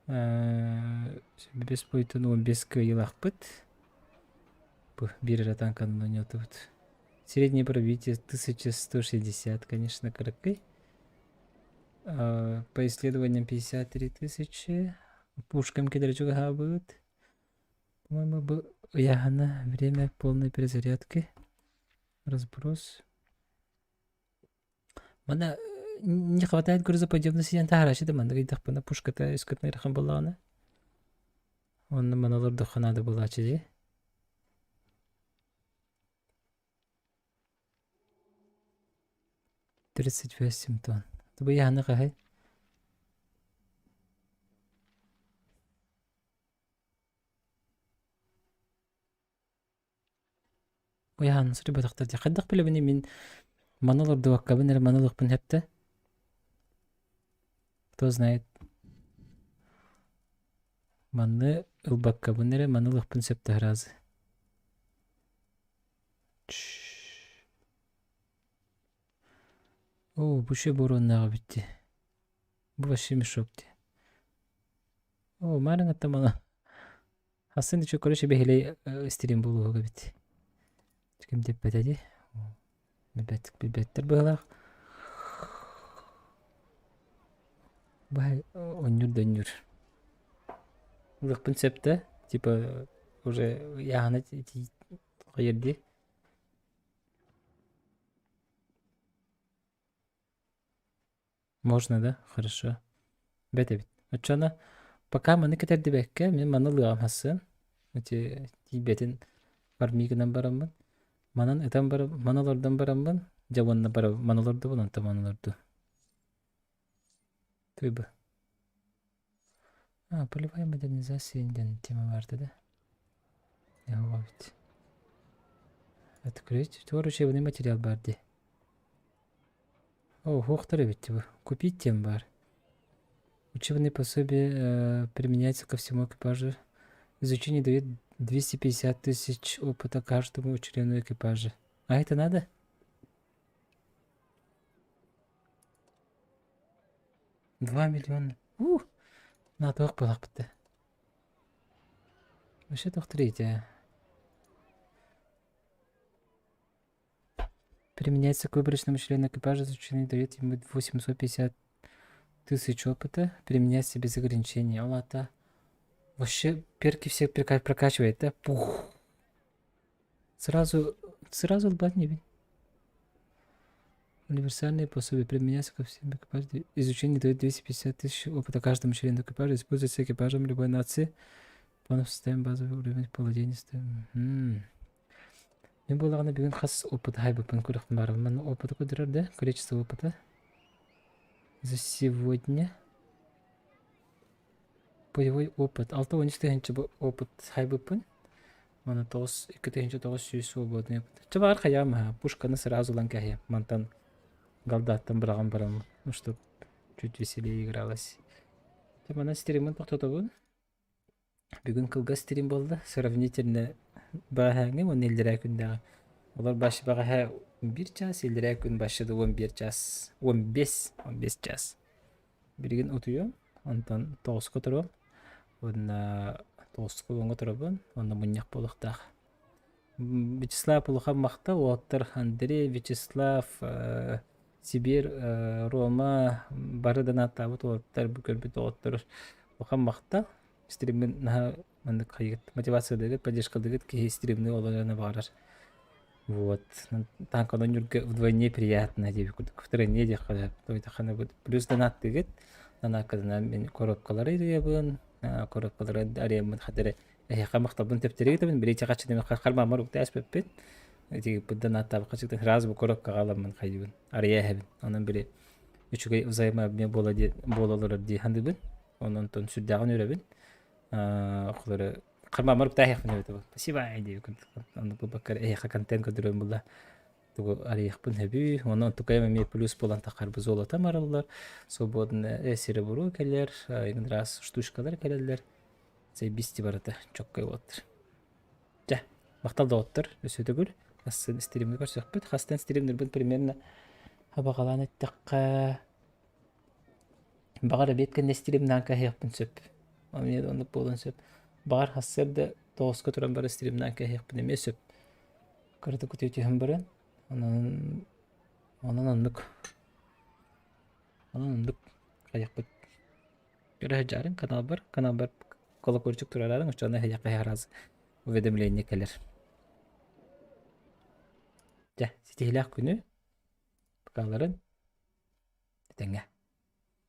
15 күйілақ бұд. Бұл бір танкадан ойнаты бұд. Средний пробитие 1160, конечно, короткой. По исследованиям 53 000. Пушкам кедерчуга хабыт. По-моему, был яхана время полной перезарядки. Разброс. Мана не хватает грузоподъемности янтахараши да манда гайдах пана пушката искатный рахан баллана. Он маналар доханада была чизи. $38 тонн. Това яхана кахай. Уяхан сыры батақтар де. Қаддақ білі біне мен маноларды ваққабын әрі манолықпын хепті. Кто знает. Манны ұлбаққабын әрі манолықпын септі харазы. О, bu şey boronnağı bitti. Bu başım şopti. O, marın hatta bana. Aslında çok karışık bir hele istedim buluğa bitti. Çıkım tepet hadi. Bir better bağlaq. Бай, онюр. Лыхпын септі. Типа, уже яғына қайырды. Можно, да? Хорошо. Бет. Отчана, пока мы не кетерди бекке, мен манылыгам хасын. Өте тибетін бармигінен барамын. Манан этан барам, маналардан барамын. Жабанна барам, маналарды бұл, анта маналарды. Түйбі. Полевая модернизация инден тема vardı да. Я увидел. Открыть. Твор учебный материал барди. О, хохтары ведь его. Купить тем бар. Учебные пособия применяются ко всему экипажу. Изучение дает 250 000 опыта каждому члену экипажа. А это надо? $2 миллиона. Надо ох балапты. Вообще тохтрите. Применяется к выборочному члену экипажа, изучение дает ему 850 000 опыта. Применяется без ограничений. Аллата. Вообще перки все прокачивает, да? Пух. Сразу лбать не бей. Универсальные пособия применяются ко всем экипажам. Изучение дает 250 000 опыта каждому члену экипажа. Используется экипажем любой нации. Планов составим базовый уровень владения. Мен болағына бүгін қас опыт хайбыпын көріқтім барым. Мен опыты көдірер, да? Количество опыта. За сегодня. Боевой опыт. 6-13 опыт хайбыпын. Мана 2-9 свободный опыт. Чабағар қаямы. Пушканы сразу ланкахи. Мантан галдаттан бірағын барам. Ну, чтоб чуть веселее игралась. Мана стеримін тоқтатабын. Бүгін кылга стрим болды. Сравнительно баһаңы он элдерэ күндәгы. Олар башы баға 1 час, элдерэ күн башыды 11 час. 15 час. Бирген утуyor. Ondan 9 көтөрөм. Онна 9 көңгө төрөбүн. Онда муньяк болуктак. Вячеслав Полухан мақта, Уоттар Андрей, Вячеслав, Сибир, Рома, бары донаттабыт, Уоттар көрбүт, Уоттар Полухан мақта, стримин наха мандык хайгыт, мотивация дегет, поддержка дегет, ки стримны оларына барар. Вот. Танкадан юрга вдвойне приятно, деп күдік. Второйне деп қада, тойда қана будет. Плюс донат дегет, донакадана мен коробкалары ебін, коробкалары аремін хадары. Қамақтабын тептереге табын, бірейте қачы деме қармамар ұқта әспеппен. Теге бұддан аттабы қачықтан разы бұл коробка қаламын қайдыбын. Ария әбін. Онан бірі үшіге ұзайма әбіне болалар дей хандыбын. Онан тон сүрдағын өребін. Құлары қармамар ұқта әйіқпін өбі. Спасибо әйдей күндік. Онан бұл баққар әйіқа контент көдірін бұлда. Тугу арияқпын әбі. Онан тұқайма ме плюс болан тақар біз олата маралылар. Свободын әсері бұру кәлер. Егін раз штучкалар кәлелер. Заебисти барата, чоккай оттыр. Жа, мақтал да оттыр, өсөті гүл. Асын стримді көрсек бөт. Хастан стримдер бұн примерно абағалан өттіққа. Бағар беткенде стримден кәйіқпін сөп. Онын онып болын сөп. Бағар хастарды 9 көтірін бары стримден кәйіқпін еме сөп. Көрді күтейтіғын барын. Онын ондық. Кәйіқпін. Көрі жарын канал бар. Колокольчик тураларын учана хаяққа раз уведомление келер. Ja, сетихилах күні бақаларын тәңе.